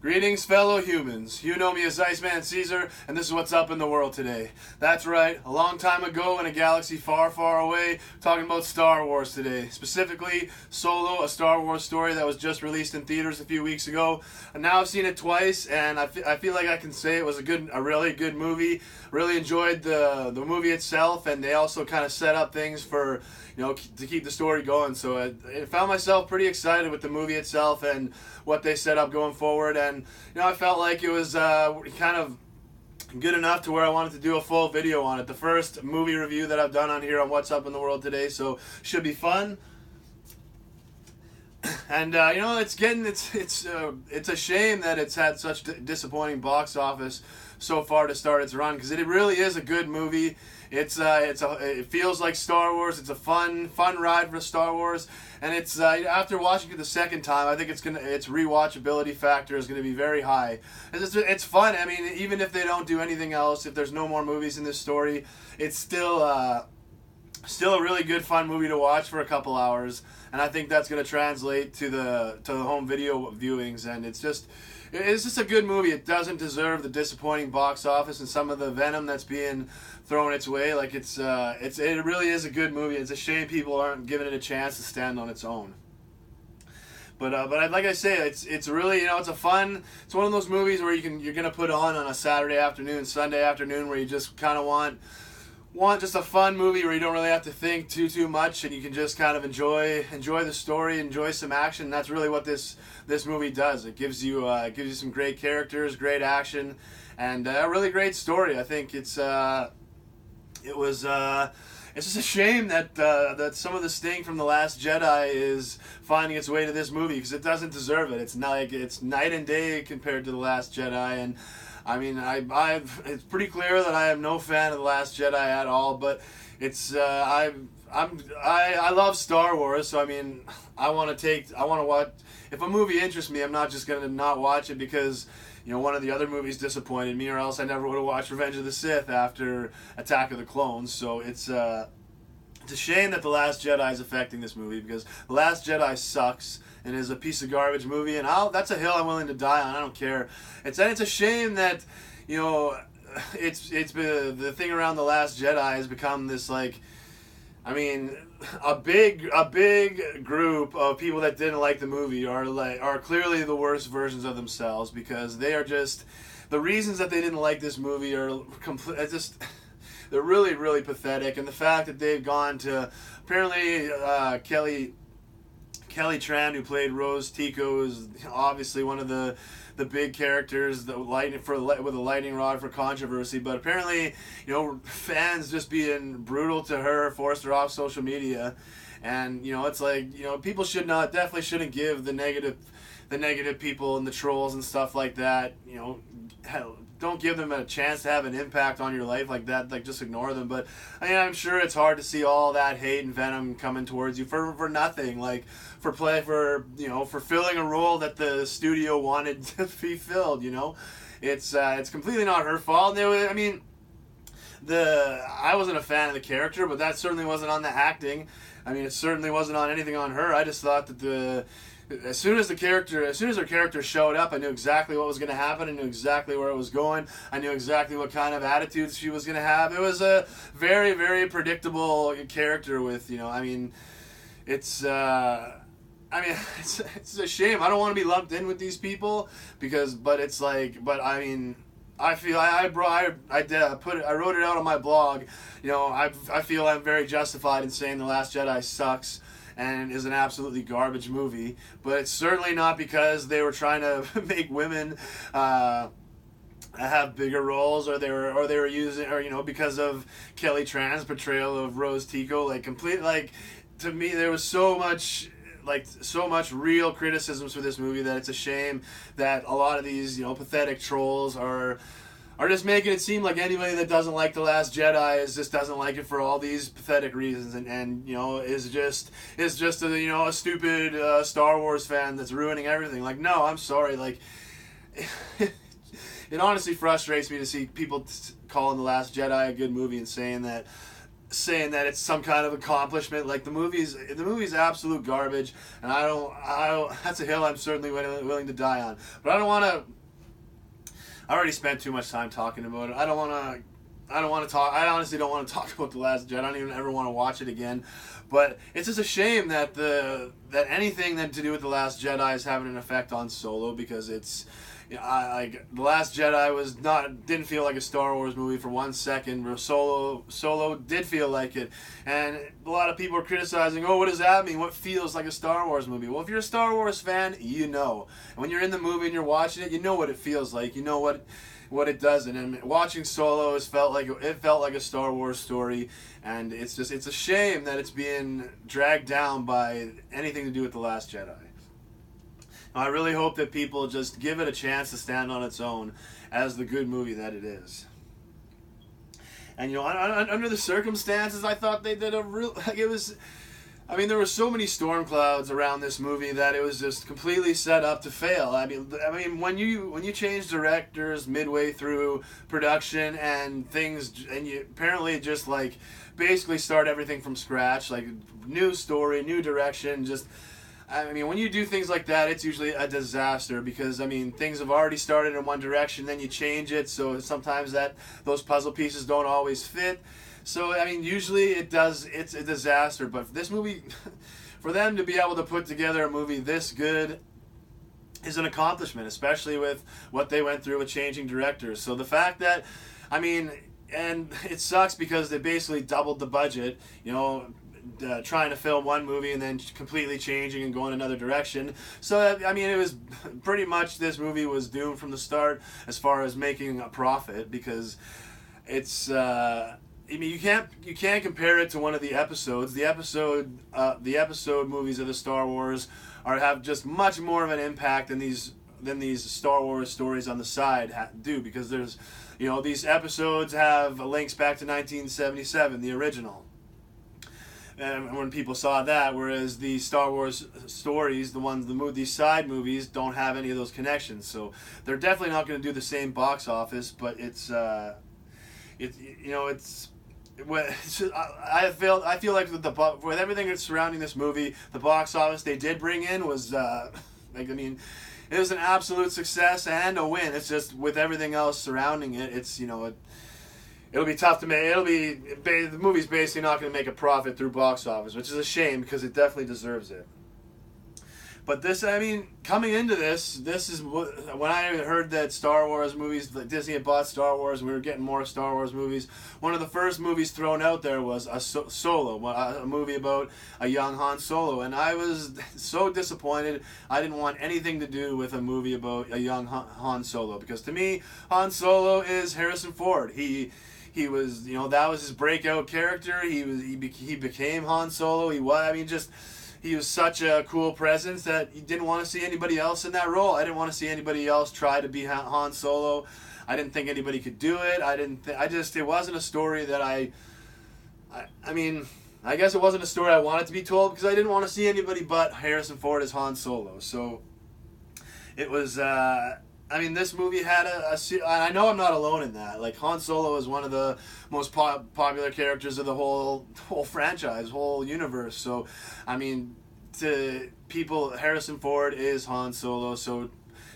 Greetings, fellow humans. You know me as Iceman Caesar, and this is what's up in the world today. That's right, a long time ago in a galaxy far, far away, talking about Star Wars today. Specifically, Solo, a Star Wars story that was just released in theaters a few weeks ago. And now I've seen it twice, and I feel like I can say it was a really good movie. Really enjoyed the movie itself, and they also kind of set up things for, to keep the story going. So I found myself pretty excited with the movie itself and what they set up going forward. And I felt like it was kind of good enough to where I wanted to do a full video on it. The first movie review that I've done on here on What's Up in the World Today, so should be fun. And it's a shame that it's had such disappointing box office so far to start its run, because it really is a good movie. It feels like Star Wars. It's a fun ride for Star Wars, and it's after watching it the second time, I think its rewatchability factor is gonna be very high. It's fun. I mean, even if they don't do anything else, if there's no more movies in this story, it's still a really good fun movie to watch for a couple hours, and I think that's going to translate to the home video viewings. And it's just a good movie. It doesn't deserve the disappointing box office and some of the venom that's being thrown its way. Like it really is a good movie. It's a shame people aren't giving it a chance to stand on its own. But like I say, it's really, it's one of those movies where you're gonna put on a Saturday afternoon, Sunday afternoon, where you just kind of want just a fun movie where you don't really have to think too much, and you can just kind of enjoy the story, enjoy some action. And that's really what this movie does. It gives you some great characters, great action, and a really great story. I think it's just a shame that some of the sting from The Last Jedi is finding its way to this movie, because it doesn't deserve it. It's night and day compared to The Last Jedi. And I mean, it's pretty clear that I am no fan of The Last Jedi at all, but I love Star Wars, so I mean, I want to watch. If a movie interests me, I'm not just gonna not watch it because one of the other movies disappointed me, or else I never would have watched Revenge of the Sith after Attack of the Clones. So it's a shame that The Last Jedi is affecting this movie, because The Last Jedi sucks and is a piece of garbage movie, and that's a hill I'm willing to die on. I don't care. It's a shame that it's the thing around The Last Jedi has become this, like, I mean, a big group of people that didn't like the movie are clearly the worst versions of themselves, because they are just, the reasons that they didn't like this movie are they're really, really pathetic. And the fact that they've gone to, apparently Kelly Tran, who played Rose Tico, is obviously one of the big characters with a lightning rod for controversy. But apparently, fans just being brutal to her forced her off social media, and it's like, people definitely shouldn't give the negative people and the trolls and stuff like that, hell, don't give them a chance to have an impact on your life like that. Like, just ignore them. But I mean, I'm sure it's hard to see all that hate and venom coming towards you for nothing. Like, for filling a role that the studio wanted to be filled. It's completely not her fault. I wasn't a fan of the character, but that certainly wasn't on the acting. I mean, it certainly wasn't on anything on her. I just thought that as soon as her character showed up, I knew exactly what was going to happen. I knew exactly where it was going. I knew exactly what kind of attitudes she was going to have. It was a very, very predictable character with, it's a shame. I don't want to be lumped in with these people I wrote it out on my blog. I feel I'm very justified in saying The Last Jedi sucks and is an absolutely garbage movie, but it's certainly not because they were trying to make women have bigger roles, or they were using, or because of Kelly Tran's portrayal of Rose Tico. To me, there was so much real criticisms for this movie that it's a shame that a lot of these pathetic trolls are just making it seem like anybody that doesn't like The Last Jedi just doesn't like it for all these pathetic reasons, and is just a stupid Star Wars fan that's ruining everything. Like, no, I'm sorry. Like, it honestly frustrates me to see people calling The Last Jedi a good movie and saying that saying that it's some kind of accomplishment. Like the movie's absolute garbage, and I don't. That's a hill I'm certainly willing to die on. But I don't want to. I already spent too much time talking about it. I don't want to talk. I honestly don't want to talk about The Last Jedi. I don't even ever want to watch it again. But it's just a shame that that anything that to do with The Last Jedi is having an effect on Solo, because it's, you know, like The Last Jedi didn't feel like a Star Wars movie for 1 second. Where Solo did feel like it, and a lot of people are criticizing. Oh, what does that mean? What feels like a Star Wars movie? Well, if you're a Star Wars fan, you know. And when you're in the movie and you're watching it, you know what it feels like. You know what it does. And watching Solo felt like a Star Wars story, and it's a shame that it's being dragged down by anything to do with The Last Jedi. I really hope that people just give it a chance to stand on its own as the good movie that it is. And you know, under the circumstances, I thought they did there were so many storm clouds around this movie that it was just completely set up to fail. I mean, when you change directors midway through production and you apparently just like basically start everything from scratch, like new story, new direction, when you do things like that, it's usually a disaster, because things have already started in one direction, then you change it, so sometimes those puzzle pieces don't always fit. So usually it's a disaster. But for this movie, for them to be able to put together a movie this good is an accomplishment, especially with what they went through with changing directors. So the fact that, and it sucks because they basically doubled the budget, trying to film one movie and then completely changing and going another direction. So it was pretty much, this movie was doomed from the start as far as making a profit, because it's you can't compare it to one of the episodes. The episode movies of the Star Wars have just much more of an impact than these Star Wars stories on the side do, because there's, these episodes have links back to 1977, the original. And when people saw that, whereas the Star Wars stories, these side movies, don't have any of those connections. So they're definitely not going to do the same box office. But I feel like with everything that's surrounding this movie, the box office they did bring in was it was an absolute success and a win. It's just with everything else surrounding it, it'll be tough to make. The movie's basically not going to make a profit through box office, which is a shame, because it definitely deserves it. But this, coming into this is when I heard that Star Wars movies, like Disney had bought Star Wars, and we were getting more Star Wars movies. One of the first movies thrown out there was Solo, a movie about a young Han Solo, and I was so disappointed. I didn't want anything to do with a movie about a young Han Solo, because to me, Han Solo is Harrison Ford. He was, that was his breakout character. He became Han Solo. He was such a cool presence that you didn't want to see anybody else in that role. I didn't want to see anybody else try to be Han Solo. I didn't think anybody could do it. It wasn't a story that I guess it wasn't a story I wanted to be told, because I didn't want to see anybody but Harrison Ford as Han Solo. So it was, this movie had I know I'm not alone in that. Like, Han Solo is one of the most popular characters of the whole franchise, whole universe. So, to people, Harrison Ford is Han Solo. So,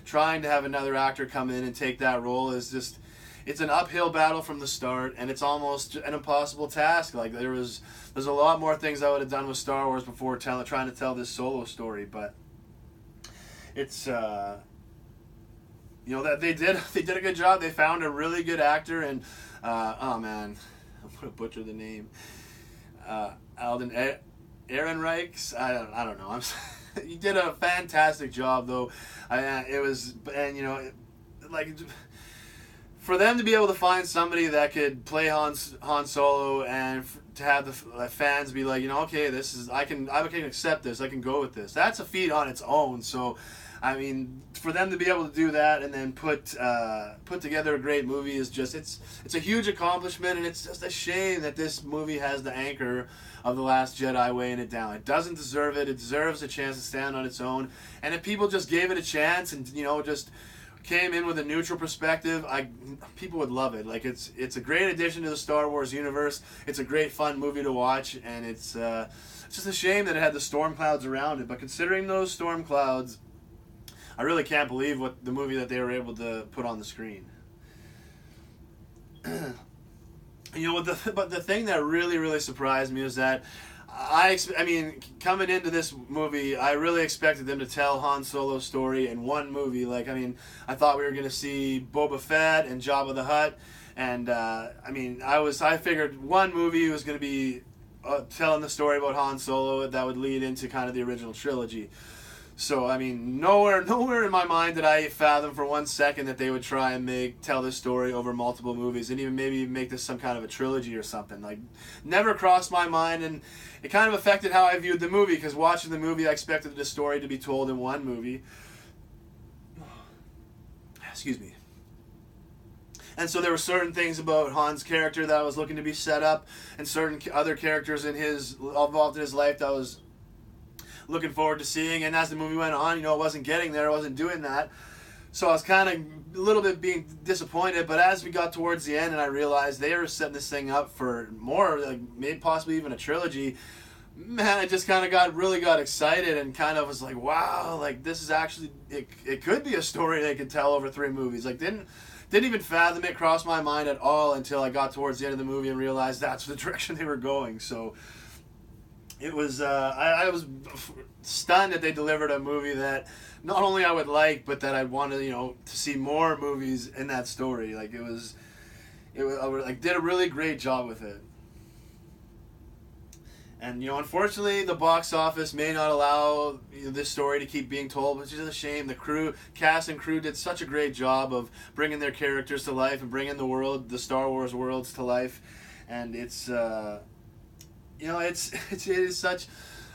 trying to have another actor come in and take that role is just, it's an uphill battle from the start, and it's almost an impossible task. Like, there's a lot more things I would have done with Star Wars before trying to tell this Solo story, but it's that they did a good job. They found a really good actor, and I'm gonna butcher the name. Alden Ehrenreichs. I don't know. He did a fantastic job, though. For them to be able to find somebody that could play Han Solo, and to have the fans be like, okay, I can accept this. I can go with this. That's a feat on its own. So, for them to be able to do that and then put together a great movie is just, it's a huge accomplishment, and it's just a shame that this movie has the anchor of The Last Jedi weighing it down. It doesn't deserve it. It deserves a chance to stand on its own. And if people just gave it a chance and, just came in with a neutral perspective, people would love it. Like it's a great addition to the Star Wars universe. It's a great fun movie to watch, and it's just a shame that it had the storm clouds around it. But considering those storm clouds, I really can't believe what the movie that they were able to put on the screen. But the thing that really surprised me was that I mean, coming into this movie, I really expected them to tell Han Solo's story in one movie. Like, I mean, I thought we were going to see Boba Fett and Jabba the Hutt, and I mean, I figured one movie was going to be telling the story about Han Solo that would lead into kind of the original trilogy. So, I mean, nowhere in my mind did I fathom for 1 second that they would try and tell this story over multiple movies and even maybe make this some kind of a trilogy or something. Like, never crossed my mind, and it kind of affected how I viewed the movie, because watching the movie, I expected the story to be told in one movie. Excuse me. And so there were certain things about Han's character that I was looking to be set up, and certain other characters involved in his life that I was looking forward to seeing. And as the movie went on, I wasn't getting there. I wasn't doing that. So I was kind of a little bit being disappointed. But as we got towards the end and I realized they were setting this thing up for more, like maybe possibly even a trilogy, man, I just kind of really got excited and kind of was like, wow, like this is actually, it could be a story they could tell over 3 movies. Like didn't even fathom it, cross my mind at all until I got towards the end of the movie and realized that's the direction they were going. So it was, I was stunned that they delivered a movie that not only I would like, but that I'd want to, to see more movies in that story. Like it was like did a really great job with it. And unfortunately, the box office may not allow this story to keep being told, which is a shame. The cast and crew did such a great job of bringing their characters to life and bringing the Star Wars worlds to life, and it's. It is such.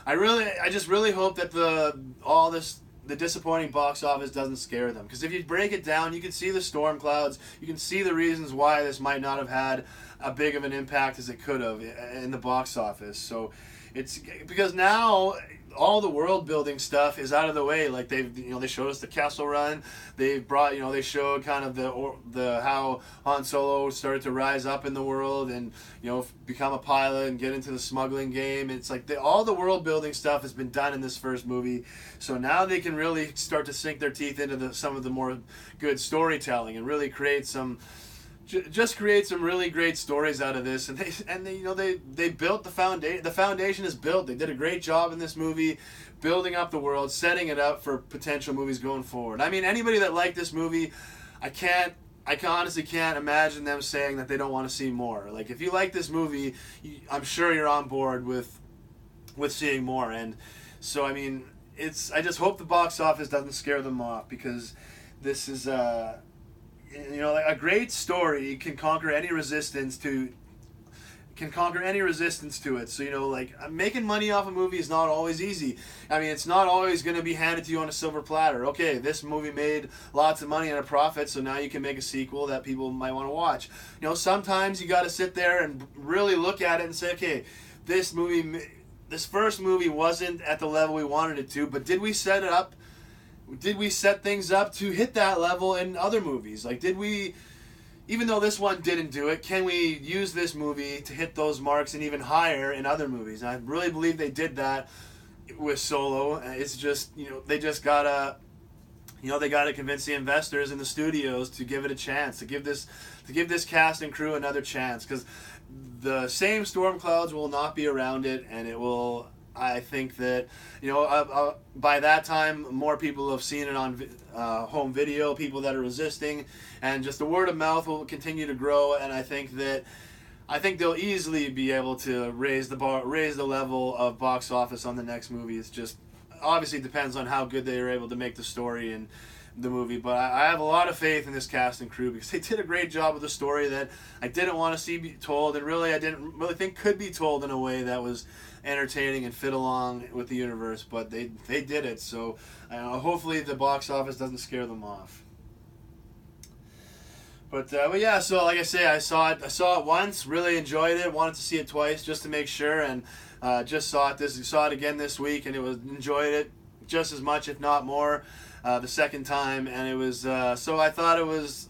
I just really hope that the disappointing box office doesn't scare them, because if you break it down, you can see the storm clouds, you can see the reasons why this might not have had a big of an impact as it could have in the box office. So it's because now all the world building stuff is out of the way. Like they showed us the Kessel Run. They brought they showed kind of the how Han Solo started to rise up in the world and become a pilot and get into the smuggling game. It's like all the world building stuff has been done in this first movie. So now they can really start to sink their teeth into some of the more good storytelling and really create some really great stories out of this. And they built the foundation. The foundation is built. They did a great job in this movie, building up the world, setting it up for potential movies going forward. I mean, anybody that liked this movie, I honestly can't imagine them saying that they don't want to see more. Like, if you like this movie, I'm sure you're on board with seeing more. And so, I mean, I just hope the box office doesn't scare them off, because this is like a great story can conquer any resistance to it. So like making money off a movie is not always easy. I mean, it's not always going to be handed to you on a silver platter. Okay, this movie made lots of money and a profit, so now you can make a sequel that people might want to watch. Sometimes you got to sit there and really look at it and say, okay, this first movie wasn't at the level we wanted it to, but did we set it up? Did we set things up to hit that level in other movies? Like, even though this one didn't do it, can we use this movie to hit those marks and even higher in other movies? And I really believe they did that with Solo. It's just, they just gotta, they gotta convince the investors and the studios to give it a chance, to give this cast and crew another chance, because the same storm clouds will not be around it, and it will. I think that by that time more people have seen it on home video, people that are resisting, and just the word of mouth will continue to grow. And I think they'll easily be able to raise the level of box office on the next movie. It's just obviously depends on how good they are able to make the story and the movie, but I have a lot of faith in this cast and crew, because they did a great job with a story that I didn't want to see be told, and really I didn't really think could be told in a way that was entertaining and fit along with the universe, but they did it. So hopefully the box office doesn't scare them off. But yeah, so like I say, I saw it once, really enjoyed it, wanted to see it twice just to make sure, and saw it again this week, and enjoyed it. just as much, if not more, the second time, and it was so I thought it was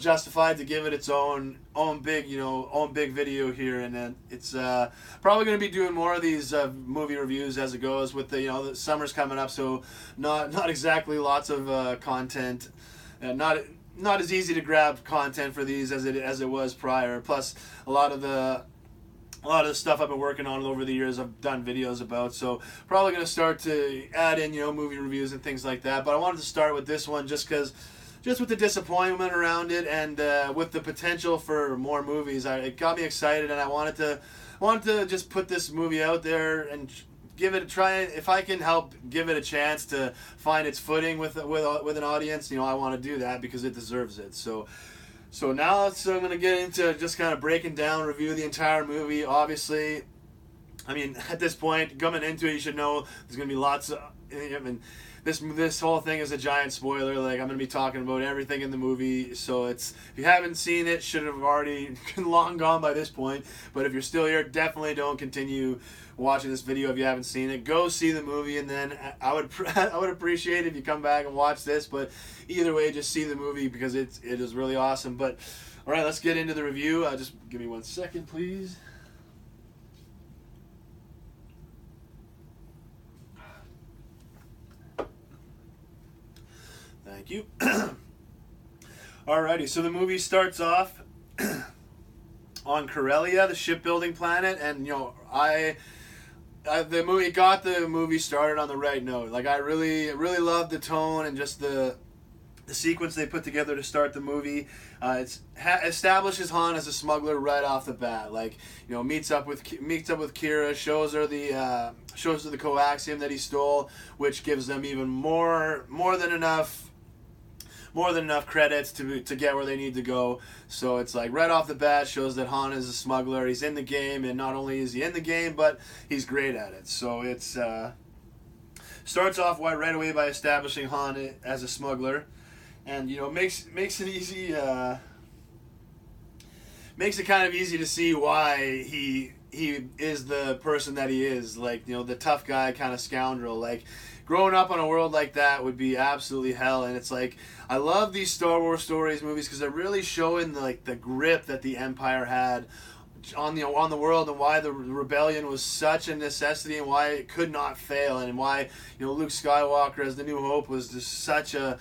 justified to give it its own big video here, and then it's probably going to be doing more of these movie reviews as it goes. With the summer's coming up, so not exactly lots of content, not as easy to grab content for these as it was prior. Plus, a lot of the stuff I've been working on over the years I've done videos about, so probably going to start to add in movie reviews and things like that. But I wanted to start with this one just with the disappointment around it, and with the potential for more movies, it got me excited, and I wanted to just put this movie out there and give it a try. If I can help give it a chance to find its footing with an audience, I want to do that because it deserves it. So now I'm going to get into just kind of breaking down, review the entire movie. Obviously, I mean, at this point, coming into it, you should know there's going to be lots of... This whole thing is a giant spoiler. Like, I'm going to be talking about everything in the movie, so if you haven't seen it, should have already long gone by this point. But if you're still here, definitely don't continue watching this video if you haven't seen it. Go see the movie, and then I would appreciate it if you come back and watch this. But either way, just see the movie because it is really awesome. But all right, let's get into the review. Just give me 1 second, please. Thank you. Alrighty, so the movie starts off on Corellia, the shipbuilding planet, and the movie started on the right note. Like, I really loved the tone and just the sequence they put together to start the movie. Establishes Han as a smuggler right off the bat. Like, meets up with Kira, shows her the coaxium that he stole, which gives them even more than enough credits to get where they need to go. So it's like right off the bat shows that Han is a smuggler. He's in the game, and not only is he in the game, but he's great at it. So it's starts off right away by establishing Han as a smuggler, and makes it easy. Makes it kind of easy to see why he is the person that he is. Like, the tough guy kind of scoundrel. Like, growing up on a world like that would be absolutely hell. And it's like, I love these Star Wars stories movies because they're really showing the grip that the Empire had on the world, and why the rebellion was such a necessity, and why it could not fail, and why Luke Skywalker as the New Hope was just such a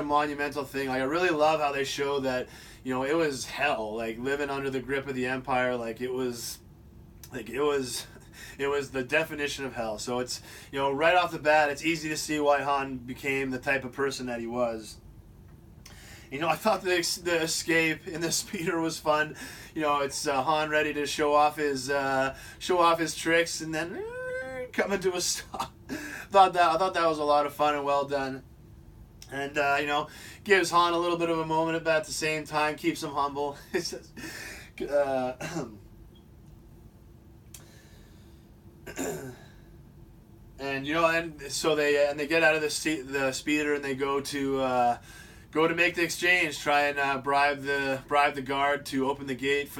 monumental thing. Like, I really love how they show that it was hell, like living under the grip of the Empire. It was the definition of hell. So it's, right off the bat, it's easy to see why Han became the type of person that he was. I thought the escape in the speeder was fun. It's Han ready to show off his tricks, and then coming to a stop. I thought that was a lot of fun and well done. And gives Han a little bit of a moment, but at the same time keeps him humble. It's just, and so they get out of the speeder, and they go to make the exchange, try and bribe the guard to open the gate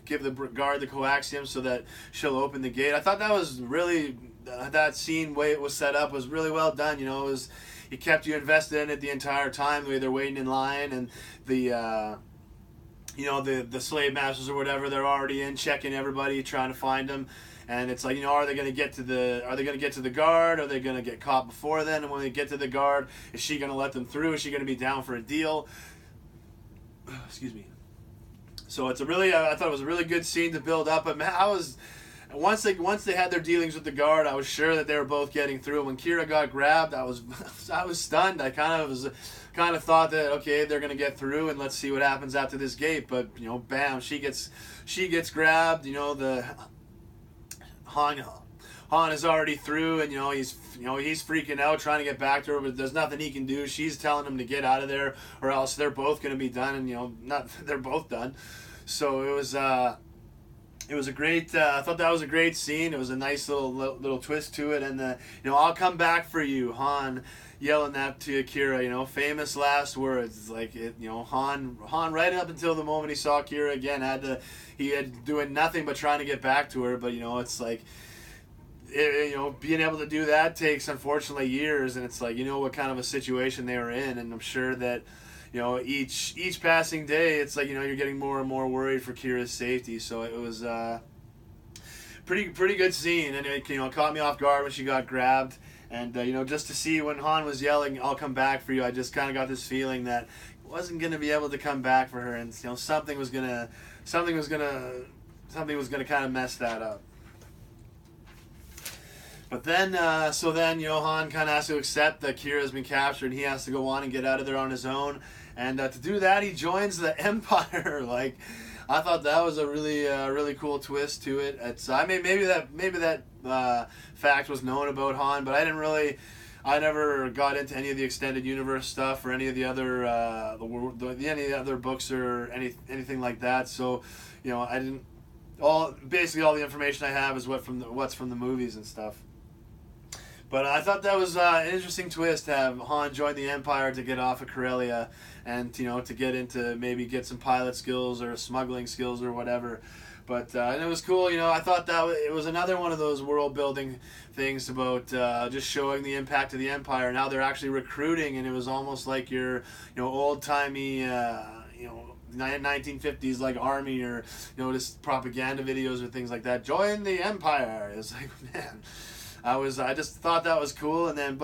give the guard the coaxium so that she'll open the gate. I thought that was really that scene, way it was set up, was really well done. It kept you invested in it the entire time, the way they're waiting in line, and the slave masters or whatever, they're already in, checking everybody, trying to find them. And it's like, are they going to get to the guard? Are they going to get caught before then? And when they get to the guard, is she going to let them through? Is she going to be down for a deal? Excuse me. So it's I thought it was a really good scene to build up. But man, once they had their dealings with the guard, I was sure that they were both getting through. When Kira got grabbed, I was stunned. I kind of thought that, okay, they're gonna get through, and let's see what happens after this gate. But bam, she gets grabbed. The Han is already through, and he's freaking out, trying to get back to her, but there's nothing he can do. She's telling him to get out of there, or else they're both gonna be done, and they're both done. So it was a great. I thought that was a great scene. It was a nice little twist to it, and I'll come back for you, Han, yelling that to Kira. Famous last words. Like it. Han right up until the moment he saw Kira again he had doing nothing but trying to get back to her. But it's like being able to do that takes unfortunately years, and it's like what kind of a situation they were in, and I'm sure that each passing day, it's like you're getting more and more worried for Kira's safety. So it was pretty good scene, and it caught me off guard when she got grabbed, and just to see when Han was yelling, "I'll come back for you," I just kind of got this feeling that he wasn't gonna be able to come back for her, and something was gonna kind of mess that up. But then, Han kind of has to accept that Kira's been captured, and he has to go on and get out of there on his own. And to do that, he joins the Empire. Like, I thought that was a really cool twist to it. It's maybe that fact was known about Han, but I never got into any of the extended universe stuff or any of the other any other books or anything like that. So, I didn't. Basically all the information I have is what's from the movies and stuff. But I thought that was an interesting twist to have Han join the Empire to get off of Corellia, and to maybe get some pilot skills or smuggling skills or whatever. But and it was cool. I thought that it was another one of those world building things about just showing the impact of the Empire. Now they're actually recruiting, and it was almost like your old timey 1950s like army, or just propaganda videos or things like that. Join the Empire. It's like, man, I just thought that was cool. And then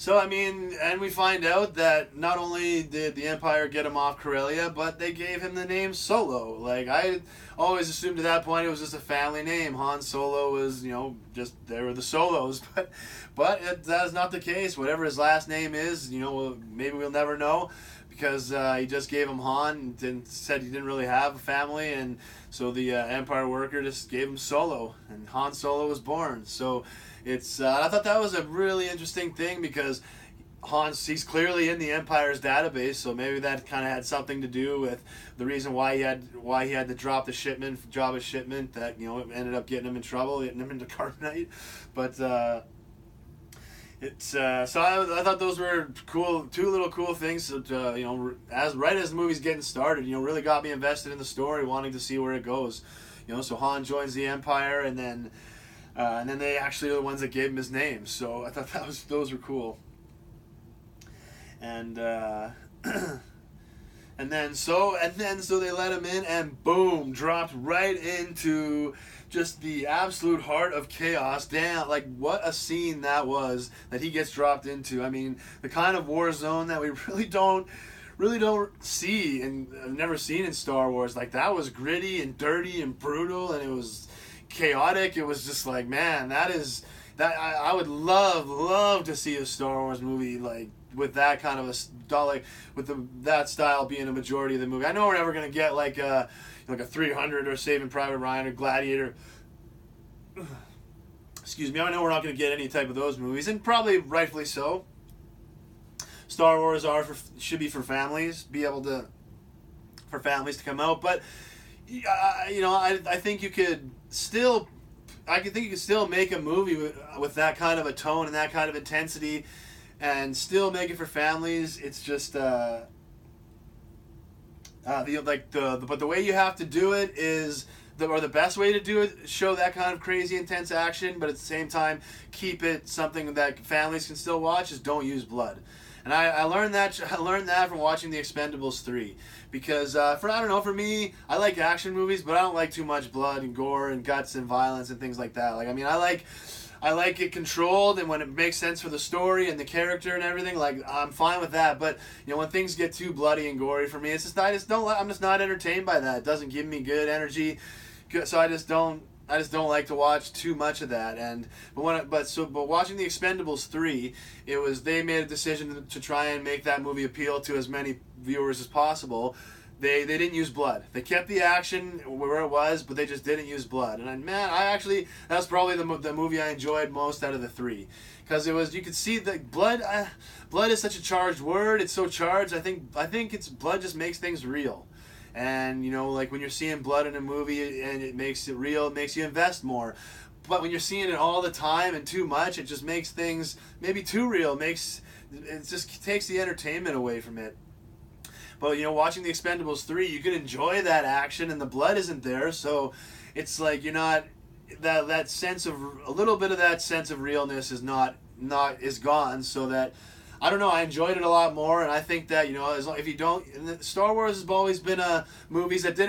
and we find out that not only did the Empire get him off Corellia, but they gave him the name Solo. Like, I always assumed at that point it was just a family name. Han Solo was, just they were the Solos, but that is not the case. Whatever his last name is, maybe we'll never know, because he just gave him Han and said he didn't really have a family, and so the Empire worker just gave him Solo, and Han Solo was born. So it's I thought that was a really interesting thing, because he's clearly in the Empire's database, so maybe that kind of had something to do with the reason why he had to drop the Jabba's shipment that ended up getting him in trouble, getting him into carbonite, but. So I thought those were cool, two little cool things that, as the movie's getting started, really got me invested in the story, wanting to see where it goes. So Han joins the Empire, and then they actually are the ones that gave him his name. So I thought those were cool. And so they let him in, and boom, dropped right into just the absolute heart of chaos. Damn, like, what a scene that was that he gets dropped into. I mean, the kind of war zone that we really don't see, and I've never seen in Star Wars. Like, that was gritty and dirty and brutal, and it was chaotic. It was just like, man, I would love to see a Star Wars movie like with that kind of that style being a majority of the movie. I know we're never gonna get like a 300 or Saving Private Ryan or Gladiator. Excuse me. I know we're not gonna get any type of those movies, and probably rightfully so. Star Wars should be for families, for families to come out, but I think you could still. I think you could still make a movie with that kind of a tone and that kind of intensity, and still make it for families. It's just but the way you have to do it is the best way to do it, show that kind of crazy intense action, but at the same time keep it something that families can still watch, is don't use blood. And I learned that from watching The Expendables 3, because for me, I like action movies, but I don't like too much blood and gore and guts and violence and things like that. Like, I mean, I like it controlled, and when it makes sense for the story and the character and everything, like, I'm fine with that. But when things get too bloody and gory for me, it's just I'm just not entertained by that. It doesn't give me good energy, so I just don't like to watch too much of that. But watching The Expendables 3, they made a decision to try and make that movie appeal to as many viewers as possible. They didn't use blood. They kept the action where it was, but they just didn't use blood. And that's probably the movie I enjoyed most out of the three, because you could see that blood. Blood is such a charged word. It's so charged. I think blood just makes things real. And like when you're seeing blood in a movie and it makes it real, it makes you invest more. But when you're seeing it all the time and too much, it just makes things maybe too real. It just takes the entertainment away from it. But watching The Expendables 3, you can enjoy that action, and the blood isn't there, so it's like you're not that sense of a little bit of that sense of realness is gone. So that I don't know. I enjoyed it a lot more, and I think that as long, if you don't, Star Wars has always been movies that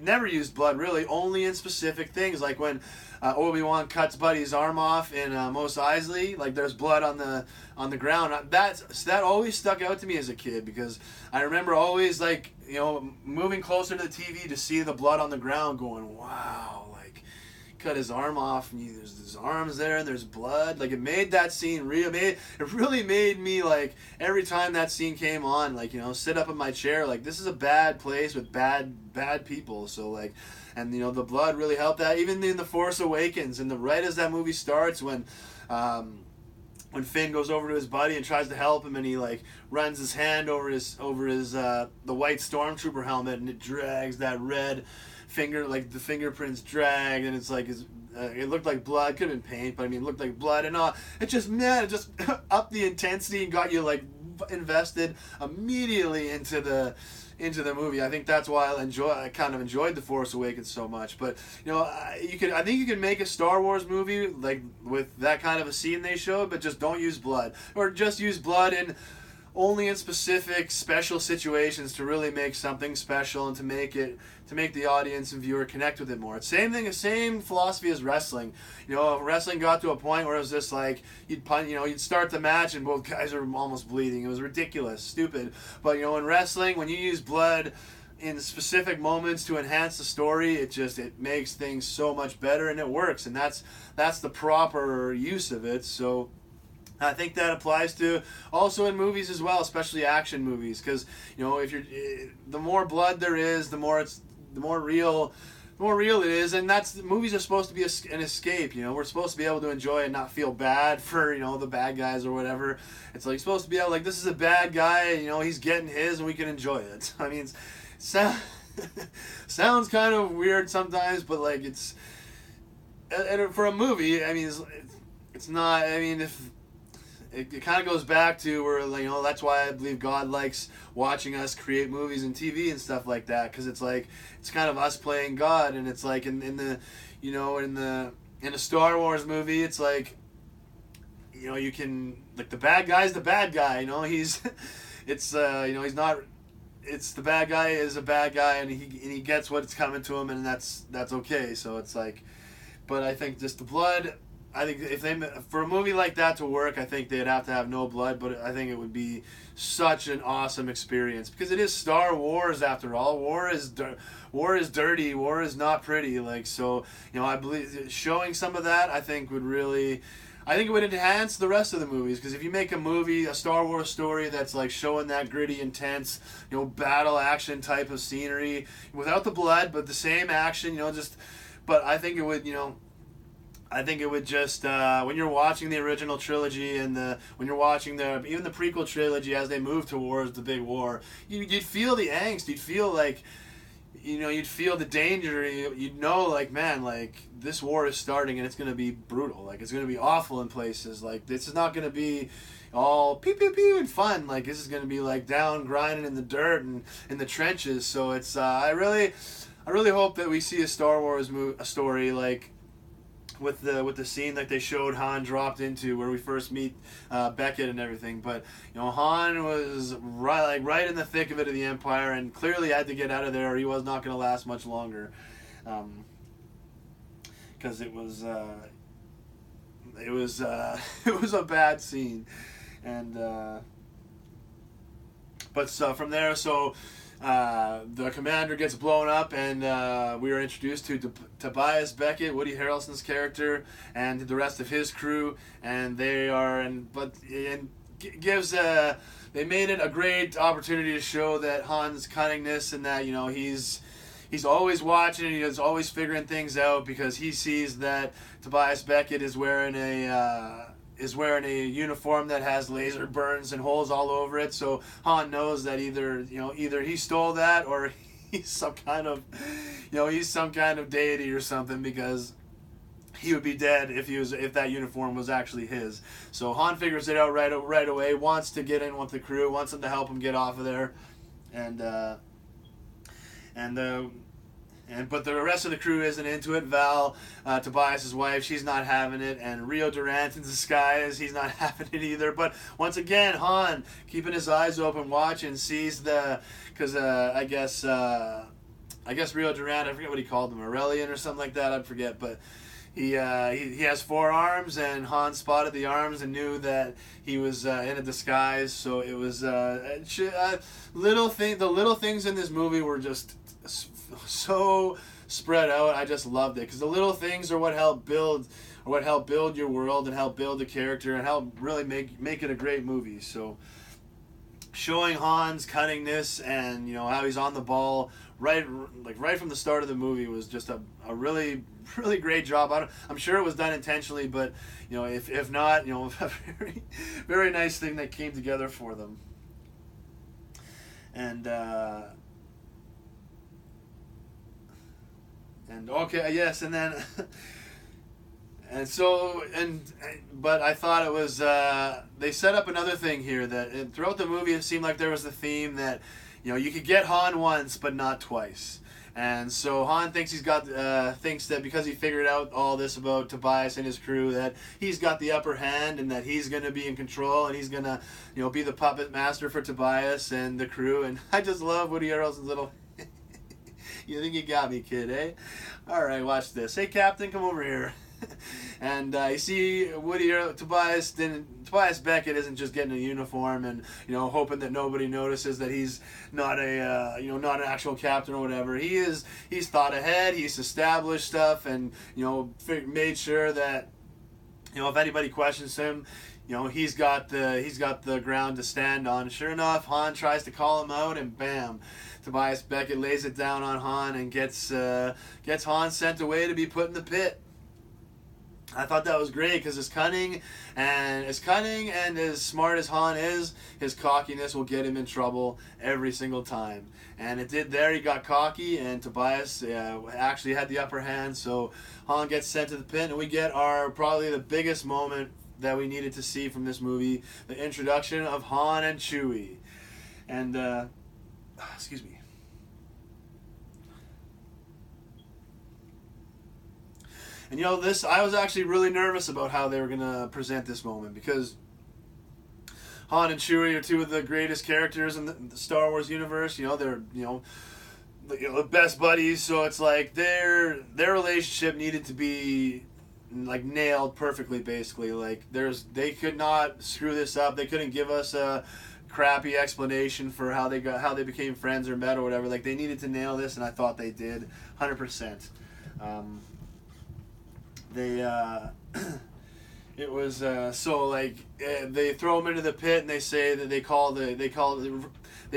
never used blood really, only in specific things, like when Obi-Wan cuts Buddy's arm off in Mos Eisley, like there's blood on the ground. That always stuck out to me as a kid because I remember always moving closer to the TV to see the blood on the ground, going wow. Cut his arm off and there's his arms there and there's blood. Like it made that scene real. It really made me every time that scene came on, sit up in my chair. This is a bad place with bad people. So and the blood really helped that. Even in The Force Awakens, and right as that movie starts, when Finn goes over to his buddy and tries to help him, and he runs his hand over his the white stormtrooper helmet, and it drags that red finger, the fingerprints dragged, and it's it looked like blood. Could have been paint, but it looked like blood, and it just upped the intensity and got you invested immediately into the movie. I think that's why I kind of enjoyed The Force Awakens so much. But I think you could make a Star Wars movie with that kind of a scene they showed, but just don't use blood, or just use blood only in specific special situations to really make something special and to make the audience and viewer connect with it more. It's same philosophy as wrestling. Wrestling got to a point where it was just you'd start the match and both guys are almost bleeding. It was ridiculous, stupid. But in wrestling, when you use blood in specific moments to enhance the story, it makes things so much better, and it works, and that's the proper use of it. So I think that applies to also in movies as well, especially action movies, because if the more blood there is, the more real it is, and movies are supposed to be an escape. We're supposed to be able to enjoy and not feel bad for the bad guys or whatever. It's supposed to be able this is a bad guy, he's getting his, and we can enjoy it. I mean, sounds kind of weird sometimes, but it's and for a movie, I mean, it's not. I mean, if it kind of goes back to where that's why I believe God likes watching us create movies and TV and stuff like that, because it's kind of us playing God, and it's in a Star Wars movie, it's you can the bad guy's the bad guy, he's he's not. It's the bad guy is a bad guy, and he gets what's coming to him, and that's okay. So it's but I think just the blood. I think for a movie like that to work, I think they'd have to have no blood, but I think it would be such an awesome experience, because it is Star Wars after all. War is dirty. War is not pretty. So I believe showing some of that, I think it would enhance the rest of the movies, because if you make a Star Wars story that's showing that gritty, intense, battle action type of scenery without the blood, but the same action, but I think it would, I think it would just when you're watching the original trilogy and when you're watching even the prequel trilogy as they move towards the big war, you'd feel the angst. You'd feel you'd feel the danger. You'd know man, this war is starting and it's gonna be brutal. It's gonna be awful in places. This is not gonna be all pew pew pew and fun. This is gonna be down grinding in the dirt and in the trenches. So it's I really hope that we see a Star Wars story with the scene they showed Han dropped into, where we first meet Beckett and everything. But Han was right in the thick of it of the Empire, and clearly had to get out of there, or he was not going to last much longer, because it was a bad scene, and but from there, the commander gets blown up, and we are introduced to Tobias Beckett, Woody Harrelson's character, and the rest of his crew, and they made it a great opportunity to show that Han's cunningness, and that he's always watching and he's always figuring things out, because he sees that Tobias Beckett is wearing a uniform that has laser burns and holes all over it. So Han knows that either he stole that, or he's some kind of deity or something, because he would be dead if that uniform was actually his. So Han figures it out right away, wants to get in with the crew, wants them to help him get off of there, and But the rest of the crew isn't into it. Val, Tobias' wife, she's not having it, and Rio Durant in disguise, he's not having it either. But once again, Han, keeping his eyes open, watching, sees because I guess Rio Durant, I forget what he called him, Aurelian or something like that, I forget, but he has 4 arms, and Han spotted the arms and knew that he was in a disguise. So it was the little things in this movie were just so spread out. I just loved it because the little things are what help build your world and help build the character and help really make it a great movie. So showing Han's cunningness and how he's on the ball right from the start of the movie was just a really great job. I'm sure it was done intentionally, but if not, a very very nice thing that came together for them. And okay, yes, and then but I thought it was they set up another thing here that throughout the movie it seemed like there was a theme that you could get Han once but not twice. And so Han thinks thinks that because he figured out all this about Tobias and his crew, that he's got the upper hand and that he's going to be in control and he's going to be the puppet master for Tobias and the crew. And I just love Woody Harrelson's little you think you got me, kid, eh? All right, watch this. Hey, Captain, come over here. And you see Tobias Beckett isn't just getting a uniform and hoping that nobody notices that he's not not an actual captain or whatever. He's thought ahead. He's established stuff and made sure that if anybody questions him, he's got the ground to stand on. Sure enough, Han tries to call him out, and bam, Tobias Beckett lays it down on Han and gets Han sent away to be put in the pit. I thought that was great because as cunning and as smart as Han is, his cockiness will get him in trouble every single time. And it did there. He got cocky, and Tobias actually had the upper hand. So Han gets sent to the pit, and we get probably the biggest moment that we needed to see from this movie: the introduction of Han and Chewie. And excuse me. And this, I was actually really nervous about how they were going to present this moment because Han and Chewie are 2 of the greatest characters in the Star Wars universe. They're the best buddies, so it's like their relationship needed to be nailed perfectly. Basically, they could not screw this up. They couldn't give us a crappy explanation for how they became friends or met or whatever. They needed to nail this, and I thought they did 100%. It was they throw him into the pit and they say that they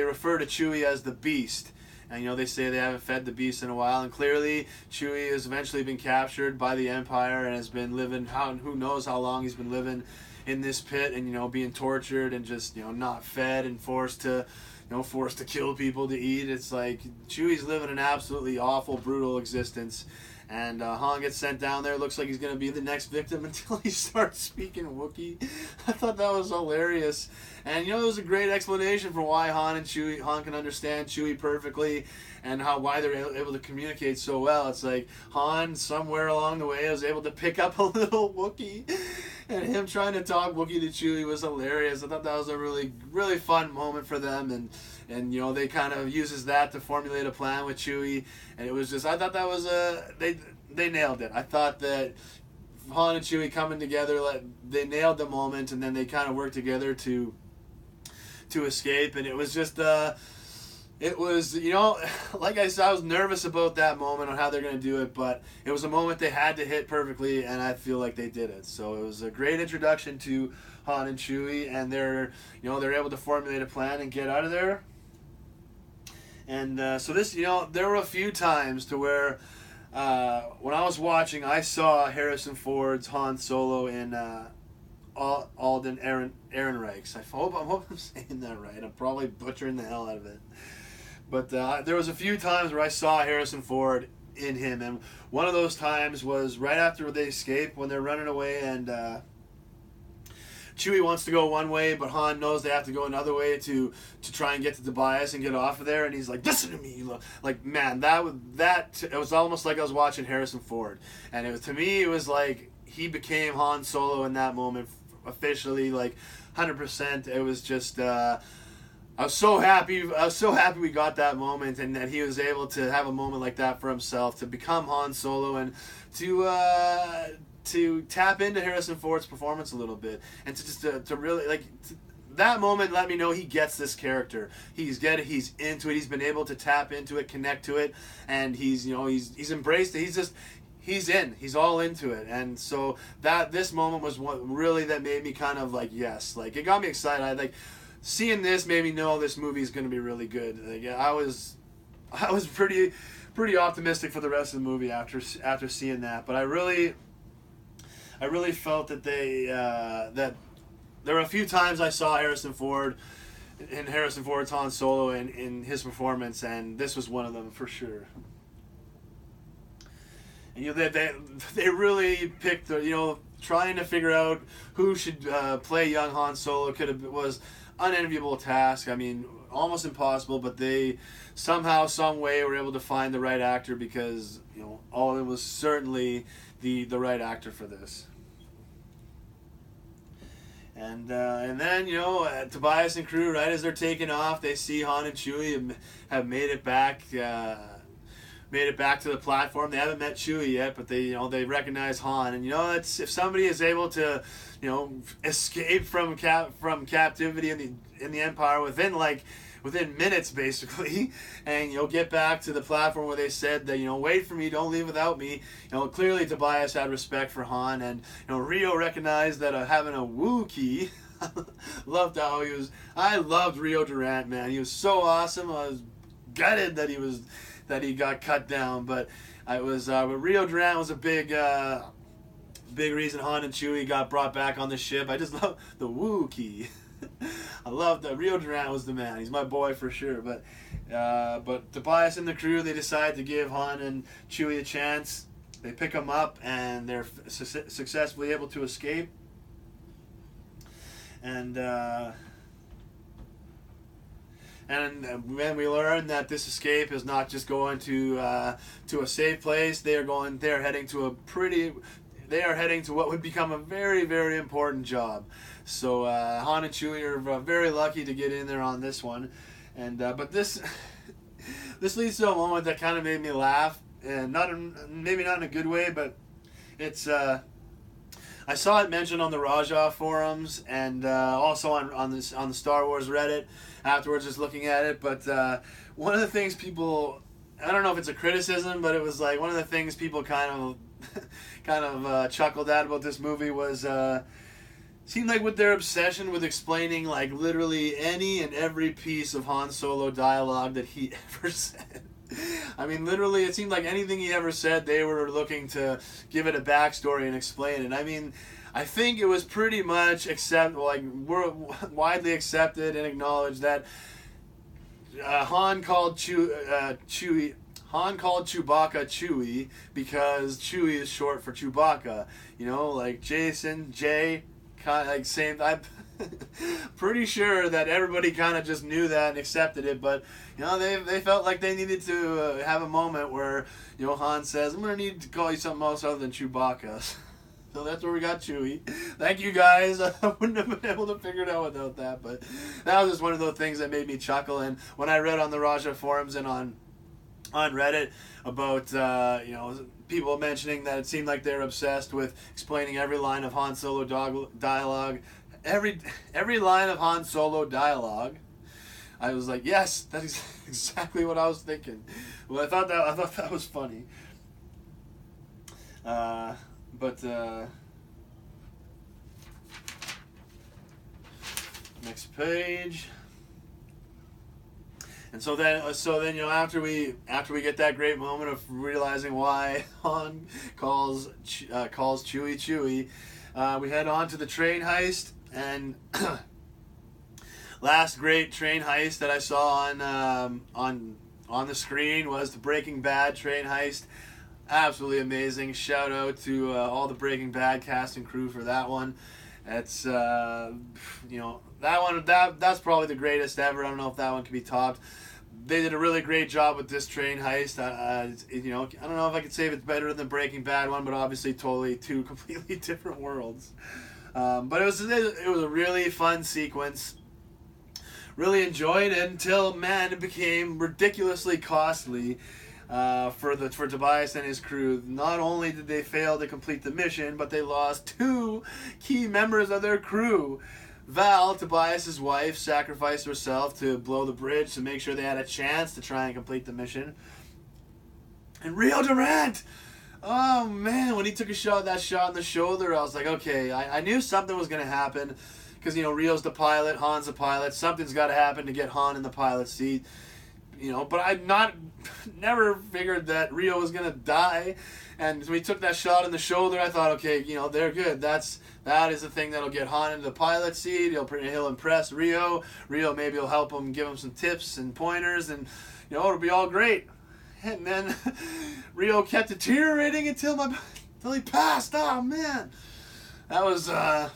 refer to Chewie as the Beast, and they say they haven't fed the Beast in a while, and clearly Chewie has eventually been captured by the Empire and has been living who knows how long he's been living in this pit and being tortured and just not fed and forced to kill people to eat. It's like Chewie's living an absolutely awful, brutal existence. And Han gets sent down there. Looks like he's going to be the next victim until he starts speaking Wookiee. I thought that was hilarious. And, it was a great explanation for why Han can understand Chewie perfectly and why they're able to communicate so well. It's like Han, somewhere along the way, was able to pick up a little Wookiee. And him trying to talk Wookiee to Chewie was hilarious. I thought that was a really, really fun moment for them. And they kind of uses that to formulate a plan with Chewie, and it was just, I thought that was they nailed it. I thought that Han and Chewie coming together, they nailed the moment, and then they kind of worked together to escape, and it was just it was, like I said, I was nervous about that moment on how they're going to do it, but it was a moment they had to hit perfectly, and I feel like they did it. So it was a great introduction to Han and Chewie, and they're able to formulate a plan and get out of there. And so this, there were a few times to where when I was watching, I saw Harrison Ford's Han Solo in Alden Ehrenreichs. I hope I'm saying that right. I'm probably butchering the hell out of it. But there was a few times where I saw Harrison Ford in him, and one of those times was right after they escape, when they're running away, and Chewie wants to go one way, but Han knows they have to go another way to try and get to Tobias and get off of there. And he's like, "Listen to me!" Like, man, it was almost like I was watching Harrison Ford, and to me it was like he became Han Solo in that moment officially, like 100%. It was just. I was so happy. I was so happy we got that moment, and that he was able to have a moment like that for himself, to become Han Solo, and to tap into Harrison Ford's performance a little bit, and to really that moment let me know he gets this character. He's into it. He's been able to tap into it, connect to it, and he's embraced it. He's in. He's all into it, and so this moment was what really that made me kind of like yes, like it got me excited. Seeing this made me know this movie is going to be really good. I was pretty optimistic for the rest of the movie after seeing that. But I really felt that that there were a few times I saw Harrison Ford's Han Solo in his performance, and this was one of them for sure. And they really picked trying to figure out who should play young Han Solo was unenviable task. I mean, almost impossible, but they somehow, some way were able to find the right actor, because Alden was certainly the right actor for this. And then Tobias and crew, right as they're taking off, they see Han and Chewie have made it back to the platform. They haven't met Chewie yet, but they recognize Han, and if somebody is able to escape from captivity in the Empire within minutes basically, and get back to the platform where they said that wait for me, don't leave without me. Clearly Tobias had respect for Han, and Rio recognized that having a Wookiee. I loved Rio Durant, man. He was so awesome. I was gutted that he got cut down, but Rio Durant was a big reason Han and Chewie got brought back on the ship. I just love the Wookiee. I love that. Rio Durant was the man. He's my boy for sure. But Tobias and the crew, they decide to give Han and Chewie a chance. They pick him up, and they're successfully able to escape. And when we learn that this escape is not just going to a safe place, they are heading to what would become a very, very important job. So Han and Chewie are very lucky to get in there on this one, and but this leads to a moment that kind of made me laugh, and maybe not in a good way, but it's. I saw it mentioned on the Raja forums, and also on the Star Wars Reddit afterwards, just looking at it. But one of the things people, I don't know if it's a criticism, but it was like one of the things people kind of chuckled at about this movie was seemed like with their obsession with explaining like literally any and every piece of Han Solo dialogue that he ever said. I mean, literally, it seemed like anything he ever said, they were looking to give it a backstory and explain it. I mean, I think it was pretty much widely accepted and acknowledged that Han called Chewbacca Chewie because Chewie is short for Chewbacca. Like Jason, Jay, kind of like same. I'm pretty sure that everybody kind of just knew that and accepted it, but they felt like they needed to have a moment where Han says, "I'm gonna need to call you something else other than Chewbacca." So that's where we got Chewie. Thank you guys. I wouldn't have been able to figure it out without that, but that was just one of those things that made me chuckle. And when I read on the Raja forums and on Reddit about people mentioning that it seemed like they were obsessed with explaining every line of Han Solo dialogue. Every line of Han Solo dialogue, I was like, yes, that is exactly what I was thinking. Well, I thought that was funny. Next page. And so then after we get that great moment of realizing why Han calls Chewie, we head on to the train heist. And last great train heist that I saw on the screen was the Breaking Bad train heist. Absolutely amazing. Shout out to all the Breaking Bad cast and crew for that one. It's that's probably the greatest ever. I don't know if that one can be topped. They did a really great job with this train heist. I don't know if I could say if it's better than the Breaking Bad one, but obviously totally two completely different worlds. But it was a really fun sequence. Really enjoyed it until, man, it became ridiculously costly for Tobias and his crew. Not only did they fail to complete the mission, but they lost two key members of their crew. Val, Tobias's wife, sacrificed herself to blow the bridge to make sure they had a chance to try and complete the mission. And Rio Durant! Oh man, when he took that shot in the shoulder, I was like, okay, I knew something was going to happen. Because, Rio's the pilot, Han's the pilot. Something's got to happen to get Han in the pilot seat. But I'd never figured that Rio was going to die. And when he took that shot in the shoulder, I thought, okay, they're good. That is the thing that'll get Han into the pilot seat. He'll impress Rio. Rio maybe will help him, give him some tips and pointers, and it'll be all great. And then Rio kept deteriorating until he passed. Oh man, that was a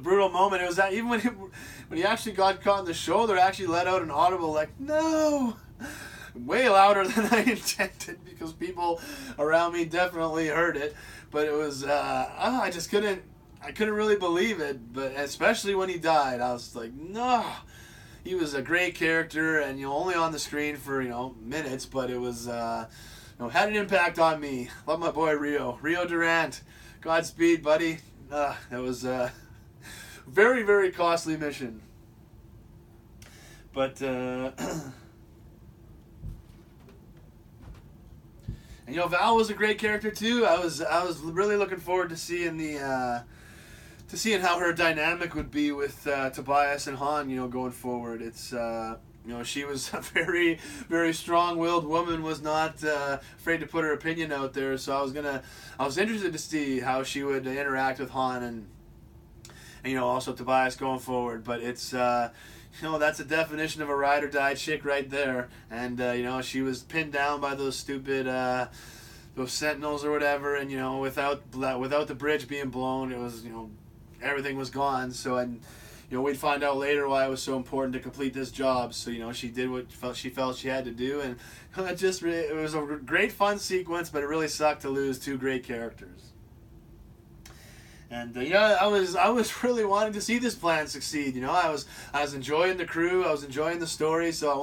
brutal moment. It was that even when he actually got caught in the shoulder, I actually let out an audible like no. Way louder than I intended because people around me definitely heard it, but it was I couldn't really believe it. But especially when he died, I was like, no. He was a great character, and only on the screen for minutes, but it was had an impact on me. Love my boy Rio Durant. Godspeed, buddy. That was a very, very costly mission, but. And Val was a great character too. I was really looking forward to seeing how her dynamic would be with Tobias and Han. Going forward, it's she was a very, very strong-willed woman. Was not afraid to put her opinion out there. So I was interested to see how she would interact with Han and also Tobias going forward. But it's. That's a definition of a ride or die chick right there. And, she was pinned down by those stupid, those sentinels or whatever. And, without the bridge being blown, it was, everything was gone. So, and, we'd find out later why it was so important to complete this job. So, she did what she felt she had to do. And it was a great fun sequence, but it really sucked to lose two great characters. And I was really wanting to see this plan succeed. I was enjoying the crew. I was enjoying the story. So I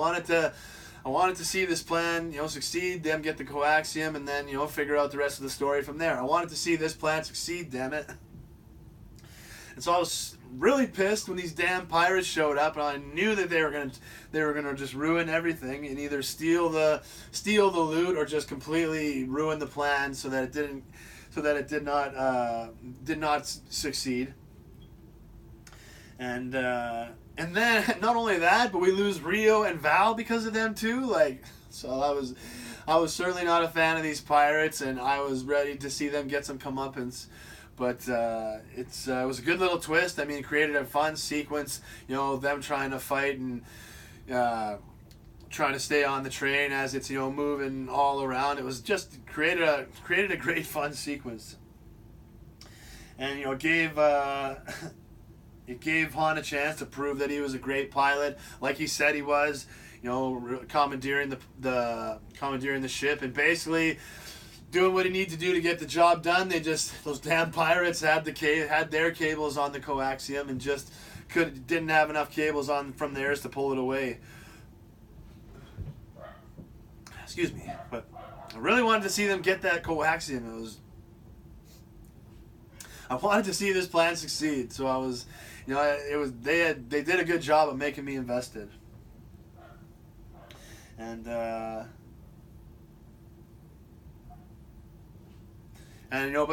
wanted to see this plan succeed. Them get the coaxium, and then figure out the rest of the story from there. I wanted to see this plan succeed. Damn it! And so I was really pissed when these damn pirates showed up, and I knew that they were gonna just ruin everything and either steal the loot or just completely ruin the plan so that it did not succeed. And then not only that, but we lose Rio and Val because of them too. So I was certainly not a fan of these pirates, and I was ready to see them get some comeuppance. But it was a good little twist. I mean, it created a fun sequence. Them trying to fight and trying to stay on the train as it's moving all around. It was just created a great fun sequence, and it gave Han a chance to prove that he was a great pilot, like he said he was. Commandeering the ship and basically doing what he needed to do to get the job done. Those damn pirates had their cables on the coaxium and just didn't have enough cables on from theirs to pull it away. Excuse me, but I really wanted to see them get that coaxium. I wanted to see this plan succeed, so I was, they did a good job of making me invested. And but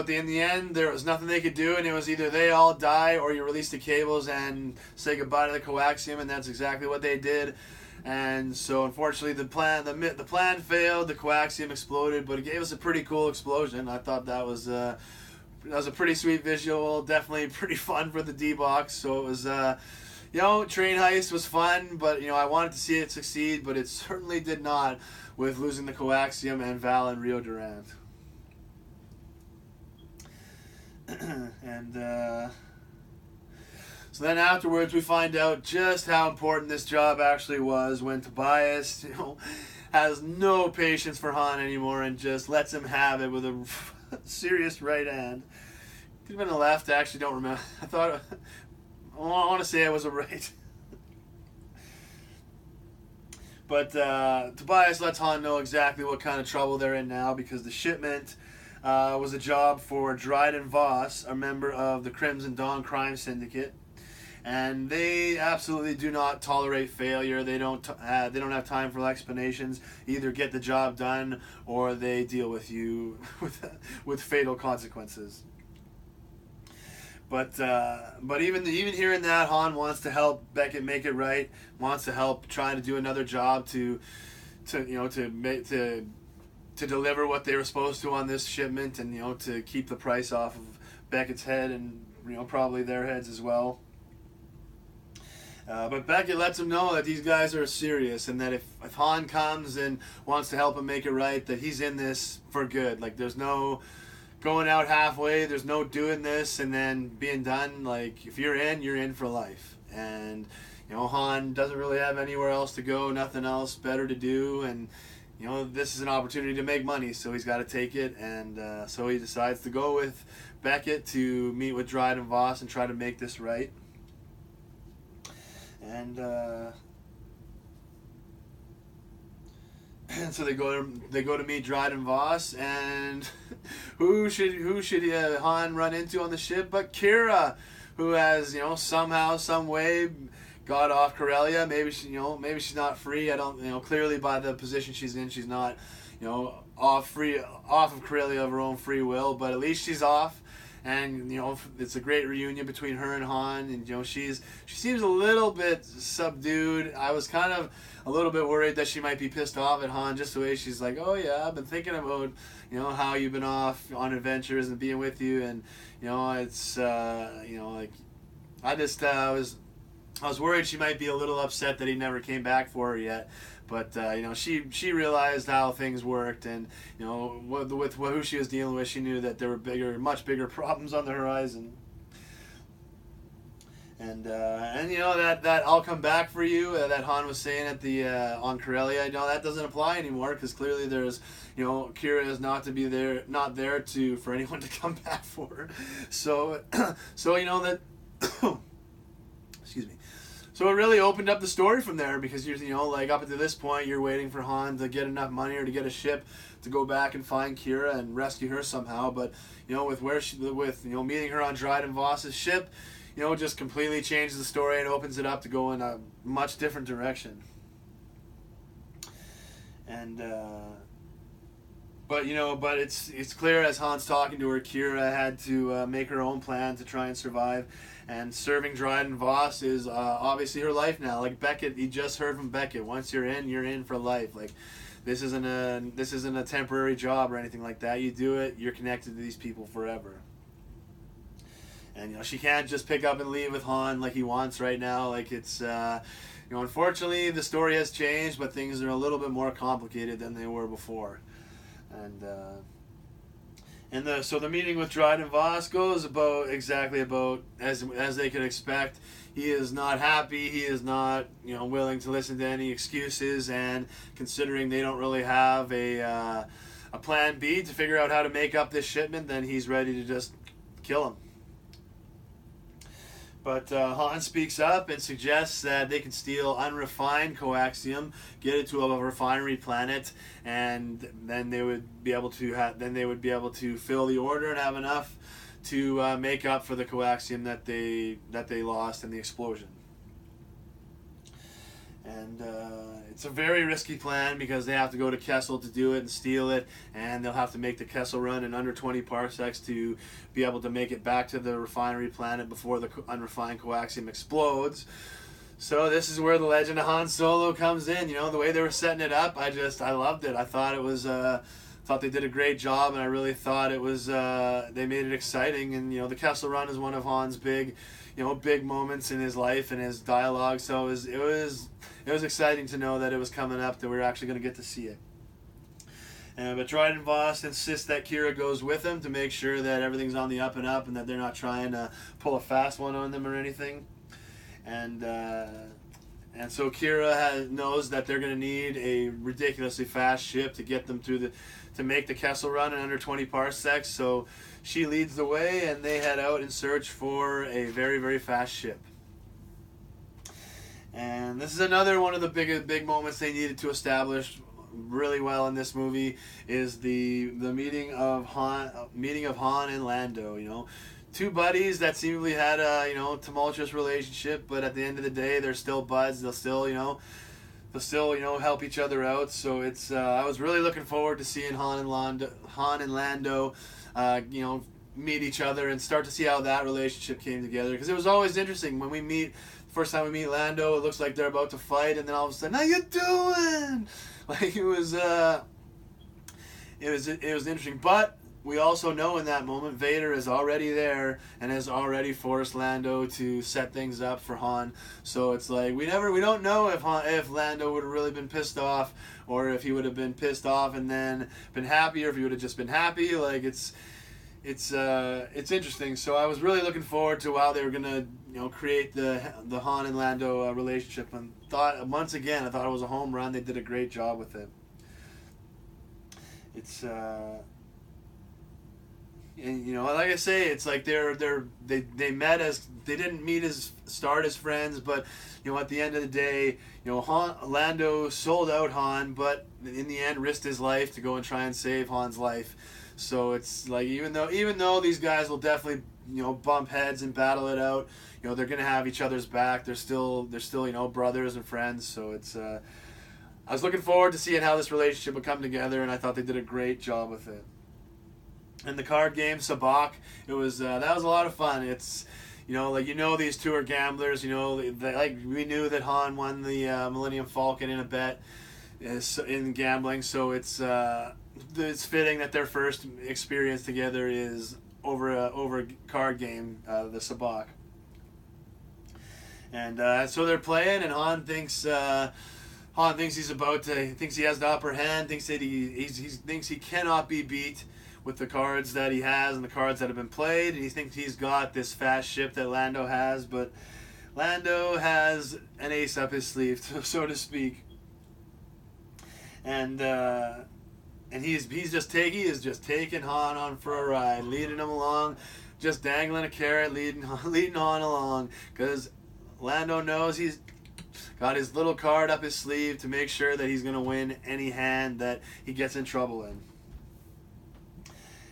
in the end, there was nothing they could do, and it was either they all die or you release the cables and say goodbye to the coaxium, and that's exactly what they did. And so, unfortunately, the plan failed. The coaxium exploded, but it gave us a pretty cool explosion. I thought that was a pretty sweet visual. Definitely pretty fun for the D-Box. So it was, train heist was fun, but I wanted to see it succeed, but it certainly did not with losing the coaxium and Val and Rio Durant. And so then afterwards we find out just how important this job actually was when Tobias, has no patience for Han anymore and just lets him have it with a serious right hand. Could have been a left, I actually don't remember. I want to say it was a right. But Tobias lets Han know exactly what kind of trouble they're in now, because the shipment was a job for Dryden Voss, a member of the Crimson Dawn crime syndicate. And they absolutely do not tolerate failure. They don't have time for explanations. Either get the job done, or they deal with you with fatal consequences. But even hearing that, Han wants to help Beckett make it right. Wants to help try to do another job to deliver what they were supposed to on this shipment, and to keep the price off of Beckett's head, and probably their heads as well. But Beckett lets him know that these guys are serious, and that if Han comes and wants to help him make it right, that he's in this for good. Like, there's no going out halfway. There's no doing this and then being done. Like, if you're in for life. And Han doesn't really have anywhere else to go, nothing else better to do, and this is an opportunity to make money, so he's got to take it. And so he decides to go with Beckett to meet with Dryden Voss and try to make this right. And so they go to meet Dryden Voss, and who should Han run into on the ship but Kira, who has somehow, some way got off Corellia. Maybe she's not free. I don't clearly by the position she's in, she's not off of Corellia of her own free will, but at least she's off. And it's a great reunion between her and Han, and she seems a little bit subdued. I was kind of a little bit worried that she might be pissed off at Han, just the way she's like, oh yeah, I've been thinking about how you've been off on adventures and being with you, and it's like I was worried she might be a little upset that he never came back for her yet. But she realized how things worked, and with who she was dealing with, she knew that there were much bigger problems on the horizon. And that I'll come back for you that Han was saying at the on Corellia, that doesn't apply anymore, because clearly there's Kira is not there for anyone to come back for her. So that excuse me. So it really opened up the story from there, because like up until this point, you're waiting for Han to get enough money or to get a ship to go back and find Kira and rescue her somehow. But with meeting her on Dryden Voss's ship, just completely changes the story and opens it up to go in a much different direction. And but it's clear as Han's talking to her, Kira had to make her own plan to try and survive. And serving Dryden Voss is obviously her life now. Like Beckett, you just heard from Beckett. Once you're in for life. Like this isn't a temporary job or anything like that. You do it, you're connected to these people forever. And she can't just pick up and leave with Han like he wants right now. Like it's unfortunately the story has changed, but things are a little bit more complicated than they were before. So the meeting with Dryden Voss goes exactly about as they could expect. He is not happy. He is not willing to listen to any excuses, and considering they don't really have a plan B to figure out how to make up this shipment, then he's ready to just kill him. But Han speaks up and suggests that they can steal unrefined coaxium, get it to a refinery planet, and then they would be able to fill the order and have enough to make up for the coaxium that they lost in the explosion. And it's a very risky plan, because they have to go to Kessel to do it and steal it, and they'll have to make the Kessel run in under 20 parsecs to be able to make it back to the refinery planet before the unrefined coaxium explodes. So this is where the legend of Han Solo comes in. The way they were setting it up, I loved it. I thought it was thought they did a great job, and I really thought it was they made it exciting. And the Kessel Run is one of Han's big moments in his life and his dialogue. So it was exciting to know that it was coming up, that we were actually going to get to see it. But Dryden Voss insists that Kira goes with him to make sure that everything's on the up and up and that they're not trying to pull a fast one on them or anything. And so Kira knows that they're going to need a ridiculously fast ship to get them through to make the Kessel Run in under 20 parsecs. So she leads the way, and they head out in search for a very, very fast ship. And this is another one of the big moments they needed to establish really well in this movie, is the meeting of Han and Lando. You know, two buddies that seemingly had a tumultuous relationship, but at the end of the day, they're still buds. They'll still help each other out. So it's I was really looking forward to seeing Han and Lando meet each other and start to see how that relationship came together, because it was always interesting when we meet. First time we meet Lando, it looks like they're about to fight, and then all of a sudden, how you doing? Like it was interesting. But we also know in that moment Vader is already there and has already forced Lando to set things up for Han. So it's like we don't know if Lando would have really been pissed off, or if he would have been pissed off and then been happy, or if he would have just been happy. Like it's interesting. So I was really looking forward to how they were gonna create the Han and Lando relationship, and thought once again I thought it was a home run. They did a great job with it. It's and like I say, it's like they met as they didn't start as friends, but at the end of the day, Lando sold out Han, but in the end risked his life to go and try and save Han's life. So it's like even though these guys will definitely bump heads and battle it out, they're gonna have each other's back. They're still brothers and friends. So it's I was looking forward to seeing how this relationship would come together, and I thought they did a great job with it. And the card game Sabacc, it was that was a lot of fun. It's these two are gamblers. We knew that Han won the Millennium Falcon in a bet in gambling, so it's fitting that their first experience together is over a card game, the Sabacc. And so they're playing, and Han thinks he has the upper hand, thinks that he cannot be beat with the cards that he has and the cards that have been played, and he thinks he's got this fast ship that Lando has, but Lando has an ace up his sleeve, so to speak. And he's just taking Han on for a ride, leading him along, just dangling a carrot, leading Han along, because Lando knows he's got his little card up his sleeve to make sure that he's going to win any hand that he gets in trouble in.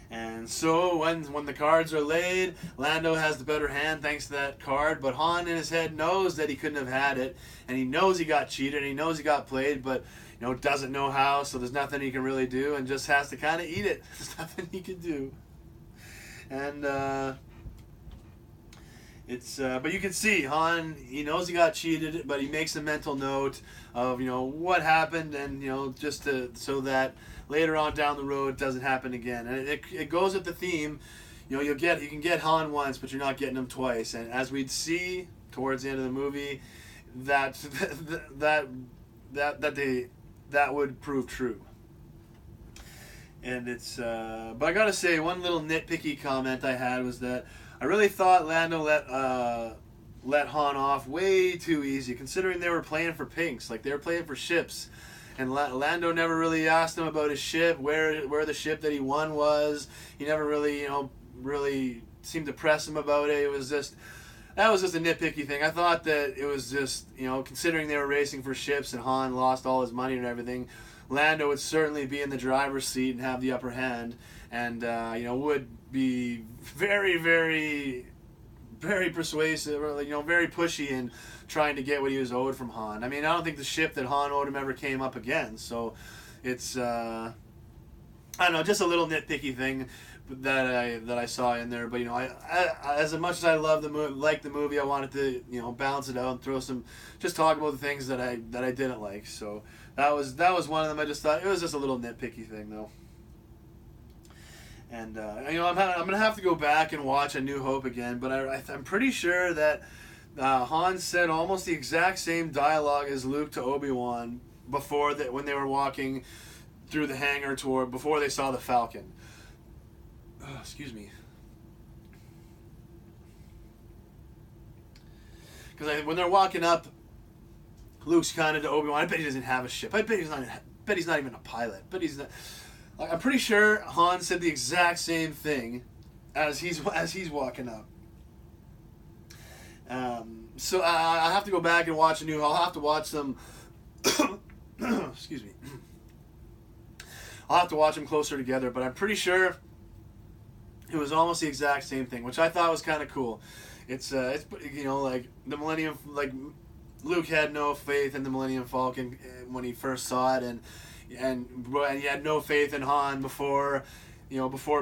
And so when the cards are laid, Lando has the better hand thanks to that card, but Han in his head knows that he couldn't have had it, and he knows he got cheated, and he knows he got played, but doesn't know how, so there's nothing he can really do, and just has to kind of eat it. There's nothing he can do. And but you can see Han, he knows he got cheated, but he makes a mental note of what happened, and just so that later on down the road it doesn't happen again. And it goes with the theme. You can get Han once, but you're not getting him twice. And as we'd see towards the end of the movie, that would prove true. And but I gotta say, one little nitpicky comment I had was that I really thought Lando let Han off way too easy, considering they were playing for pinks, like they were playing for ships, and Lando never really asked him about his ship, where the ship that he won was. He never really really seemed to press him about it. That was just a nitpicky thing. I thought that it was just, considering they were racing for ships and Han lost all his money and everything, Lando would certainly be in the driver's seat and have the upper hand, and would be very, very, very persuasive, or, very pushy in trying to get what he was owed from Han. I mean, I don't think the ship that Han owed him ever came up again, so it's I don't know, just a little nitpicky thing that I saw in there. But I as much as I love the movie, I wanted to balance it out and talk about the things that I didn't like. So that was one of them. I just thought it was just a little nitpicky thing though. And I'm gonna have to go back and watch A New Hope again, but I'm pretty sure that Han said almost the exact same dialogue as Luke to Obi-Wan before that, when they were walking through the hangar toward before they saw the Falcon. Oh, excuse me. Because when they're walking up, Luke's kind of to Obi-Wan. I bet he doesn't have a ship. I bet he's not even a pilot. But he's not. I'm pretty sure Han said the exact same thing as he's walking up. So I have to go back and watch I'll have to watch them. Excuse me. I'll have to watch them closer together, but I'm pretty sure it was almost the exact same thing, which I thought was kind of cool. It's like the Millennium, like Luke had no faith in the Millennium Falcon when he first saw it, and he had no faith in Han before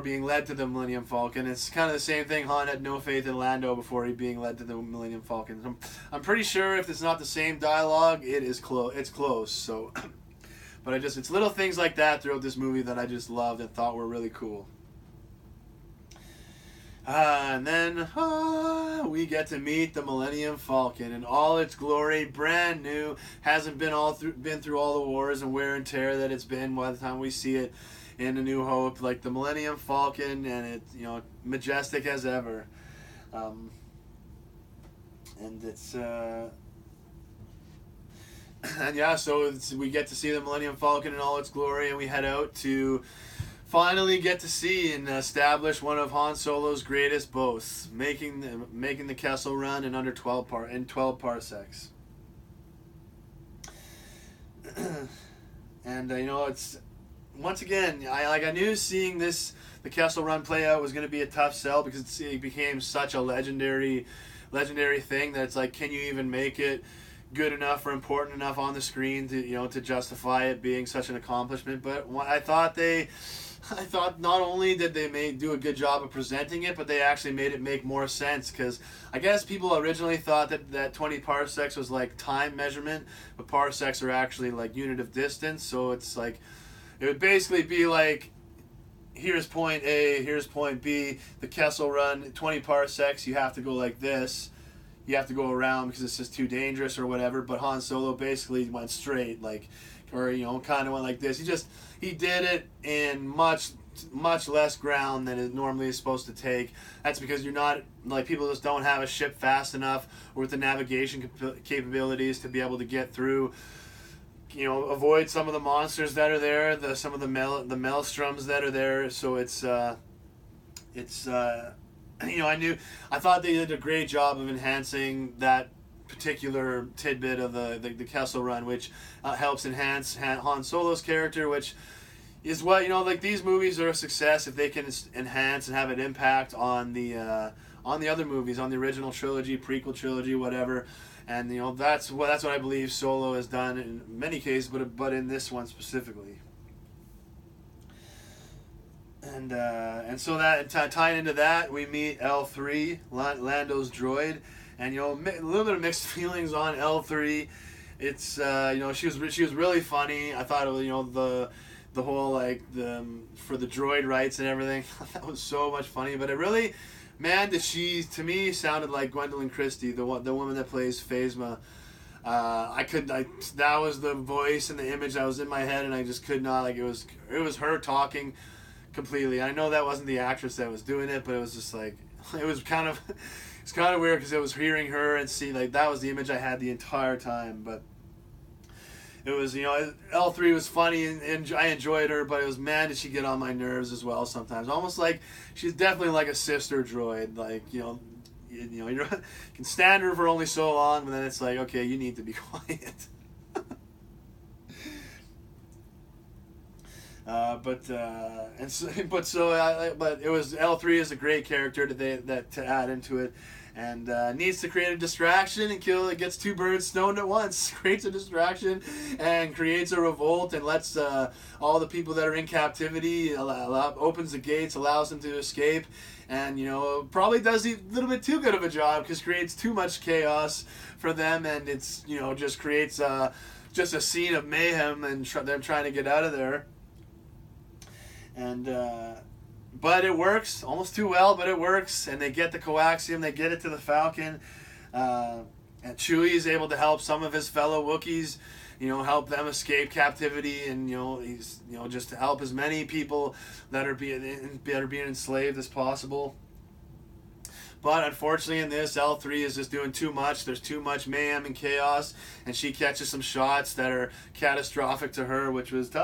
being led to the Millennium Falcon. It's kind of the same thing. Han had no faith in Lando before he being led to the Millennium Falcon. I'm pretty sure if it's not the same dialogue, it's close. So, but it's little things like that throughout this movie that I just loved and thought were really cool. And then we get to meet the Millennium Falcon in all its glory, brand new. Hasn't been through all the wars and wear and tear that it's been by the time we see it in A New Hope. Like the Millennium Falcon, and it's majestic as ever. And it's and yeah, so we get to see the Millennium Falcon in all its glory, and we head out to finally get to see and establish one of Han Solo's greatest boasts, making the Kessel Run in under 12 parsecs. And it's once again, I knew seeing the Kessel Run play out was going to be a tough sell, because it became such a legendary thing that it's like, can you even make it good enough or important enough on the screen to justify it being such an accomplishment? But I thought not only did they do a good job of presenting it, but they actually made it make more sense, because I guess people originally thought that 20 parsecs was like time measurement, but parsecs are actually like unit of distance. So it's like, it would basically be like, here's point A, here's point B, the Kessel Run, 20 parsecs, you have to go like this. You have to go around because it's just too dangerous or whatever. But Han Solo basically went straight, like, or kind of went like this. He did it in much less ground than it normally is supposed to take. That's because you're not, like, people just don't have a ship fast enough or with the navigation capabilities to be able to get through, avoid some of the monsters that are there, some of the maelstroms that are there. So I thought they did a great job of enhancing that particular tidbit of the Kessel Run, which helps enhance Han Solo's character, which is what, like, these movies are a success if they can enhance and have an impact on the other movies, on the original trilogy, prequel trilogy, whatever. And that's what I believe Solo has done in many cases, but in this one specifically. And so that tying into that, we meet L3, Lando's droid, and a little bit of mixed feelings on L3. It's she was really funny. I thought the whole, like, for the droid rights and everything, that was so much funny. But it really, man, to me sounded like Gwendolyn Christie, the woman that plays Phasma. That was the voice and the image that was in my head, and I just could not, like, it was her talking completely. I know that wasn't the actress that was doing it, but it was just like, it's kind of weird, because I was hearing her and see, like, that was the image I had the entire time. But it was, L3 was funny and I enjoyed her, but it was, man, did she get on my nerves as well sometimes. Almost like she's definitely like a sister droid. Like, you can stand her for only so long, but then it's like, okay, you need to be quiet. But it was, L3 is a great character to add into it, and needs to create a distraction and kill. It gets two birds stoned at once. Creates a distraction and creates a revolt, and lets all the people that are in captivity, opens the gates, allows them to escape, and probably does a little bit too good of a job, because creates too much chaos for them, and it's just creates just a scene of mayhem and them trying to get out of there. And but it works almost too well, but it works, and they get the coaxium, they get it to the Falcon, and Chewie is able to help some of his fellow Wookiees help them escape captivity, and he's just to help as many people that are being enslaved as possible. But unfortunately, in this, L3 is just doing too much. There's too much mayhem and chaos, and she catches some shots that are catastrophic to her, which was for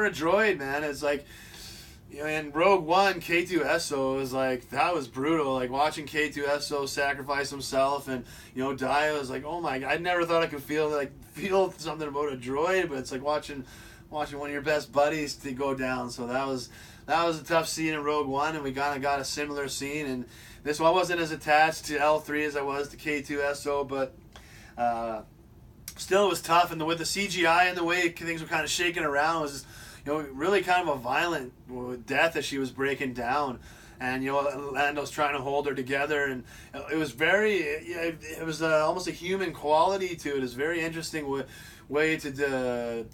a droid, man. It's like, in Rogue One, K2SO was like, that was brutal. Like watching K2SO sacrifice himself and die. I was like, oh my god, I never thought I could feel something about a droid, but it's like watching one of your best buddies to go down. So that was a tough scene in Rogue One, and we kind of got a similar scene. And this one wasn't as attached to L3 as I was to K2SO, but still it was tough. And with the CGI and the way things were kind of shaking around, it was just, really kind of a violent death as she was breaking down. And Lando's trying to hold her together, and it was it was almost a human quality to it. It's a very interesting way to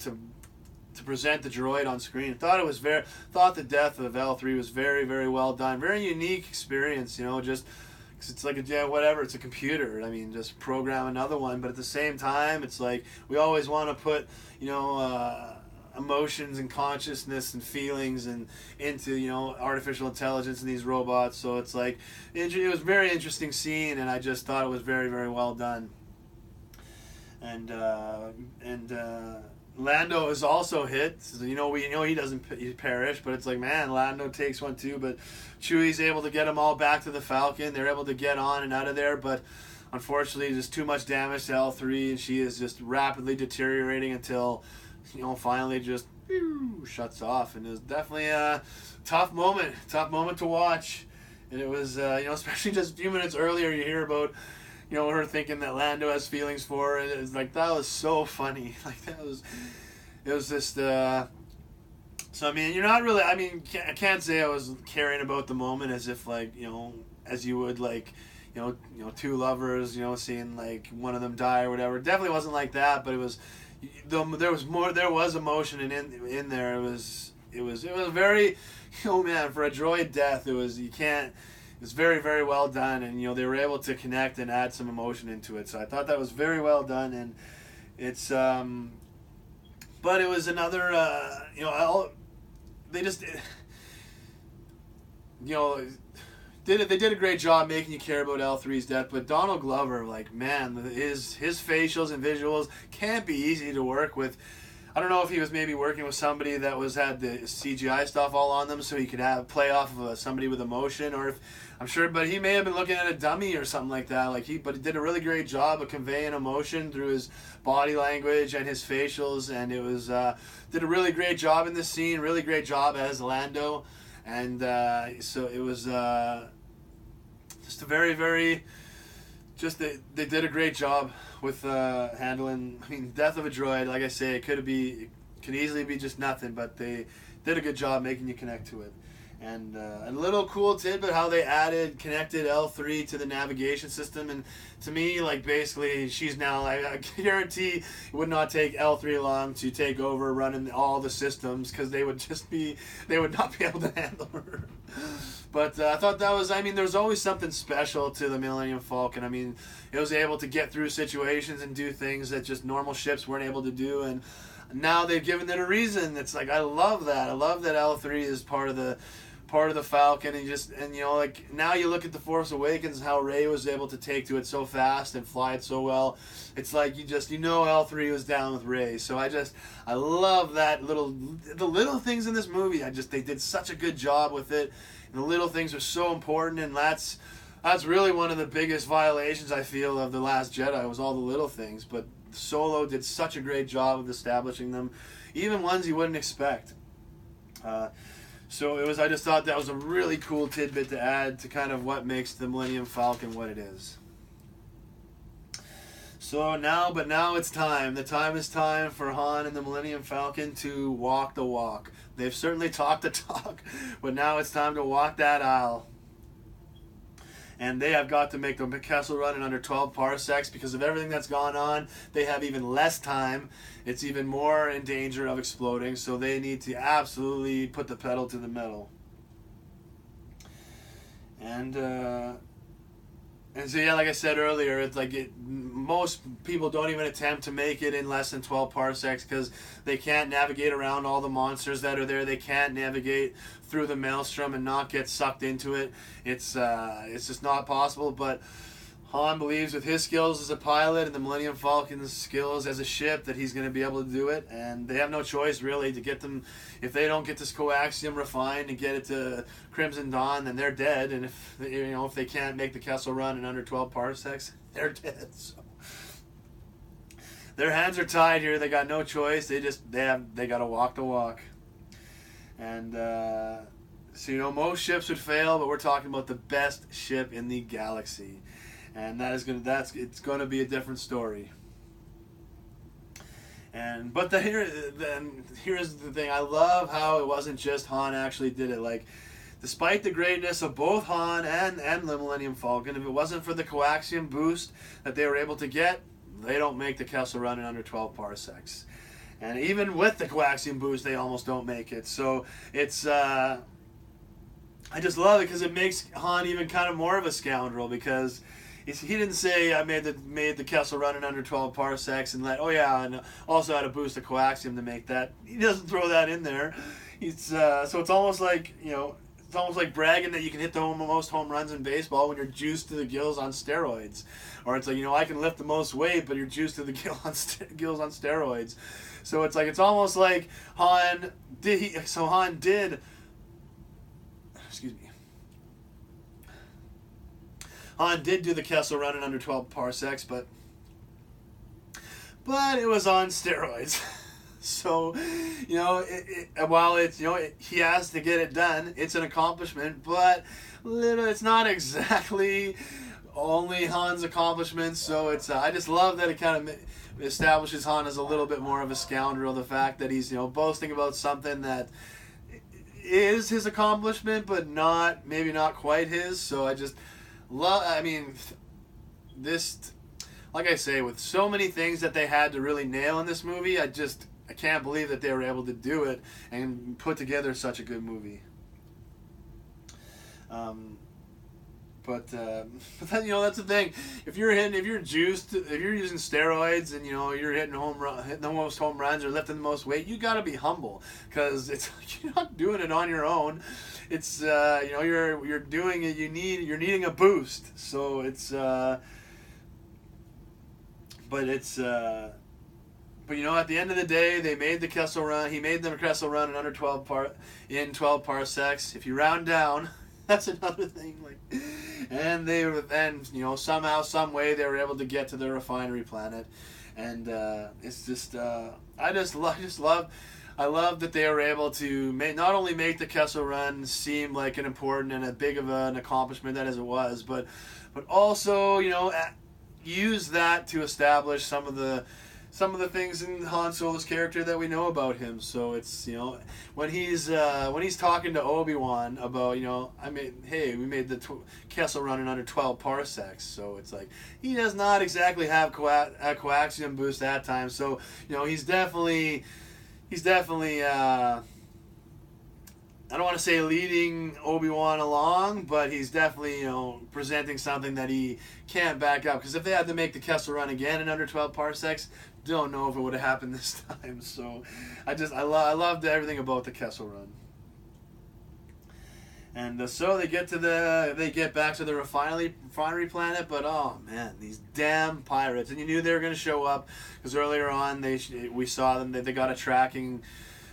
present the droid on screen. Thought the death of L3 was very, very well done. Very unique experience, just cause it's like whatever, it's a computer. I mean, just program another one, but at the same time, it's like we always want to put emotions and consciousness and feelings and into artificial intelligence and these robots. So it's like it was a very interesting scene, and I just thought it was very, very well done. And Lando is also hit. So, we know he doesn't perish, but it's like, man, Lando takes one too. But Chewie's able to get them all back to the Falcon. They're able to get on and out of there, but unfortunately, there's too much damage to L3, and she is just rapidly deteriorating until finally just shuts off. And it was definitely a tough moment to watch. And it was, especially just a few minutes earlier, you hear about, her thinking that Lando has feelings for her. And it's like, that was so funny. Like, it was just, so, I mean, you're not really, I mean, I can't say I was caring about the moment as if, like, as you would, like, two lovers, seeing, like, one of them die or whatever. It definitely wasn't like that, but it was, there was emotion in there. It was very, man, for a droid death, it's very, very well done, and they were able to connect and add some emotion into it. So I thought that was very well done, and it's but it was another they just they did a great job making you care about L3's death. But Donald Glover, like, man, his facials and visuals can't be easy to work with. I don't know if he was maybe working with somebody that had the CGI stuff all on them, so he could play off of somebody with emotion, or if I'm sure, but he may have been looking at a dummy or something like that. But he did a really great job of conveying emotion through his body language and his facials, and it was did a really great job in this scene. Really great job as Lando, and so it was just a very, very. Just they did a great job with handling. I mean, death of a droid, like I say, it could easily be just nothing, but they did a good job making you connect to it. And a little cool tidbit how they connected L3 to the navigation system, and to me, like, basically she's now, I guarantee it would not take L3 long to take over running all the systems, because they would not be able to handle her. But I thought that was, I mean, there's always something special to the Millennium Falcon. I mean, it was able to get through situations and do things that just normal ships weren't able to do, and now they've given it a reason. It's like, I love that. I love that L3 is part of the Falcon, and like, now you look at The Force Awakens, how Rey was able to take to it so fast and fly it so well. It's like L3 was down with Rey. So I love that the little things in this movie. They did such a good job with it. And the little things are so important, and that's really one of the biggest violations I feel of The Last Jedi, was all the little things. But Solo did such a great job of establishing them, even ones you wouldn't expect. So I just thought that was a really cool tidbit to add to kind of what makes the Millennium Falcon what it is. So now it's time. The time is time for Han and the Millennium Falcon to walk the walk. They've certainly talked the talk, but now it's time to walk that aisle. And they have got to make the Kessel Run in under 12 parsecs, because of everything that's gone on. They have even less time. It's even more in danger of exploding, so they need to absolutely put the pedal to the metal. And so, yeah, like I said earlier, it's like most people don't even attempt to make it in less than 12 parsecs because they can't navigate around all the monsters that are there. They can't navigate through the maelstrom and not get sucked into it. It's just not possible. But Han believes with his skills as a pilot and the Millennium Falcon's skills as a ship that he's going to be able to do it, and they have no choice really to get them. If they don't get this coaxium refined and get it to Crimson Dawn, then they're dead. And if they can't make the Kessel Run in under 12 parsecs, they're dead. So their hands are tied here. They got no choice. They got to walk the walk. And so most ships would fail, but we're talking about the best ship in the galaxy. And it's going to be a different story. But here's the thing. I love how it wasn't just Han actually did it. Like, despite the greatness of both Han and the Millennium Falcon, if it wasn't for the coaxium boost that they were able to get, they don't make the Kessel Run in under 12 parsecs. And even with the coaxium boost, they almost don't make it. So it's I just love it because it makes Han even kind of more of a scoundrel, because he didn't say I made the Kessel Run in under 12 parsecs and and also had a boost of coaxium to make that. He doesn't throw that in there. So it's almost like it's almost like bragging that you can hit the most home runs in baseball when you're juiced to the gills on steroids, or it's like I can lift the most weight, but you're juiced to the gills on steroids. So it's like it's almost like Han did. Excuse me. Han did do the Kessel Run in under 12 parsecs, but it was on steroids. So, while it's, he has to get it done, it's an accomplishment, but it's not exactly only Han's accomplishment. So I just love that it kind of establishes Han as a little bit more of a scoundrel. The fact that he's, boasting about something that is his accomplishment, but maybe not quite his. So I just this, like I say, with so many things that they had to really nail in this movie, I can't believe that they were able to do it and put together such a good movie. But then, that's the thing. If you're juiced, if you're using steroids and you're hitting the most home runs or lifting the most weight, you got to be humble, because it's you're not doing it on your own. It's you're doing it. You're needing a boost. So it's but at the end of the day, they made the Kessel Run. He made the Kessel Run in under 12 parsecs. If you round down, that's another thing. Somehow, some way, they were able to get to the refinery planet, and it's just I love that they were able to not only make the Kessel Run seem like an important and a big of an accomplishment that as it was, but also use that to establish some of the things in Han Solo's character that we know about him. So it's when he's talking to Obi-Wan about we made the Kessel Run in under 12 parsecs. So it's like he does not exactly have a coaxium boost that time. So he's definitely I don't want to say leading Obi-Wan along, but he's definitely presenting something that he can't back up. Because if they had to make the Kessel Run again in under 12 parsecs, don't know if it would have happened this time. So I loved everything about the Kessel Run. And so they get back to the refinery planet, but oh man, these damn pirates! And you knew they were going to show up because earlier on we saw them. They got a tracking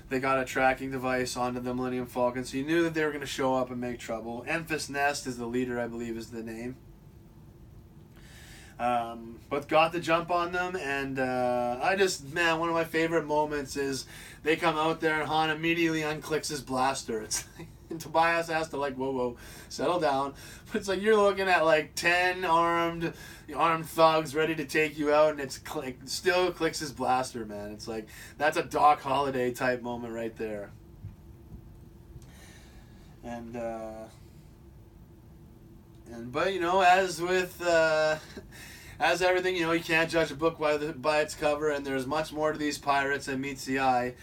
device onto the Millennium Falcon, so you knew that they were going to show up and make trouble. Enfys Nest is the leader, I believe, is the name. But got the jump on them, and one of my favorite moments is they come out there and Han immediately unclicks his blaster. It's like, and Tobias has to whoa, settle down. But it's like you're looking at 10 armed thugs ready to take you out, and still clicks his blaster, man. It's like that's a Doc Holliday type moment right there. But as with as everything, you can't judge a book by its cover, and there's much more to these pirates than meets the eye.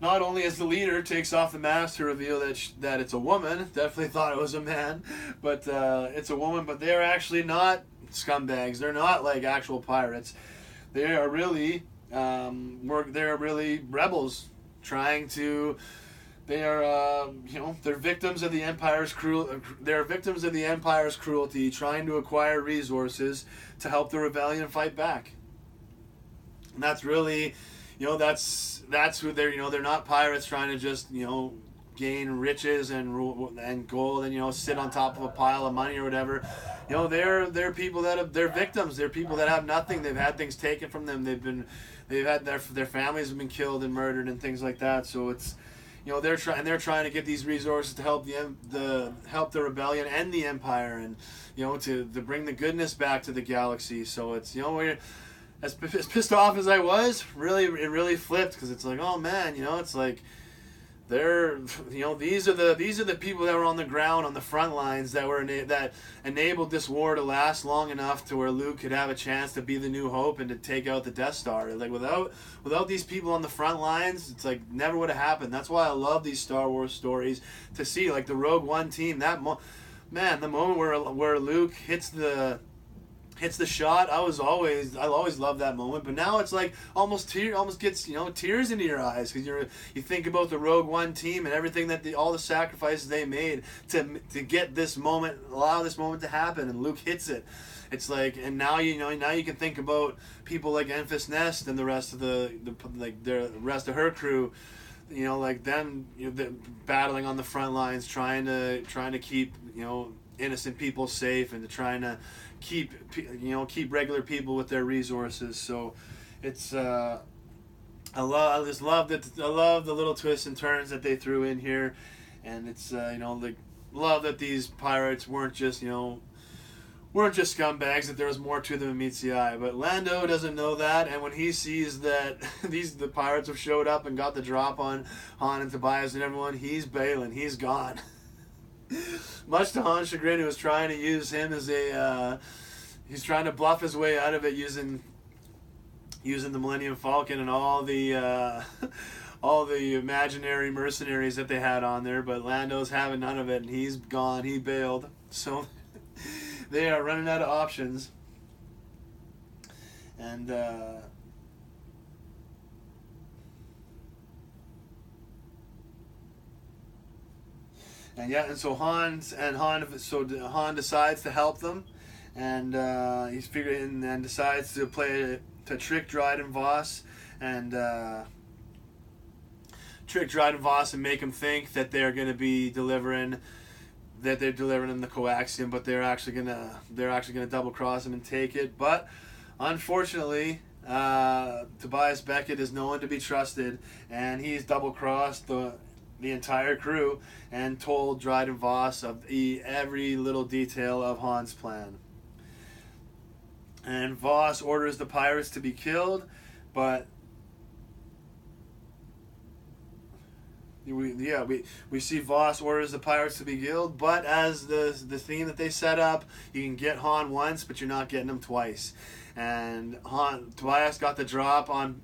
not only as the leader takes off the mask to reveal that it's a woman. Definitely thought it was a man, but it's a woman. But they're actually not scumbags. They're not like actual pirates. They are really they're really rebels trying to. They are they're victims of the Empire's They're victims of the Empire's cruelty, trying to acquire resources to help the rebellion fight back. And that's really, that's who they're not pirates trying to just gain riches and gold and sit on top of a pile of money or whatever. They're people they're victims. They're people that have nothing. They've had things taken from them. They've had their families have been killed and murdered and things like that. So it's they're trying to get these resources to help the rebellion and the Empire, and to bring the goodness back to the galaxy. So it's we're as pissed off as I was, it really flipped, because it's like, oh man, it's like they're these are the people that were on the ground on the front lines that enabled this war to last long enough to where Luke could have a chance to be the New Hope and to take out the Death Star. Like without these people on the front lines, it's like never would have happened. That's why I love these Star Wars stories, to see like the Rogue One team. The moment where Luke hits the shot, I always loved that moment. But now it's like almost gets tears into your eyes, because you think about the Rogue One team and everything all the sacrifices they made to get this moment, allow this moment to happen, and Luke hits it. It's like, and now now you can think about people like Enfys Nest and the rest of the rest of her crew, like them, battling on the front lines, trying to keep innocent people safe, and trying to keep regular people with their resources. So it's I love the little twists and turns that they threw in here, and it's love that these pirates weren't just scumbags, that there was more to them than meets the eye. But Lando doesn't know that, and when he sees that the pirates have showed up and got the drop on Han and Tobias and everyone, he's bailing. He's gone. Much to Han's chagrin, who was trying to use him as he's trying to bluff his way out of it using the Millennium Falcon and all the imaginary mercenaries that they had on there. But Lando's having none of it, and he's gone. He bailed. So they are running out of options. And so Han decides to help them, and he's figuring and decides to trick Dryden Voss and make him think that they're going to be delivering him the coaxium, but they're actually gonna double cross him and take it. But unfortunately, Tobias Beckett is no one to be trusted, and he's double crossed the entire crew and told Dryden Voss of every little detail of Han's plan. And Voss orders the pirates to be killed, but we see Voss orders the pirates to be killed, but as the theme that they set up, you can get Han once, but you're not getting him twice. And Tobias got the drop on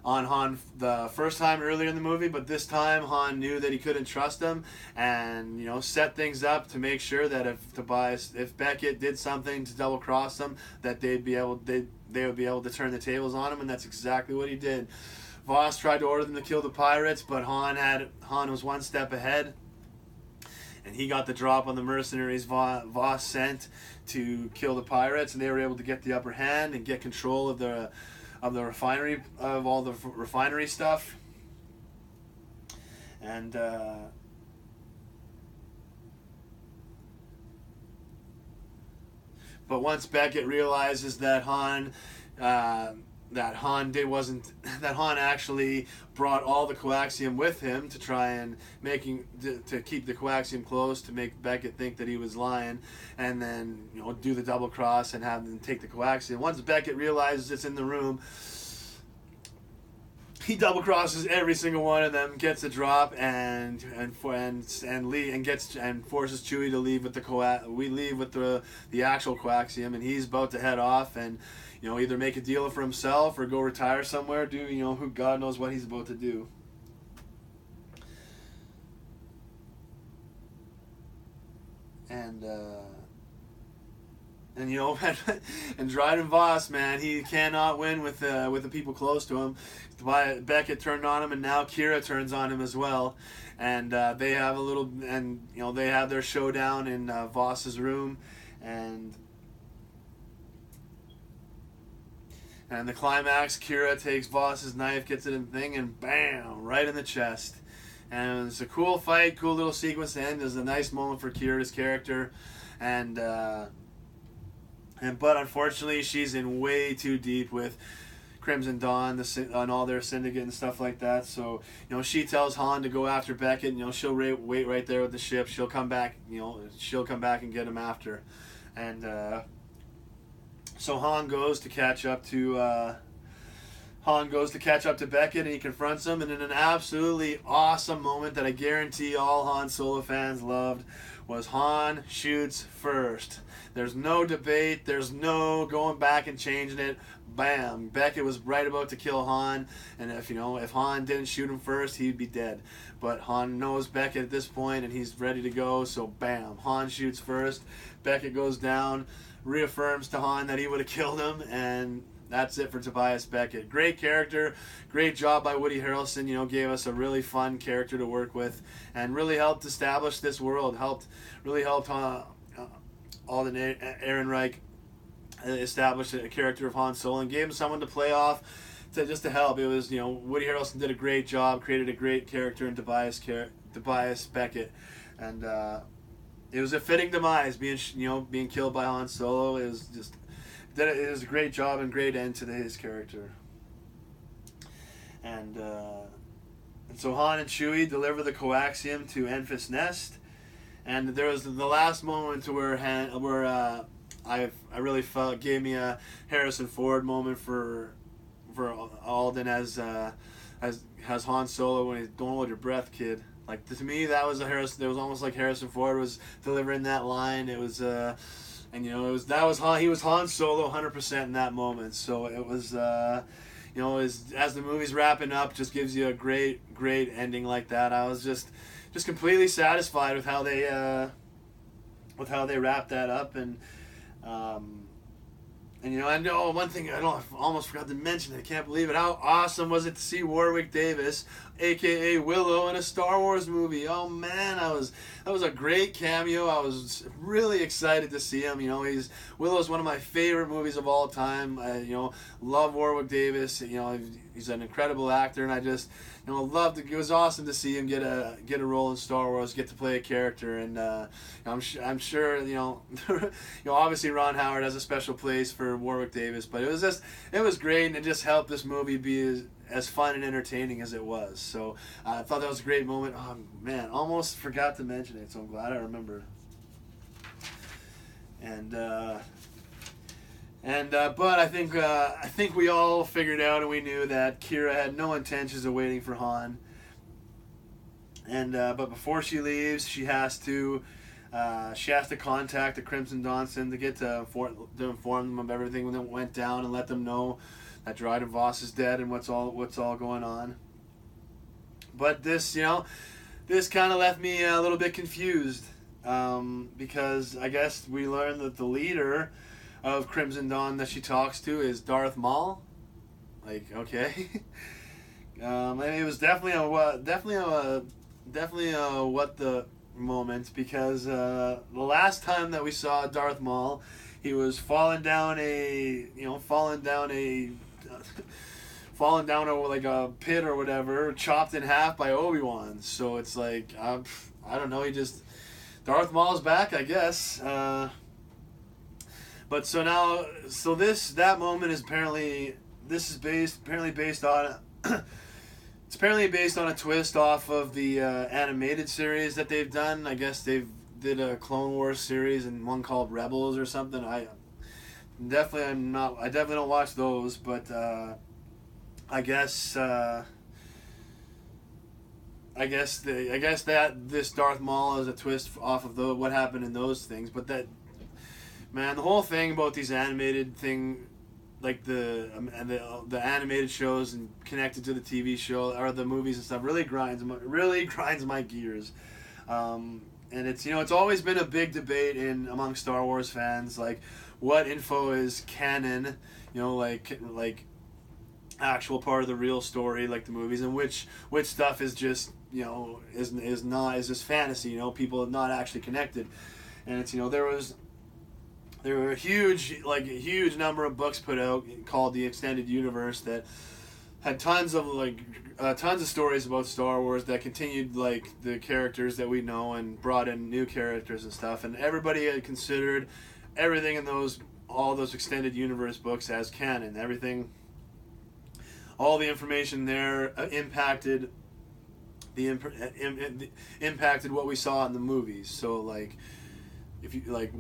Han the first time earlier in the movie, but this time Han knew that he couldn't trust him, and set things up to make sure that if Beckett did something to double cross them, that they would be able to turn the tables on him, and that's exactly what he did. Voss tried to order them to kill the pirates, but Han was one step ahead, and he got the drop on the mercenaries Voss sent to kill the pirates, and they were able to get the upper hand and get control of the refinery, of all the refinery stuff. And but once Beckett realizes that Han actually brought all the coaxium with him to try and to keep the coaxium close, to make Beckett think that he was lying, and then do the double cross and have them take the coaxium. Once Beckett realizes it's in the room, he double crosses every single one of them, gets a drop, and forces Chewie to leave with the actual coaxium, and he's about to head off and either make a deal for himself or go retire somewhere. Who God knows what he's about to do. and you know, and Dryden Voss, man, he cannot win with the people close to him. Beckett turned on him, and now Kira turns on him as well, and they have a little, and you know, they have their showdown in Voss's room, and the climax, Kira takes Voss's knife, gets it in the thing, and bam, right in the chest. And it's a cool fight, cool little sequence to end. There's a nice moment for Kira's character, and but unfortunately, she's in way too deep with Crimson Dawn, on all their syndicate and stuff like that. So you know, she tells Han to go after Beckett. You know, she'll wait right there with the ship. She'll come back. You know, she'll come back and get him after, and so Han goes to catch up to. Beckett, and he confronts him, and in an absolutely awesome moment that I guarantee all Han Solo fans loved, was Han shoots first. There's no debate. There's no going back and changing it. Bam! Beckett was right about to kill Han, and if Han didn't shoot him first, he'd be dead. But Han knows Beckett at this point, and he's ready to go. So bam! Han shoots first. Beckett goes down, reaffirms to Han that he would have killed him, and that's it for Tobias Beckett. Great character, great job by Woody Harrelson. You know, gave us a really fun character to work with, and really helped establish this world. Really helped Alden Ehrenreich establish a character of Han Solo and gave him someone to play off, to help. It was, you know, Woody Harrelson did a great job, created a great character in Tobias Beckett, and it was a fitting demise, being killed by Han Solo. It was a great job and great end to his character. And so Han and Chewie deliver the coaxium to Enfys Nest, and there was the last moment where I really felt gave me a Harrison Ford moment for Alden as Han Solo when he's "Don't hold your breath, kid." Like, to me, that was almost like Harrison Ford was delivering that line. It was and you know, he was Han Solo 100% in that moment. So it was as the movie's wrapping up, just gives you a great ending like that. I was just completely satisfied with how they wrapped that up, and you know, I know one thing I almost forgot to mention. I can't believe it. How awesome was it to see Warwick Davis, aka Willow, in a Star Wars movie? Oh man, that was a great cameo. I was really excited to see him. You know, Willow's one of my favorite movies of all time. I love Warwick Davis. You know, he's an incredible actor, and I just loved it. It was awesome to see him get a role in Star Wars, get to play a character, and I'm sure obviously Ron Howard has a special place for Warwick Davis, but it was great, and it just helped this movie be as fun and entertaining as it was. So I thought that was a great moment. Oh man, almost forgot to mention it, so I'm glad I remembered. But I think we all figured out, and we knew that Kira had no intentions of waiting for Han. And but before she leaves, she has to contact the Crimson Dawn Syndicate to inform them of everything that went down, and let them know that Dryden Voss is dead and what's all going on. But this kind of left me a little bit confused, because I guess we learned that the leader of Crimson Dawn that she talks to is Darth Maul. Like, okay. It was definitely a what the moment, because the last time that we saw Darth Maul, he was falling down a like a pit or whatever, chopped in half by Obi-Wan. So it's like, I don't know, Darth Maul's back, I guess. But that moment is apparently based on it's apparently based on a twist off of the animated series that they've done. I guess they've did a Clone Wars series and one called Rebels or something. I definitely don't watch those, but I guess that this Darth Maul is a twist off of what happened in those things. But the whole thing about these animated thing, like the animated shows and connected to the TV show or the movies and stuff, really grinds my gears. and it's, you know, it's always been a big debate in among Star Wars fans, like what info is canon, you know, like actual part of the real story, like the movies, and which stuff is just, you know, is just fantasy, you know, people not actually connected. And it's, you know, there were a huge number of books put out called the Extended Universe that had tons of stories about Star Wars that continued like the characters that we know and brought in new characters and stuff, and everybody had considered everything in all those Extended Universe books as canon. Everything, all the information there impacted impacted what we saw in the movies. So like, if you like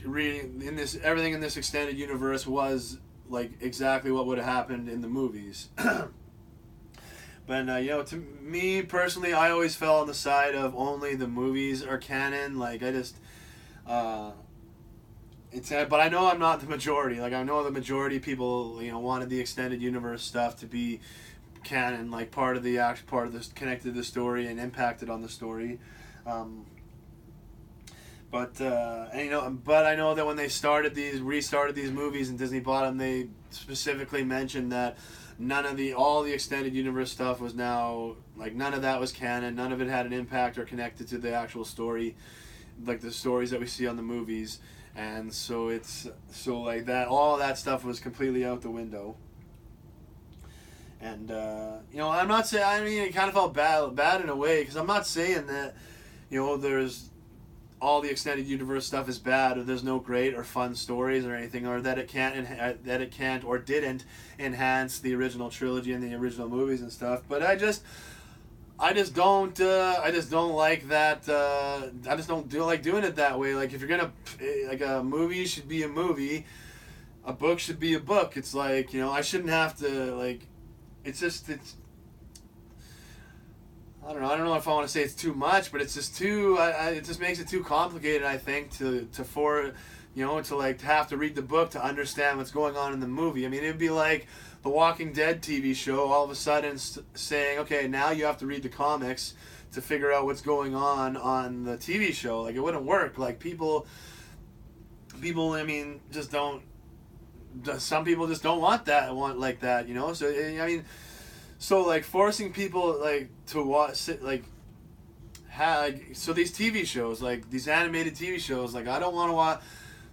reading in this, everything in this Extended Universe was like exactly what would have happened in the movies. But you know, to me personally, I always fell on the side of only the movies are canon. Like I just, but I know I'm not the majority. Like I know the majority of people, you know, wanted the Extended Universe stuff to be canon, like part of this connected to the story and impacted on the story. But and, you know, but I know that when they restarted these movies and Disney bought them, they specifically mentioned that all the Extended Universe stuff was now, like, none of that was canon. None of it had an impact or connected to the actual story, like the stories that we see on the movies. And so like that, all that stuff was completely out the window. And you know, I'm not saying, I mean, it kind of felt bad in a way, because I'm not saying that, you know, there's all the Extended Universe stuff is bad, or there's no great or fun stories or anything, or that it can't or didn't enhance the original trilogy and the original movies and stuff. But I just don't like that. I just don't like doing it that way. Like if you're gonna, like, a movie should be a movie, a book should be a book. It's like, you know, I shouldn't have to, like, it's I don't know if I want to say it's too much, but it's just too. It just makes it too complicated, I think, to have to read the book to understand what's going on in the movie. I mean, it'd be like the Walking Dead TV show all of a sudden saying, okay, now you have to read the comics to figure out what's going on the TV show. Like, it wouldn't work. Like, people, I mean, just don't. Some people just don't want like that, you know. So I mean. So, like, forcing people, like, to watch, like, so these TV shows, like, these animated TV shows, like, I don't want to watch,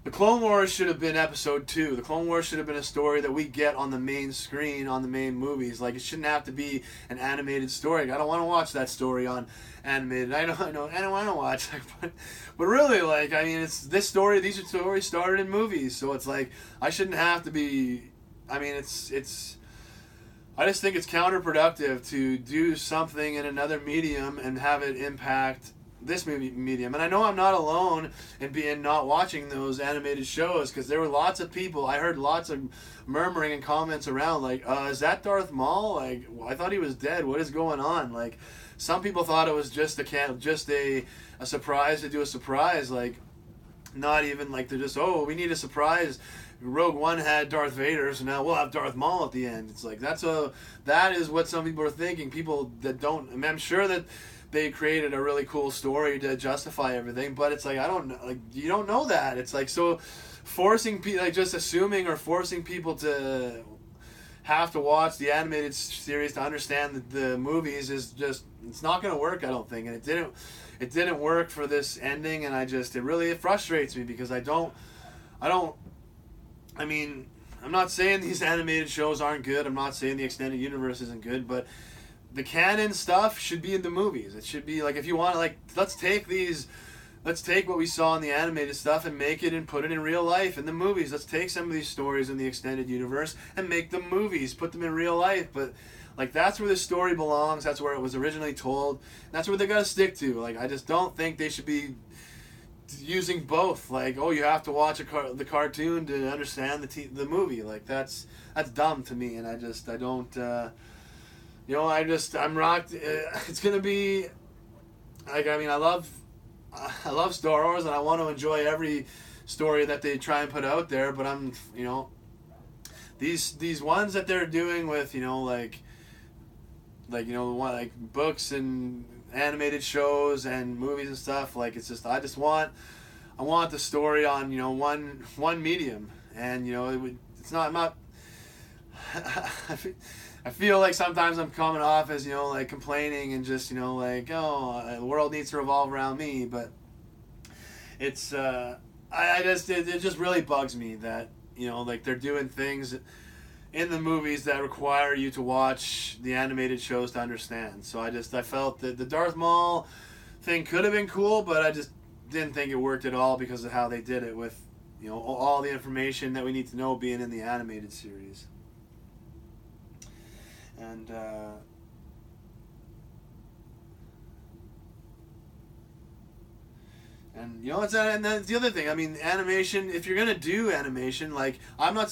the Clone Wars should have been episode 2. The Clone Wars should have been a story that we get on the main screen, on the main movies. Like, it shouldn't have to be an animated story. I don't want to watch that story on animated. I don't want to watch, but really, like, I mean, these stories started in movies, so it's like, I shouldn't have to be, I mean, I just think it's counterproductive to do something in another medium and have it impact this medium. And I know I'm not alone in not watching those animated shows, because there were lots of people. I heard lots of murmuring and comments around, like, is that Darth Maul? Like, I thought he was dead. What is going on? Like, some people thought it was just a surprise to do a surprise. Like, not even like they're just, oh, we need a surprise. Rogue One had Darth Vader, so now we'll have Darth Maul at the end. It's like, that is what some people are thinking. People that don't, I mean, I'm sure that they created a really cool story to justify everything, but it's like, I don't know, like, you don't know that. It's like, so forcing people, like, just assuming or forcing people to have to watch the animated series to understand the movies is just, it's not going to work, I don't think. And it didn't work for this ending, and it frustrates me, because I mean, I'm not saying these animated shows aren't good. I'm not saying the Extended Universe isn't good, but the canon stuff should be in the movies. It should be, like, if you want to, like, let's take what we saw in the animated stuff and make it and put it in real life in the movies. Let's take some of these stories in the Extended Universe and make them movies, put them in real life. But, like, that's where the story belongs. That's where it was originally told. That's where they got to stick to. Like, I just don't think they should be using both. Like, oh, you have to watch the cartoon to understand the movie. Like, that's dumb to me, and I don't, you know, I'm rocked. It's gonna be, like, I mean, I love Star Wars, and I want to enjoy every story that they try and put out there, but I'm, you know, these ones that they're doing with, you know, like, you know, like books and animated shows and movies and stuff. Like it's just I want the story on one medium, and it's not I'm not. I feel like sometimes I'm coming off as like complaining and just like, oh, the world needs to revolve around me, but it's it just really bugs me that like they're doing things in the movies that require you to watch the animated shows to understand. So I felt that the Darth Maul thing could have been cool, but I just didn't think it worked at all because of how they did it with all the information that we need to know being in the animated series. And and that's the other thing. I mean, animation. If you're gonna do animation, like I'm not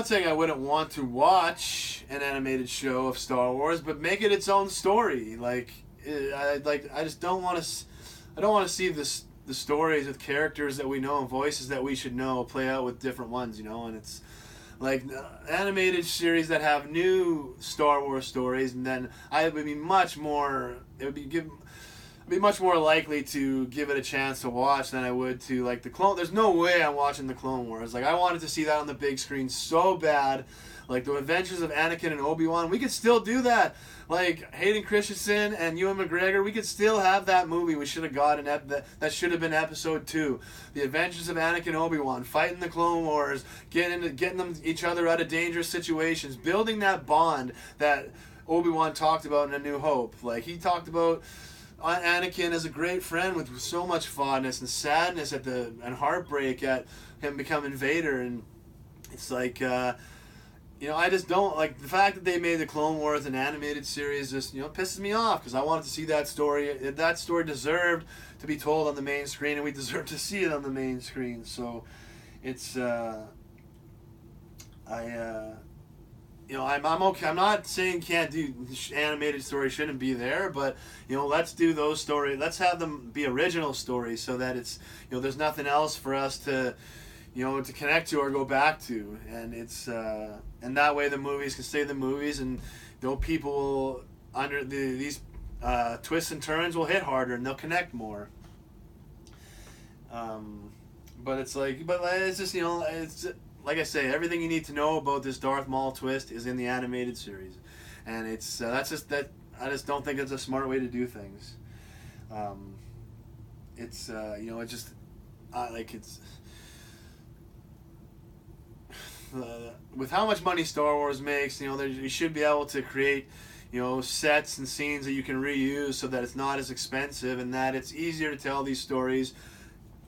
saying I wouldn't want to watch an animated show of Star Wars, but make it its own story. I just don't want to. I don't want to see the stories with characters that we know and voices that we should know play out with different ones. And it's like animated series that have new Star Wars stories, and then I would be much more. It would be much more likely to give it a chance to watch than I would to like the Clone. There's no way I'm watching the Clone Wars. Like I wanted to see that on the big screen so bad. Like the Adventures of Anakin and Obi-Wan, we could still do that. Like Hayden Christensen and Ewan McGregor, we could still have that movie. We should have got that should have been episode 2. The Adventures of Anakin and Obi-Wan, fighting the Clone Wars, getting them each other out of dangerous situations, building that bond that Obi-Wan talked about in A New Hope. Like he talked about Anakin as a great friend with so much fondness and sadness and heartbreak at him becoming Vader, and it's like I just don't like the fact that they made the Clone Wars an animated series. Just pisses me off because I wanted to see that story. That story deserved to be told on the main screen, and we deserve to see it on the main screen. So it's I'm okay. I'm not saying can't do animated stories shouldn't be there, but let's do those stories. Let's have them be original stories so that it's there's nothing else for us to to connect to or go back to, and it's and that way the movies can stay the movies, and people will, under these twists and turns will hit harder and they'll connect more. But it's just it's. Like I say, everything you need to know about this Darth Maul twist is in the animated series, and it's I just don't think it's a smart way to do things. It's it just it's with how much money Star Wars makes, you should be able to create sets and scenes that you can reuse so that it's not as expensive and that it's easier to tell these stories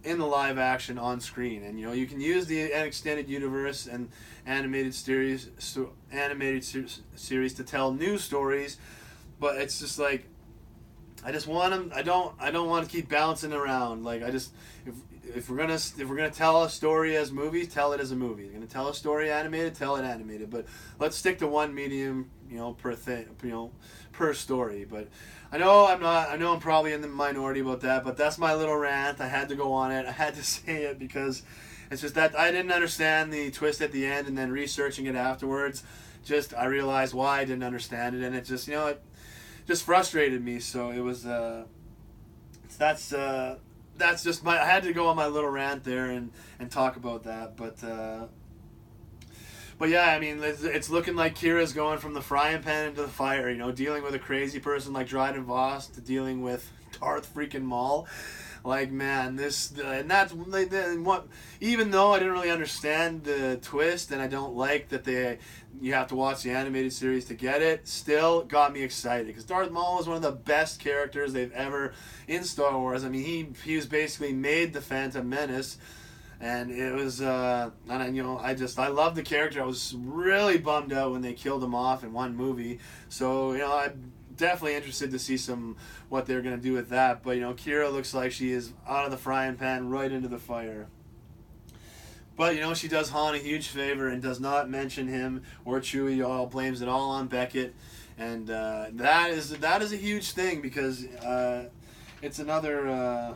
in the live action on screen. And you can use the extended universe and animated series to tell new stories, but it's just like I just want them. I don't want to keep bouncing around. Like if we're gonna tell a story as movies, tell it as a movie. You're gonna tell a story animated, tell it animated. But let's stick to one medium, per thing, per story. But I know I'm probably in the minority about that, but that's my little rant. I had to go on it. I had to say it because it's just that I didn't understand the twist at the end, and then researching it afterwards, I realized why I didn't understand it, and it just it just frustrated me. So it was that's just I had to go on my little rant there and talk about that, But yeah, I mean, it's looking like Kira's going from the frying pan into the fire, dealing with a crazy person like Dryden Voss to dealing with Darth freaking Maul. Like, man, and that's what. Even though I didn't really understand the twist, and I don't like that you have to watch the animated series to get it, still got me excited because Darth Maul is one of the best characters they've ever in Star Wars. I mean, he was basically made the Phantom Menace. And it was, I love the character. I was really bummed out when they killed him off in one movie. So, I'm definitely interested to see what they're going to do with that. But, Kira looks like she is out of the frying pan right into the fire. But, she does Han a huge favor and does not mention him or Chewie at all, blames it all on Beckett. And that is a huge thing because it's another...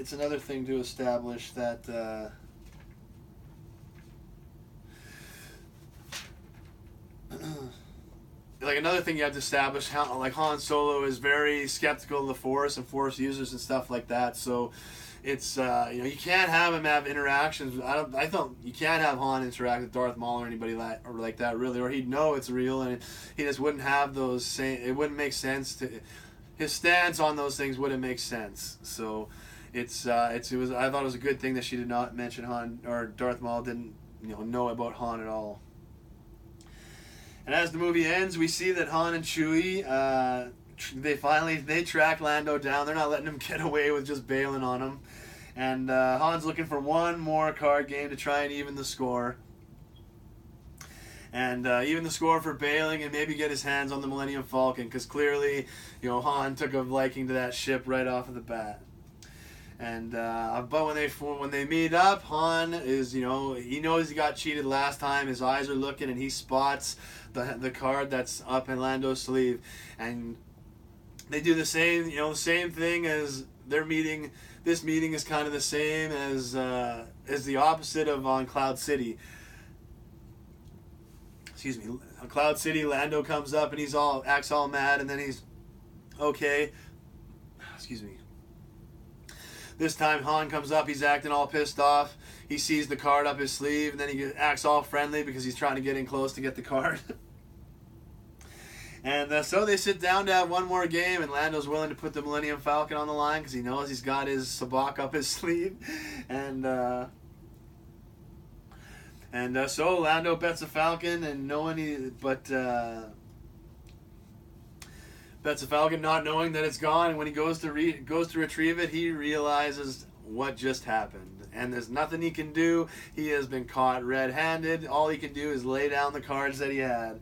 It's another thing to establish that like another thing you have to establish, how like Han Solo is very skeptical of the Force and Force users and stuff like that. So it's you can't have him have interactions. I thought you can't have Han interact with Darth Maul or anybody like that really, or he'd know it's real and he just wouldn't have those same. It wouldn't make sense to his stance on those things wouldn't make sense. So it was I thought it was a good thing that she did not mention Han or Darth Maul didn't know about Han at all. And as the movie ends, we see that Han and Chewie they track Lando down. They're not letting him get away with just bailing on him. And Han's looking for one more card game to try and even the score. And even the score for bailing and maybe get his hands on the Millennium Falcon, because clearly, Han took a liking to that ship right off of the bat. And but when they meet up, Han is he knows he got cheated last time. His eyes are looking and he spots the card that's up in Lando's sleeve, and they do the same thing as their meeting. This meeting is kind of the same as the opposite of on Cloud City. Excuse me, on Cloud City, Lando comes up and acts all mad, and then he's okay. Excuse me. This time Han comes up, he's acting all pissed off. He sees the card up his sleeve, and then he acts all friendly because he's trying to get in close to get the card. And so they sit down to have one more game, and Lando's willing to put the Millennium Falcon on the line because he knows he's got his sabacc up his sleeve. And so Lando bets a Falcon, and bets a Falcon not knowing that it's gone, and when he goes to retrieve it, he realizes what just happened. And there's nothing he can do. He has been caught red-handed. All he can do is lay down the cards that he had.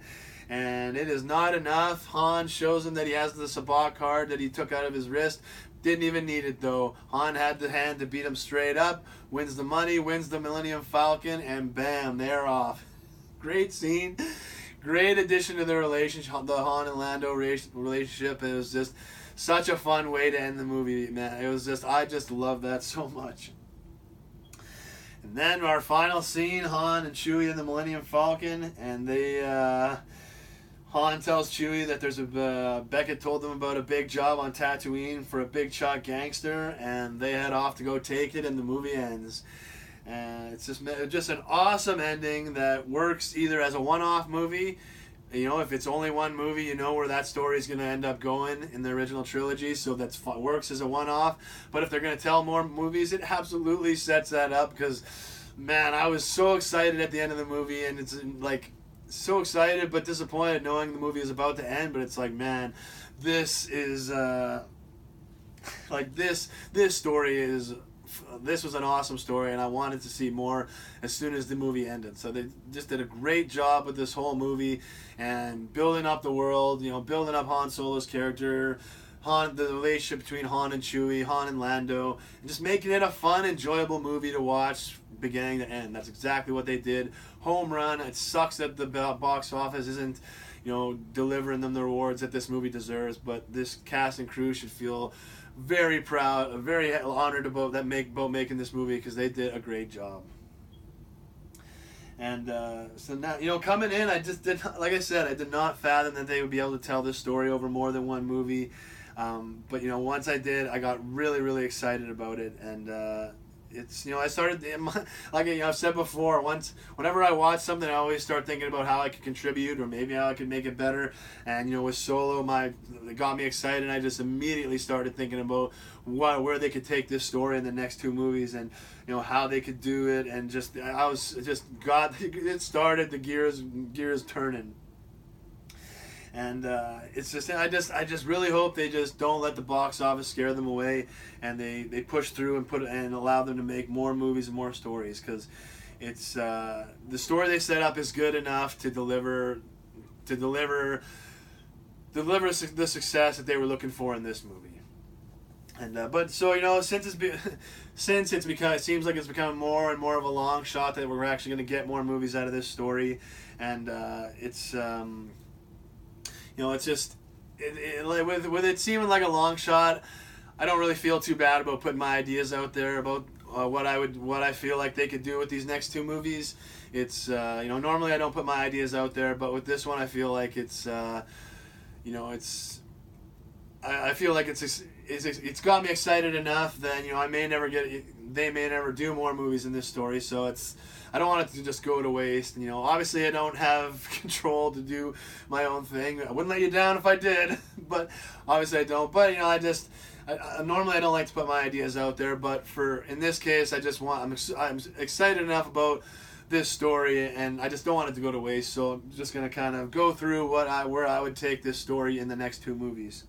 And it is not enough. Han shows him that he has the sabacc card that he took out of his wrist. Didn't even need it though. Han had the hand to beat him straight up. Wins the money, wins the Millennium Falcon, and bam, they're off. Great scene. Great addition to the relationship, the Han and Lando relationship. It was just such a fun way to end the movie, man. I just love that so much. And then our final scene, Han and Chewie and the Millennium Falcon, and Han tells Chewie that there's Beckett told them about a big job on Tatooine for a big shot gangster, and they head off to go take it, and the movie ends. And it's just an awesome ending that works either as a one-off movie. If it's only one movie, where that story is going to end up going in the original trilogy, so that works as a one-off. But if they're going to tell more movies, it absolutely sets that up, because, man, I was so excited at the end of the movie, and it's like so excited but disappointed knowing the movie is about to end. But it's like, man, this is this story is. This was an awesome story, and I wanted to see more as soon as the movie ended. So they just did a great job with this whole movie and building up the world, building up Han Solo's character, the relationship between Han and Chewie, Han and Lando, and just making it a fun, enjoyable movie to watch beginning to end. That's exactly what they did. Home run. It sucks that the box office isn't, delivering them the rewards that this movie deserves, but this cast and crew should feel very proud, very honored about making this movie, because they did a great job. And so now, coming in, I just did, like I said, I did not fathom that they would be able to tell this story over more than one movie. But once I did, I got really, really excited about it, and it's I started like I've said before. Whenever I watch something, I always start thinking about how I could contribute or maybe how I could make it better. And with Solo, it got me excited. And I just immediately started thinking about where they could take this story in the next two movies, and how they could do it. And it started the gears turning. And it's just I just really hope they just don't let the box office scare them away, and they push through and allow them to make more movies and more stories, because it's the story they set up is good enough to deliver the success that they were looking for in this movie. And but so since it seems like it's become more and more of a long shot that we're actually going to get more movies out of this story, and it's. It's just with it seeming like a long shot, I don't really feel too bad about putting my ideas out there about what I feel like they could do with these next two movies. It's normally I don't put my ideas out there, but with this one I feel like it's I feel like it's got me excited enough that I may never they may never do more movies in this story, so I don't want it to just go to waste. And obviously I don't have control to do my own thing. I wouldn't let you down if I did, but obviously I don't. But normally I don't like to put my ideas out there, but in this case I'm excited enough about this story, and I just don't want it to go to waste. So I'm just gonna kind of go through where I would take this story in the next two movies.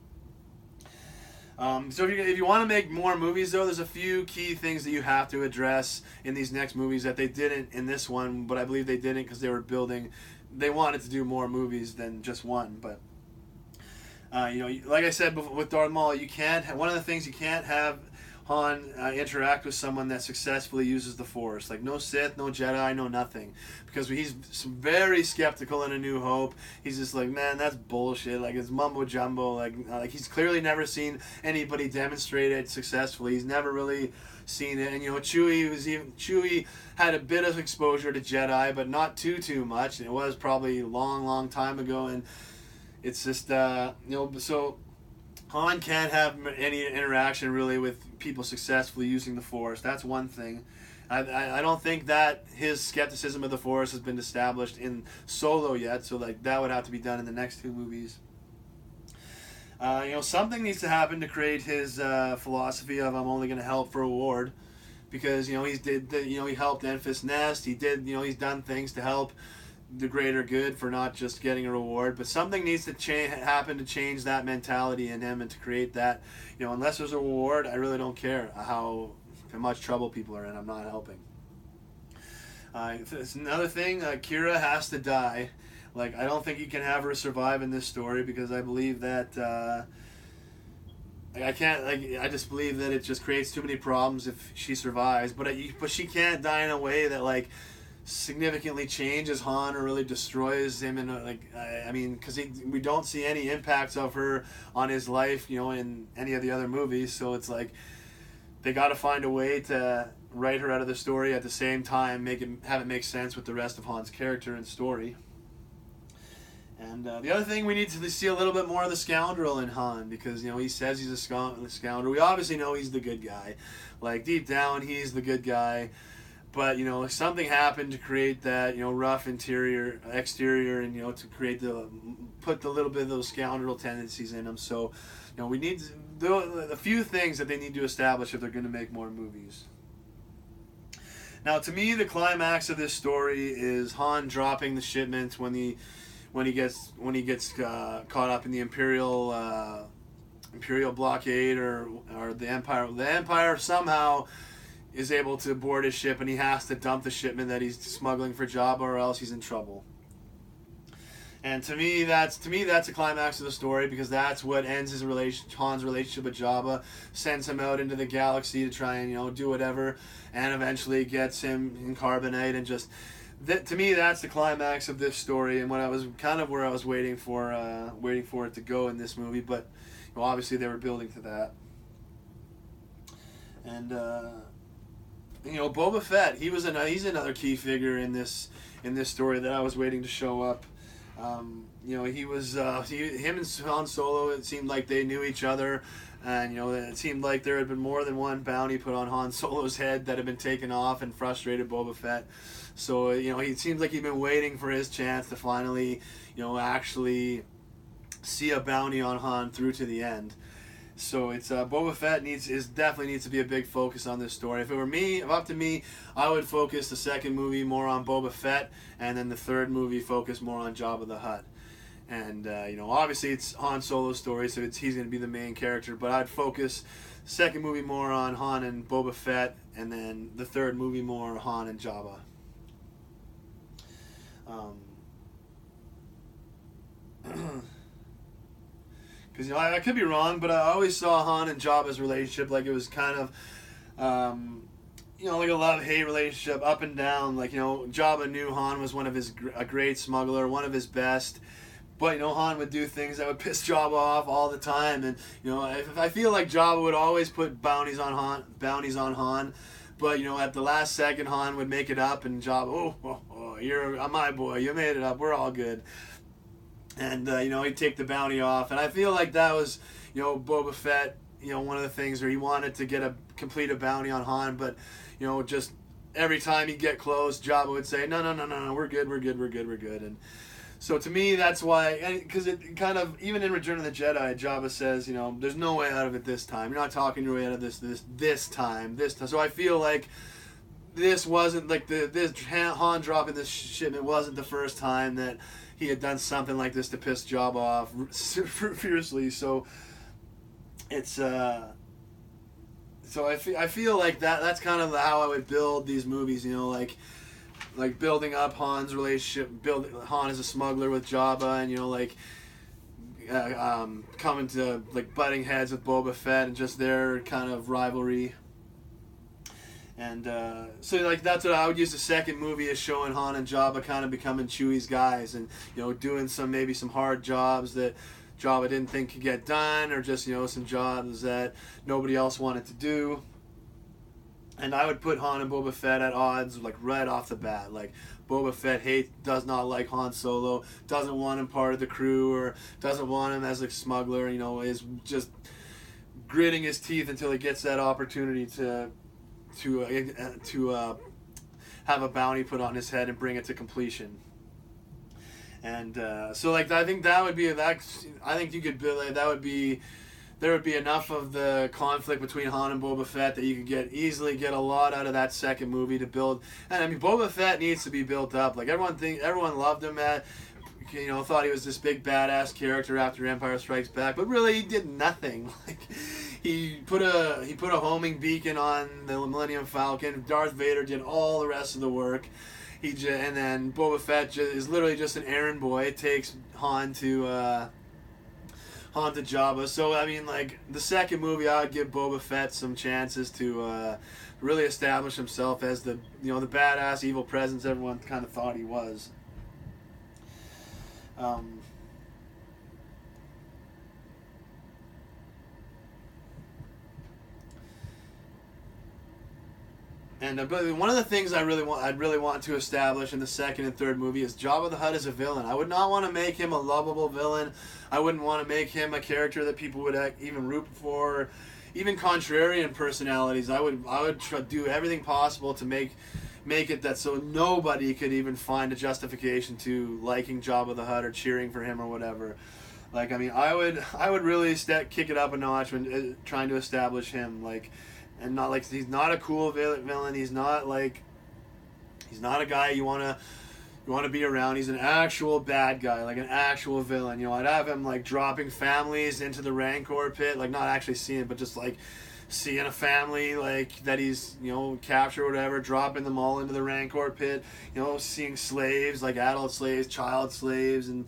So if you want to make more movies, though, there's a few key things that you have to address in these next movies that they didn't in this one, but I believe they didn't because they wanted to do more movies than just one. But like I said with Darth Maul, one of the things you can't have Han interact with someone that successfully uses the Force. Like no Sith, no Jedi, no nothing. Because he's very skeptical in A New Hope. He's just like, man, that's bullshit. Like it's mumbo jumbo. Like he's clearly never seen anybody demonstrate it successfully. He's never really seen it. And Chewie had a bit of exposure to Jedi, but not too much. And it was probably a long time ago. And it's just so Han can't have any interaction really with people successfully using the Force. That's one thing. I don't think that his skepticism of the Force has been established in Solo yet, so that would have to be done in the next two movies. Something needs to happen to create his philosophy of I'm only going to help for reward, because he helped Enfys Nest. He's done things to help the greater good for not just getting a reward, but something needs to happen to change that mentality in him and to create that, unless there's a reward, I really don't care how much trouble people are in, I'm not helping. It's another thing, Kira has to die. I don't think you can have her survive in this story, because I believe that I just believe that it just creates too many problems if she survives, but she can't die in a way that significantly changes Han or really destroys him, and because we don't see any impacts of her on his life in any of the other movies, so it's they got to find a way to write her out of the story at the same time, have it make sense with the rest of Han's character and story. And the other thing, we need to see a little bit more of the scoundrel in Han, because he says he's a scoundrel. We obviously know he's the good guy, deep down he's the good guy. But something happened to create that rough exterior, and to put the little bit of those scoundrel tendencies in him. So we need a few things that they need to establish if they're going to make more movies. Now, to me, the climax of this story is Han dropping the shipments when he gets caught up in the Imperial blockade or the Empire. The Empire somehow is able to board his ship, and he has to dump the shipment that he's smuggling for Jabba, or else he's in trouble. And to me that's a climax of the story, because that's what ends Han's relationship with Jabba, sends him out into the galaxy to try and do whatever, and eventually gets him in carbonite, and to me that's the climax of this story, and where I was waiting for it to go in this movie. But obviously they were building to that. And Boba Fett, he's another key figure in this story that I was waiting to show up. Him and Han Solo, it seemed like they knew each other, and it seemed like there had been more than one bounty put on Han Solo's head that had been taken off and frustrated Boba Fett. So he seems like he'd been waiting for his chance to finally actually see a bounty on Han through to the end. So it's Boba Fett definitely needs to be a big focus on this story. If up to me, I would focus the second movie more on Boba Fett, and then the third movie focus more on Jabba the Hutt. And obviously it's Han Solo's story, so he's going to be the main character. But I'd focus the second movie more on Han and Boba Fett, and then the third movie more on Han and Jabba. Because I could be wrong, but I always saw Han and Jabba's relationship like it was kind of, like a love-hate relationship, up and down. Jabba knew Han was a great smuggler, one of his best, but Han would do things that would piss Jabba off all the time. And I feel like Jabba would always put bounties on Han, But at the last second, Han would make it up, and Jabba, you're my boy, you made it up, we're all good. And he'd take the bounty off, and I feel like that was Boba Fett. One of the things where he wanted to complete a bounty on Han, but just every time he'd get close, Jabba would say, no, we're good, and so to me, that's why, because it kind of, even in Return of the Jedi, Jabba says, there's no way out of it this time. You're not talking your way out of this time. So I feel like this wasn't, like, this Han dropping this shipment wasn't the first time that he had done something like this to piss Jabba off fiercely. So it's, so I feel like that's kind of how I would build these movies, like building up Han's relationship, Han as a smuggler with Jabba, and coming to like butting heads with Boba Fett and just their kind of rivalry. And so like that's what I would use the second movie as showing Han and Jabba kind of becoming Chewie's guys, and doing maybe some hard jobs that Jabba didn't think could get done, or just some jobs that nobody else wanted to do. And I would put Han and Boba Fett at odds, like, right off the bat. Like, Boba Fett does not like Han Solo, doesn't want him part of the crew, or doesn't want him as a smuggler, is just gritting his teeth until he gets that opportunity to have a bounty put on his head and bring it to completion. And so, like, I think that would be that. I think you could build that would be. There would be enough of the conflict between Han and Boba Fett that you could easily get a lot out of that second movie to build. And I mean, Boba Fett needs to be built up. Like, everyone loved him thought he was this big badass character after Empire Strikes Back, but really he did nothing. Like, he put a homing beacon on the Millennium Falcon. Darth Vader did all the rest of the work. And then Boba Fett is literally just an errand boy. It takes Han to Jabba. So I mean, like, the second movie, I would give Boba Fett some chances to really establish himself as the the badass evil presence everyone kind of thought he was. But one of the things I'd really want to establish in the second and third movie is Jabba the Hutt as a villain. I would not want to make him a lovable villain. I wouldn't want to make him a character that people would even root for. Even contrarian personalities, I would do everything possible to make it that so nobody could even find a justification to liking Jabba the Hutt or cheering for him or whatever. Like, I mean, I would really kick it up a notch when trying to establish him, like. And not like he's not a cool villain. He's not a guy you want to be around. He's an actual bad guy, like an actual villain. I'd have him like dropping families into the Rancor pit, like not actually seeing it, but just like seeing a family like that he's captured or whatever, dropping them all into the Rancor pit. Seeing slaves, like adult slaves, child slaves, and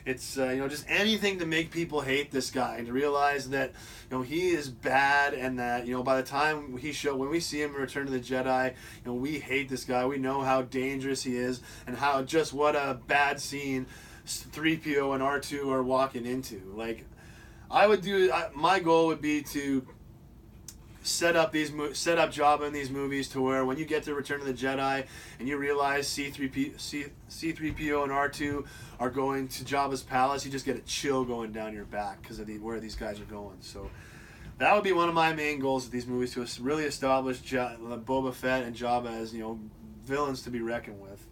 it's just anything to make people hate this guy and to realize that he is bad, and that by the time when we see him in Return of the Jedi, we hate this guy. We know how dangerous he is and what a bad scene 3PO and R2 are walking into. Like, my goal would be to set up Jabba in these movies to where when you get to Return of the Jedi and you realize C3PO and R2 are going to Jabba's palace, you just get a chill going down your back because of where these guys are going. So that would be one of my main goals with these movies, to really establish Boba Fett and Jabba as villains to be reckoned with.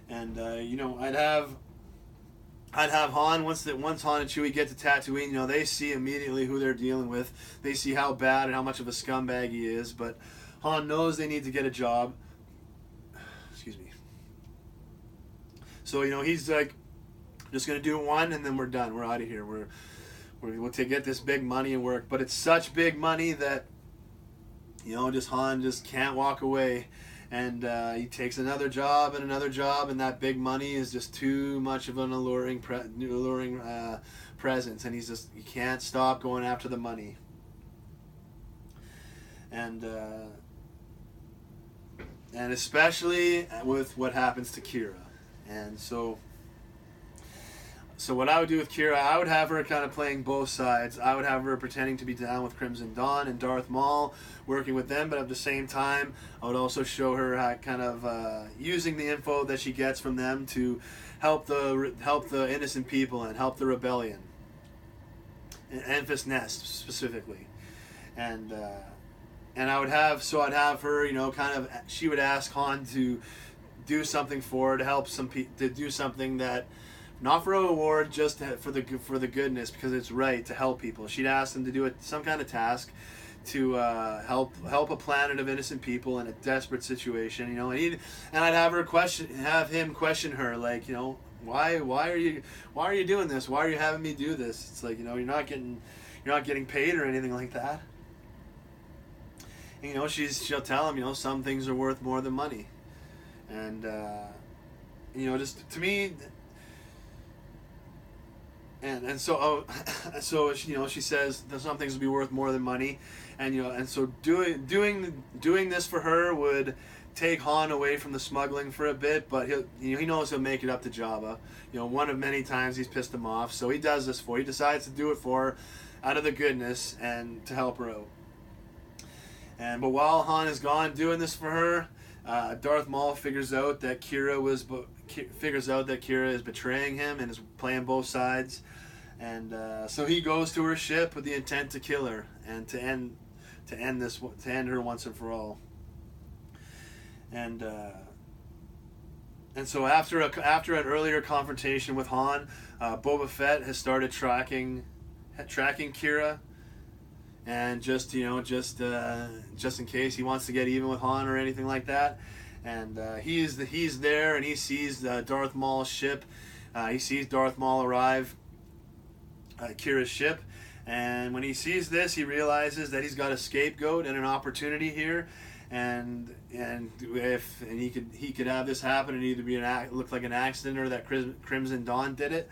And I'd have Han once Han and Chewie get to Tatooine. They see immediately who they're dealing with. They see how bad and how much of a scumbag he is. But Han knows they need to get a job. Excuse me. So he's like, just gonna do one, and then we're done. We're out of here. We'll get this big money and work. But it's such big money that Han just can't walk away. And he takes another job, and that big money is just too much of an alluring presence, and he can't stop going after the money. And especially with what happens to Kira. And so So what I would do with Kira, I would have her kind of playing both sides. I would have her pretending to be down with Crimson Dawn and Darth Maul, working with them, but at the same time, I would also show her how kind of using the info that she gets from them to help the innocent people and help the rebellion, and Enfys Nest specifically, and I'd have her, kind of, she would ask Han to do something for her, to help to do something that, not for a reward, just for the goodness, because it's right to help people. She'd ask them to do some kind of task to help a planet of innocent people in a desperate situation, and I'd have him question her, like, why are you doing this? Why are you having me do this? It's like, you're not getting paid or anything like that. And, she'll tell him, some things are worth more than money, and just to me. And so she says that some things will be worth more than money, and so doing this for her would take Han away from the smuggling for a bit, but he knows he'll make it up to Jabba. One of many times he's pissed him off, so he does this for her. He decides to do it for her out of the goodness and to help her out. But while Han is gone doing this for her, Darth Maul figures out that Kira is betraying him and is playing both sides, and so he goes to her ship with the intent to kill her and to end her once and for all. And so after an earlier confrontation with Han, Boba Fett has started tracking Kira, and just in case he wants to get even with Han or anything like that. And he's there, and he sees Darth Maul's ship. He sees Darth Maul arrive at Kira's ship, and when he sees this, he realizes that he's got a scapegoat and an opportunity here, and he could have this happen and either look like an accident or that Crimson Dawn did it.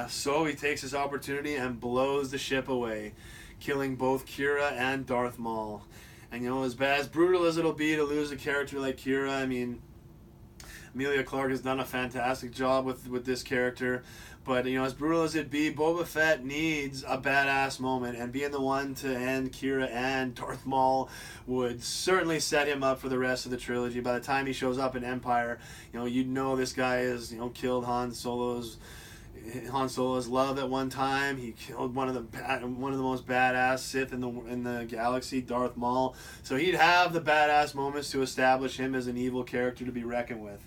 So he takes this opportunity and blows the ship away, killing both Kira and Darth Maul. And as brutal as it'll be to lose a character like Kira, I mean, Emilia Clarke has done a fantastic job with this character. But as brutal as it be, Boba Fett needs a badass moment, and being the one to end Kira and Darth Maul would certainly set him up for the rest of the trilogy. By the time he shows up in Empire, this guy has killed Han Solo's love at one time. He killed one of the most badass Sith in the galaxy, Darth Maul. So he'd have the badass moments to establish him as an evil character to be reckoned with.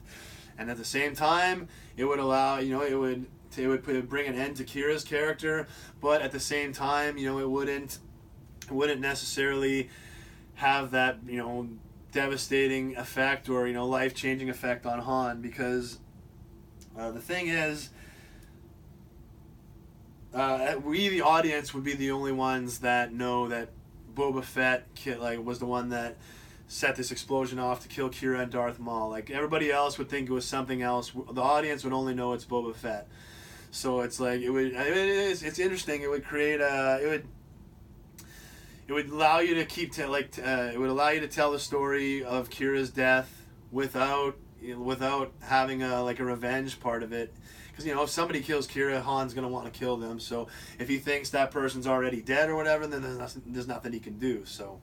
And at the same time, it would allow, it would bring an end to Kira's character, but at the same time, it wouldn't necessarily have that, devastating effect or, life-changing effect on Han, because the thing is, we, the audience, would be the only ones that know that Boba Fett was the one that set this explosion off to kill Kira and Darth Maul. Like, everybody else would think it was something else. The audience would only know it's Boba Fett. So it's like it's interesting. It would create it would allow you to it would allow you to tell the story of Kira's death without having a revenge part of it. Because, if somebody kills Kira, Han's going to want to kill them. So if he thinks that person's already dead or whatever, then there's nothing he can do. So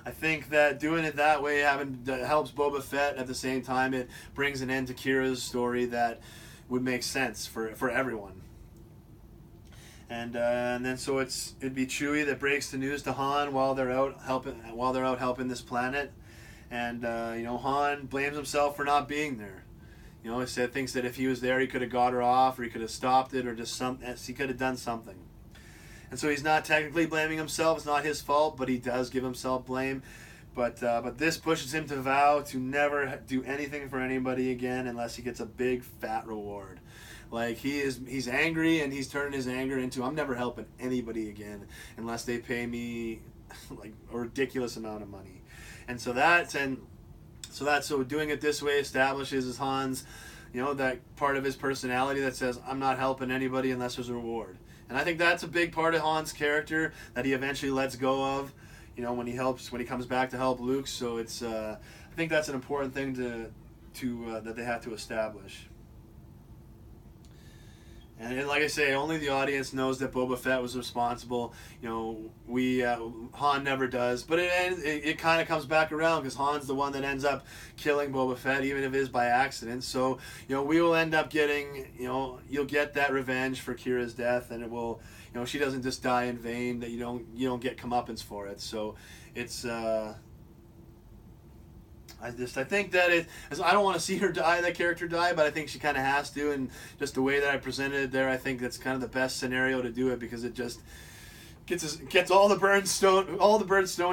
I think that doing it that way helps Boba Fett. At the same time, it brings an end to Kira's story that would make sense for everyone. And then so it'd be Chewie that breaks the news to Han while they're out helping this planet. And Han blames himself for not being there. He thinks that if he was there, he could have got her off, or he could have stopped it, or he could have done something. And so he's not technically blaming himself. It's not his fault, but he does give himself blame. But this pushes him to vow to never do anything for anybody again unless he gets a big fat reward. Like, he's angry, and he's turning his anger into, I'm never helping anybody again unless they pay me like a ridiculous amount of money. And so doing it this way establishes Han's, that part of his personality that says, I'm not helping anybody unless there's a reward. And I think that's a big part of Han's character that he eventually lets go of, when he comes back to help Luke. So it's, I think that's an important thing that they have to establish. And like I say, only the audience knows that Boba Fett was responsible. We Han never does, but it kind of comes back around because Han's the one that ends up killing Boba Fett, even if it is by accident. So we will end up getting you'll get that revenge for Kira's death, and it will she doesn't just die in vain. That you don't get comeuppance for it. So it's. I think that I don't want to see her die, that character die, but I think she kind of has to, and just the way that I presented it there, I think that's kind of the best scenario to do it, because it just gets all the birds stoned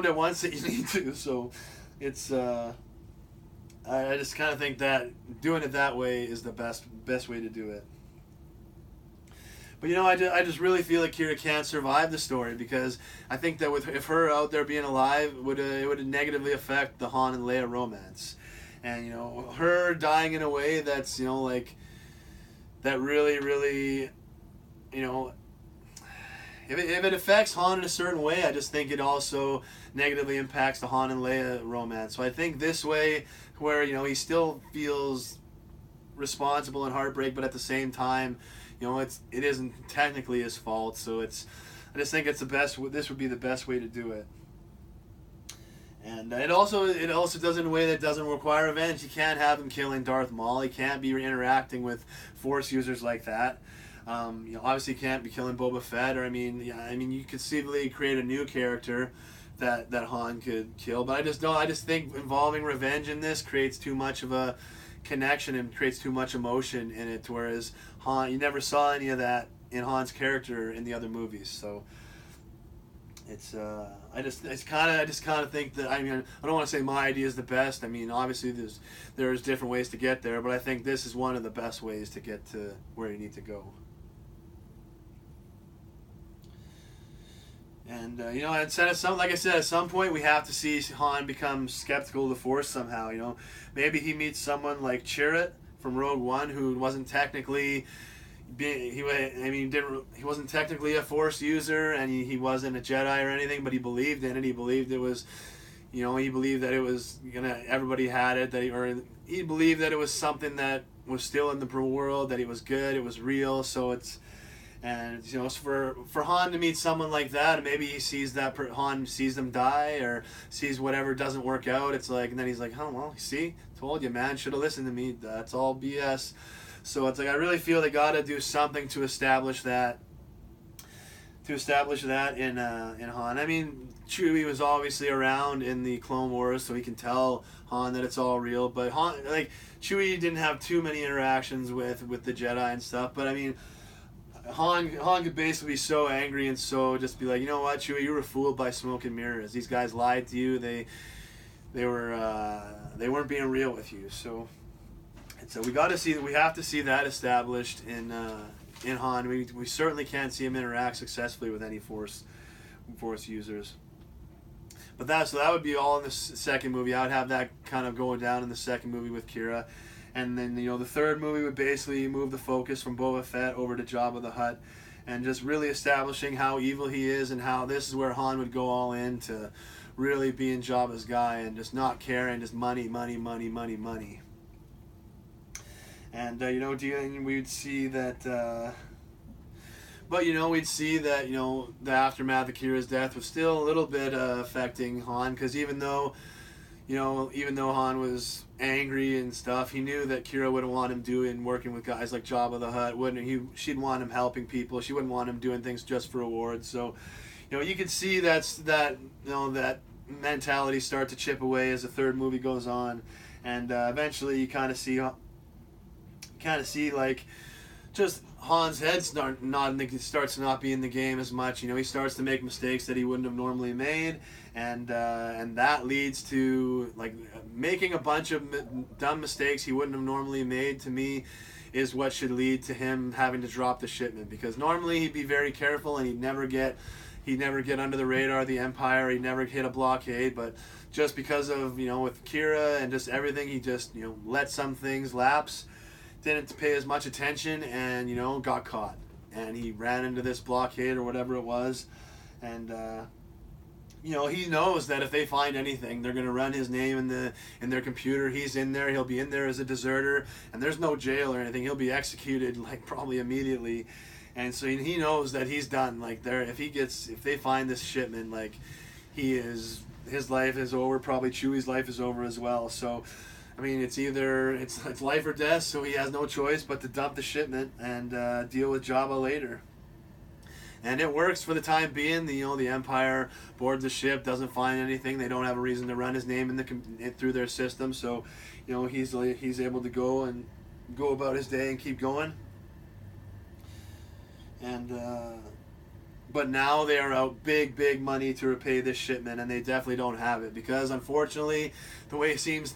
at once that you need to. So it's I just kind of think that doing it that way is the best way to do it. But I just really feel like Kira can't survive the story, because I think that if her out there being alive, it would negatively affect the Han and Leia romance, and her dying in a way that's like that really if it affects Han in a certain way, I just think it also negatively impacts the Han and Leia romance. So I think this way, where he still feels responsible and heartbreak, but at the same time, it isn't technically his fault. So I just think it's the best. This would be the best way to do it. And it also does it in a way that doesn't require revenge. You can't have him killing Darth Maul. He can't be interacting with Force users like that. Obviously you can't be killing Boba Fett. Or you could conceivably create a new character that Han could kill. But I just think involving revenge in this creates too much of a connection and creates too much emotion in it, whereas Han, you never saw any of that in Han's character in the other movies. So it's I just kind of think that, I don't want to say my idea is the best. Obviously there's different ways to get there, but I think this is one of the best ways to get to where you need to go. And like I said, at some point we have to see Han become skeptical of the Force somehow. Maybe he meets someone like Chirrut from Rogue One, who wasn't technically he wasn't technically a Force user, and he wasn't a Jedi or anything, but he believed in it. He believed it was, he believed that it was everybody had it, he believed that it was something that was still in the world, that it was good, it was real. So for Han to meet someone like that, and maybe he sees that Han sees them die, or sees whatever doesn't work out, it's like, and then he's like, oh well, see, told you, man, should have listened to me. That's all BS. So it's like, I really feel they got to do something to establish that. In Han. Chewie was obviously around in the Clone Wars, so he can tell Han that it's all real. But Chewie didn't have too many interactions with the Jedi and stuff. But Han could basically be so angry and so just be like, you know what, Chewie, you were fooled by smoke and mirrors. These guys lied to you. They weren't being real with you. So we have to see that established in Han. We certainly can't see him interact successfully with any Force users. But that would be all in the second movie. I would have that kind of going down in the second movie with Kira. And then, the third movie would basically move the focus from Boba Fett over to Jabba the Hutt, and just really establishing how evil he is, and how this is where Han would go all in to really being Jabba's guy and just not caring, just money. And, we'd see that, we'd see that, the aftermath of Kira's death was still a little bit affecting Han, because even though Han was angry and stuff, he knew that Kira wouldn't want him working with guys like Jabba the Hutt, she'd want him helping people. She wouldn't want him doing things just for rewards. So, you can see that mentality start to chip away as the third movie goes on, and eventually you kind of see like just Han's head starts to not be in the game as much. He starts to make mistakes that he wouldn't have normally made, and that leads to like making a bunch of dumb mistakes he wouldn't have normally made. To me, is what should lead to him having to drop the shipment, because normally he'd be very careful and he'd never get under the radar of the Empire. He'd never hit a blockade, but just because of with Kira and just everything, he just let some things lapse. Didn't pay as much attention, and got caught, and he ran into this blockade or whatever it was, and he knows that if they find anything, they're gonna run his name in their computer. He's in there. He'll be in there as a deserter, and there's no jail or anything. He'll be executed like probably immediately, and so he knows that he's done. Like if they find this shipment, like his life is over. Probably Chewie's life is over as well. So, I mean, it's life or death. So he has no choice but to dump the shipment and deal with Jabba later. And it works for the time being. The Empire boards the ship, doesn't find anything. They don't have a reason to run his name through their system. So, he's able to go about his day and keep going. And but now they are out big money to repay this shipment, and they definitely don't have it because unfortunately, the way things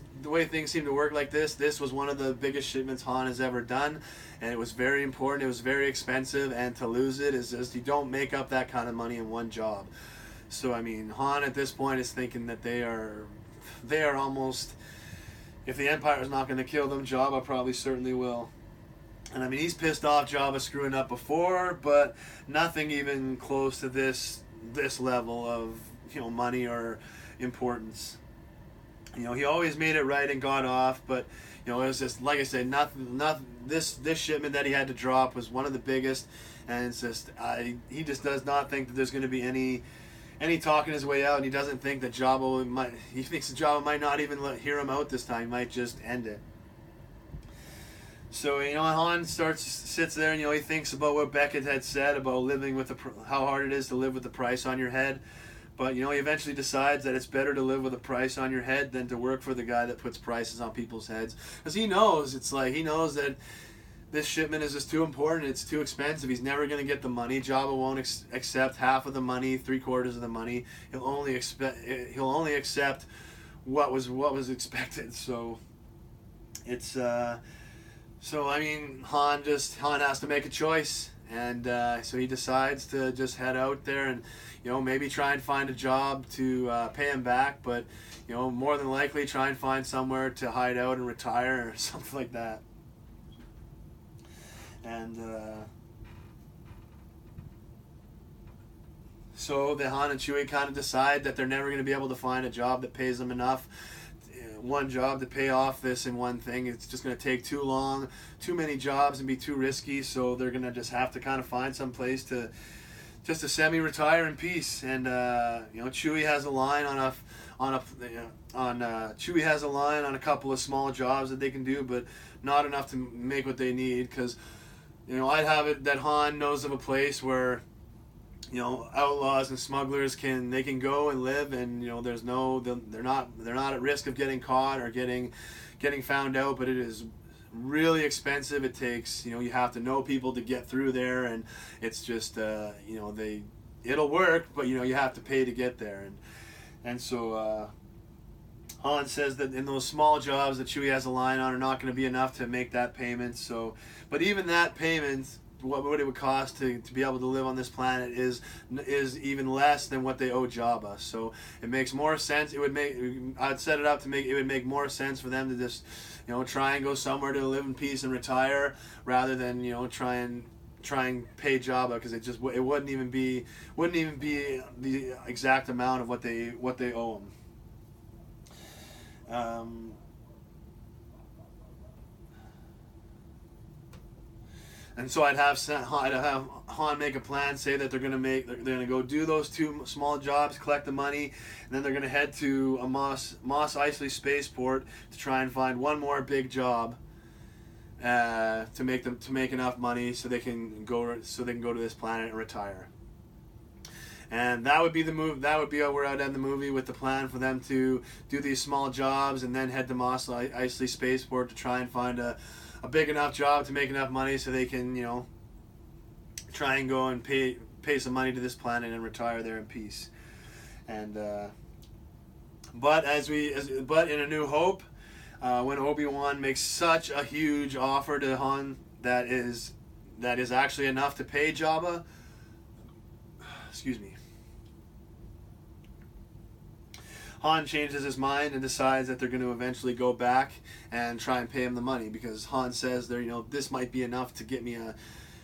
seem to work like this was one of the biggest shipments Han has ever done, and it was very important. It was very expensive, and to lose it is just you don't make up that kind of money in one job. So I mean, Han at this point is thinking that they are almost, if the Empire is not going to kill them, Jabba probably certainly will. And I mean, he's pissed off Jabba screwing up before, but nothing even close to this level of money or importance. He always made it right and got off, but it was just like I said, nothing. This shipment that he had to drop was one of the biggest, and it's just he just does not think that there's going to be any talking his way out, and he doesn't think that he thinks that Jabba might not even hear him out this time. He might just end it. So Han sits there and he thinks about what Beckett had said about living with how hard it is to live with the price on your head, but he eventually decides that it's better to live with a price on your head than to work for the guy that puts prices on people's heads, because he knows that this shipment is just too important. It's too expensive. He's never going to get the money. Jabba won't accept half of the money, 3/4 of the money. He'll only accept what was expected. So it's. So I mean, Han has to make a choice, and so he decides to just head out there and maybe try and find a job to pay him back, but more than likely try and find somewhere to hide out and retire or something like that. And so the Han and Chewie kind of decide that they're never going to be able to find a job that pays them enough. One job to pay off this in one thing. It's just going to take too long, too many jobs, and be too risky. So they're going to just have to kind of find some place to semi-retire in peace. And Chewie has a line Chewie has a line on a couple of small jobs that they can do, but not enough to make what they need. Because I'd have it that Han knows of a place where outlaws and smugglers can go and live, and they're not at risk of getting caught or getting found out, but it is really expensive. It takes you have to know people to get through there, and it's just it'll work, but you have to pay to get there, and so Han says that in those small jobs that Chewie has a line on are not going to be enough to make that payment. So, but even that payment, what it would cost to be able to live on this planet is even less than what they owe Jabba. So it makes more sense. I'd set it up to it would make more sense for them to just try and go somewhere to live in peace and retire, rather than try and pay Jabba, because it wouldn't even be the exact amount of what they owe him. And so I'd have Han make a plan, say that they're gonna go do those two small jobs, collect the money, and then they're gonna head to a Mos Eisley spaceport to try and find one more big job to make enough money so they can go to this planet and retire. And that would be the move. That would be where I'd end the movie, with the plan for them to do these small jobs and then head to Mos Eisley spaceport to try and find a big enough job to make enough money so they can, try and go and pay some money to this planet and retire there in peace. And but in A New Hope, when Obi-Wan makes such a huge offer to Han that is actually enough to pay Jabba. Excuse me. Han changes his mind and decides that they're going to eventually go back and try and pay him the money, because Han says this might be enough to get me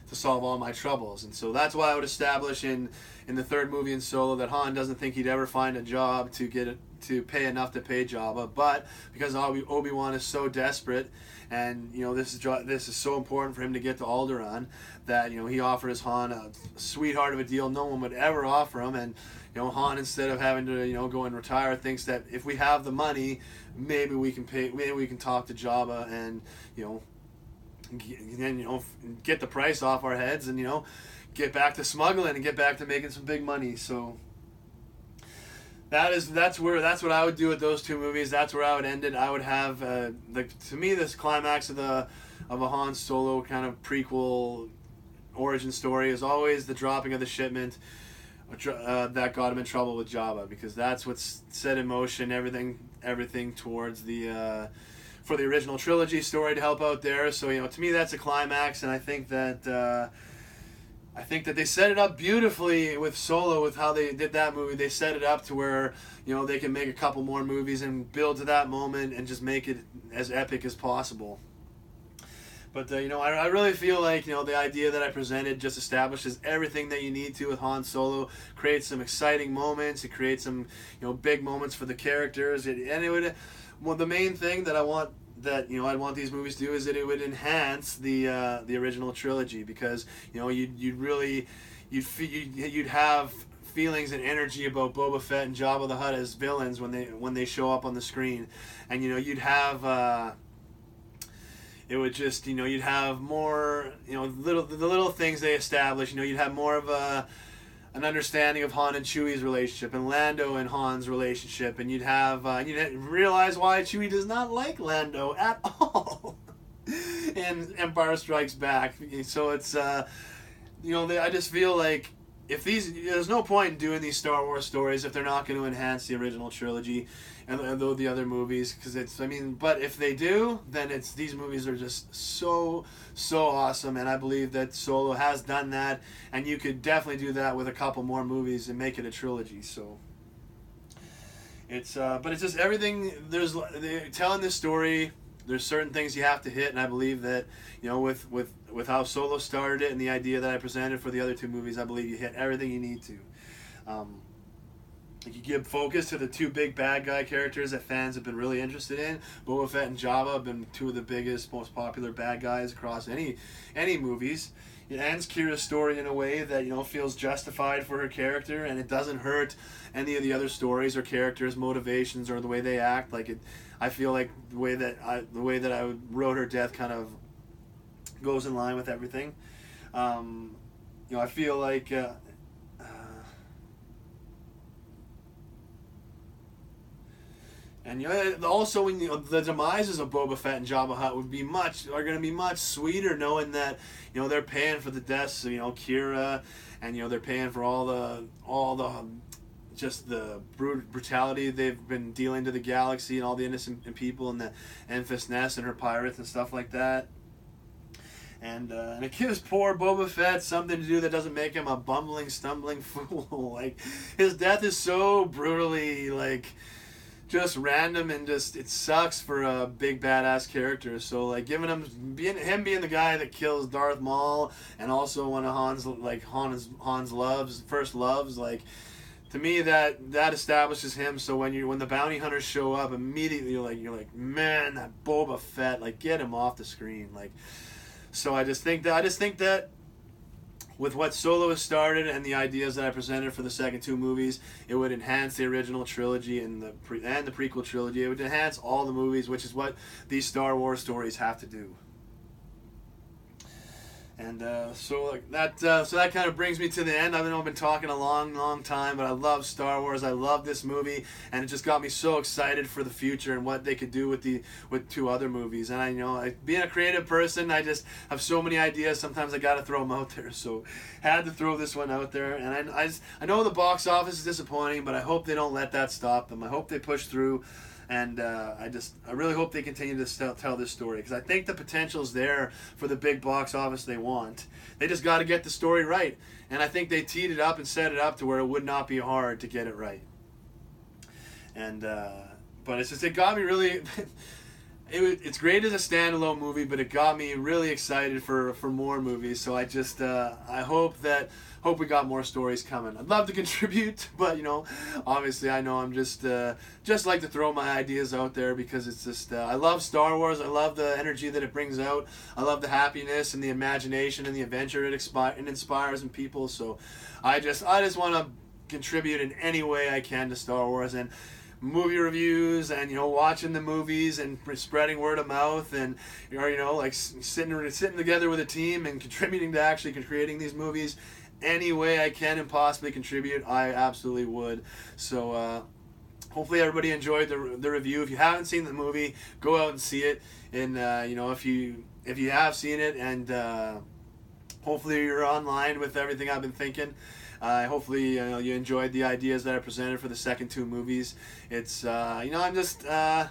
to solve all my troubles. And so that's why I would establish in the third movie in Solo that Han doesn't think he'd ever find a job to pay enough to pay Jabba, but because Obi-Wan is so desperate, and this is so important for him to get to Alderaan, that he offers Han a sweetheart of a deal no one would ever offer him. And Han, instead of having to go and retire, thinks that if we have the money, maybe we can talk to Jabba and get the price off our heads, and get back to smuggling and get back to making some big money. So that's what I would do with those two movies. That's where I would end it. I would have to me, this climax of a Han Solo kind of prequel origin story is always the dropping of the shipment that got him in trouble with Jabba, because that's what's set in motion everything towards for the original trilogy story to help out there. So to me, that's a climax, and I think that they set it up beautifully with Solo, with how they did that movie. They set it up to where they can make a couple more movies and build to that moment and just make it as epic as possible. But I really feel like the idea that I presented just establishes everything that you need to with Han Solo. Creates some exciting moments. It creates some big moments for the characters. The main thing that I want I'd want these movies to do is that it would enhance the original trilogy, because you'd have feelings and energy about Boba Fett and Jabba the Hutt as villains when they show up on the screen, and you'd have it would just you'd have more the little things they establish. You'd have more of an understanding of Han and Chewie's relationship, and Lando and Han's relationship, and you'd realize why Chewie does not like Lando at all in Empire Strikes Back. So it's I just feel like there's no point in doing these Star Wars stories if they're not going to enhance the original trilogy and the other movies, but if they do, then these movies are just so awesome, and I believe that Solo has done that, and you could definitely do that with a couple more movies and make it a trilogy. So but it's just everything. They're telling this story. There's certain things you have to hit, and I believe that with how Solo started it and the idea that I presented for the other two movies, I believe you hit everything you need to. You give focus to the two big bad guy characters that fans have been really interested in. Boba Fett and Jabba have been two of the biggest, most popular bad guys across any movies. It ends Kira's story in a way that feels justified for her character, and it doesn't hurt any of the other stories or characters' motivations or the way they act. I feel like the way that I wrote her death kind of goes in line with everything. I feel like. And also when the demises of Boba Fett and Jabba Hutt are going to be much sweeter, knowing that they're paying for the deaths of Kira, and they're paying for all the just the brutality they've been dealing to the galaxy and all the innocent people, and the Enfys Nest and her pirates and stuff like that. And it gives poor Boba Fett something to do that doesn't make him a bumbling, stumbling fool. His death is so brutally just random, and just it sucks for a big badass character. So giving him being the guy that kills Darth Maul, and also one of Han's first loves, to me that establishes him. So when the bounty hunters show up, immediately you're like, man, that Boba Fett, get him off the screen. So I just think that with what Solo has started and the ideas that I presented for the second two movies, it would enhance the original trilogy and the prequel trilogy. It would enhance all the movies, which is what these Star Wars stories have to do. And so that kind of brings me to the end. I've been talking a long time, but I love Star Wars. I love this movie, and it just got me so excited for the future and what they could do with two other movies. And being a creative person, I just have so many ideas. Sometimes I got to throw them out there, so had to throw this one out there. And I know the box office is disappointing, but I hope they don't let that stop them. I hope they push through. And I really hope they continue to tell this story, because I think the potential's there for the big box office they want. They just got to get the story right. And I think they teed it up and set it up to where it would not be hard to get it right. And but it got me really it's great as a standalone movie, but it got me really excited for more movies. So I just I hope we got more stories coming. I'd love to contribute, but obviously I know I'm just like to throw my ideas out there because it's just I love Star Wars. I love the energy that it brings out. I love the happiness and the imagination and the adventure it inspires in people. So I just want to contribute in any way I can to Star Wars and movie reviews and watching the movies and spreading word of mouth and like sitting together with a team and contributing to actually creating these movies any way I can and possibly contribute. I absolutely would. So hopefully everybody enjoyed the review. If you haven't seen the movie, go out and see it. And if you have seen it and hopefully you're online with everything I've been thinking. Hopefully you enjoyed the ideas that I presented for the second two movies. It's I'm just as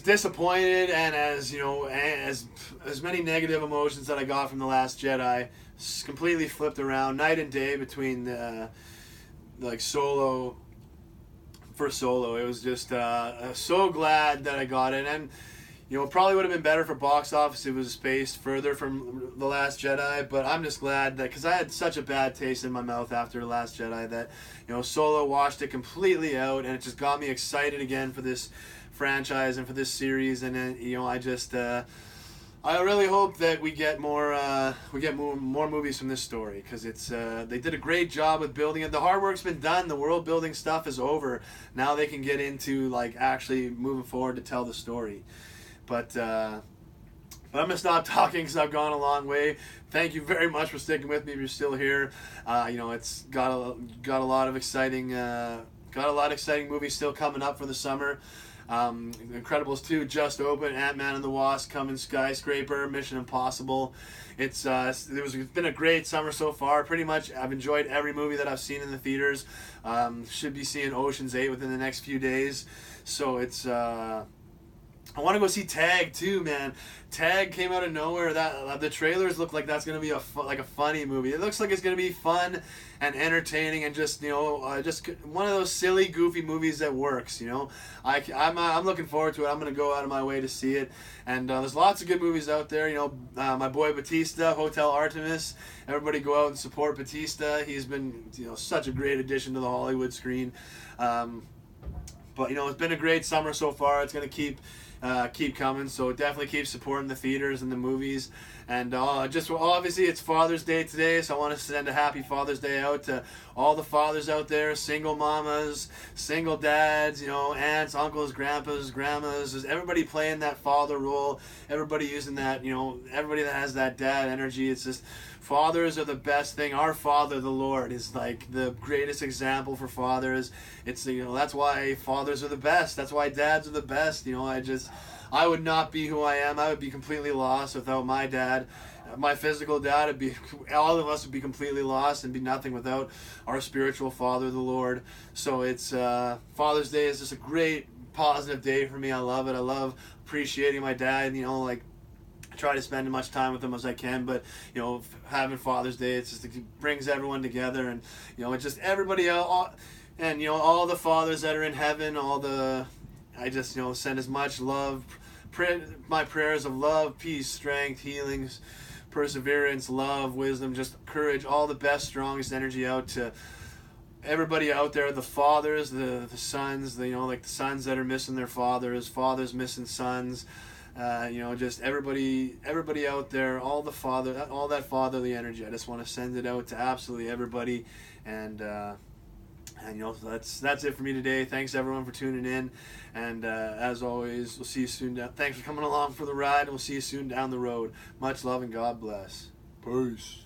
disappointed and as many negative emotions that I got from The Last Jedi completely flipped around night and day between Solo. For Solo, it was just so glad that I got it, and it probably would have been better for box office if it was spaced further from The Last Jedi, but I'm just glad that, because I had such a bad taste in my mouth after The Last Jedi, that, Solo washed it completely out, and it just got me excited again for this franchise and for this series, and then, I really hope that we get more movies from this story, because it's they did a great job with building it. The hard work's been done. The world building stuff is over. Now they can get into actually moving forward to tell the story. But I'm gonna stop talking because I've gone a long way. Thank you very much for sticking with me if you're still here. It's got a lot of exciting movies still coming up for the summer. Incredibles 2 just opened. Ant-Man and the Wasp coming. Skyscraper, Mission Impossible. It's been a great summer so far. Pretty much I've enjoyed every movie that I've seen in the theaters. Should be seeing Ocean's 8 within the next few days. So it's I want to go see Tag too, man. Tag came out of nowhere. The trailers look like that's gonna be a funny movie. It looks like it's gonna be fun and entertaining and just just one of those silly, goofy movies that works. I'm looking forward to it. I'm gonna go out of my way to see it. And there's lots of good movies out there. My boy Batista, Hotel Artemis. Everybody go out and support Batista. He's been such a great addition to the Hollywood screen. But it's been a great summer so far. It's gonna keep coming, so definitely keep supporting the theaters and the movies. And just obviously it's Father's Day today, so I want to send a happy Father's Day out to all the fathers out there, single mamas, single dads, aunts, uncles, grandpas, grandmas, just everybody playing that father role, everybody using that, everybody that has that dad energy. It's just fathers are the best thing. Our Father, the Lord, is the greatest example for fathers. It's that's why fathers are the best. That's why dads are the best. I would not be who I am. I would be completely lost without my dad. My physical dad, all of us would be completely lost and be nothing without our spiritual father, the Lord. So it's Father's Day is just a great positive day for me. I love it. I love appreciating my dad. I try to spend as much time with him as I can, but having Father's Day, it brings everyone together, and it's just everybody out, and all the fathers that are in heaven, I just send as much love, my prayers of love, peace, strength, healings, perseverance, love, wisdom, just courage, all the best, strongest energy out to everybody out there, the fathers, the sons, the sons that are missing their fathers missing sons, just everybody out there, all that fatherly energy. I just want to send it out to absolutely everybody, and that's it for me today. Thanks everyone for tuning in, and as always, we'll see you soon. Thanks for coming along for the ride, and we'll see you soon down the road. Much love and God bless. Peace.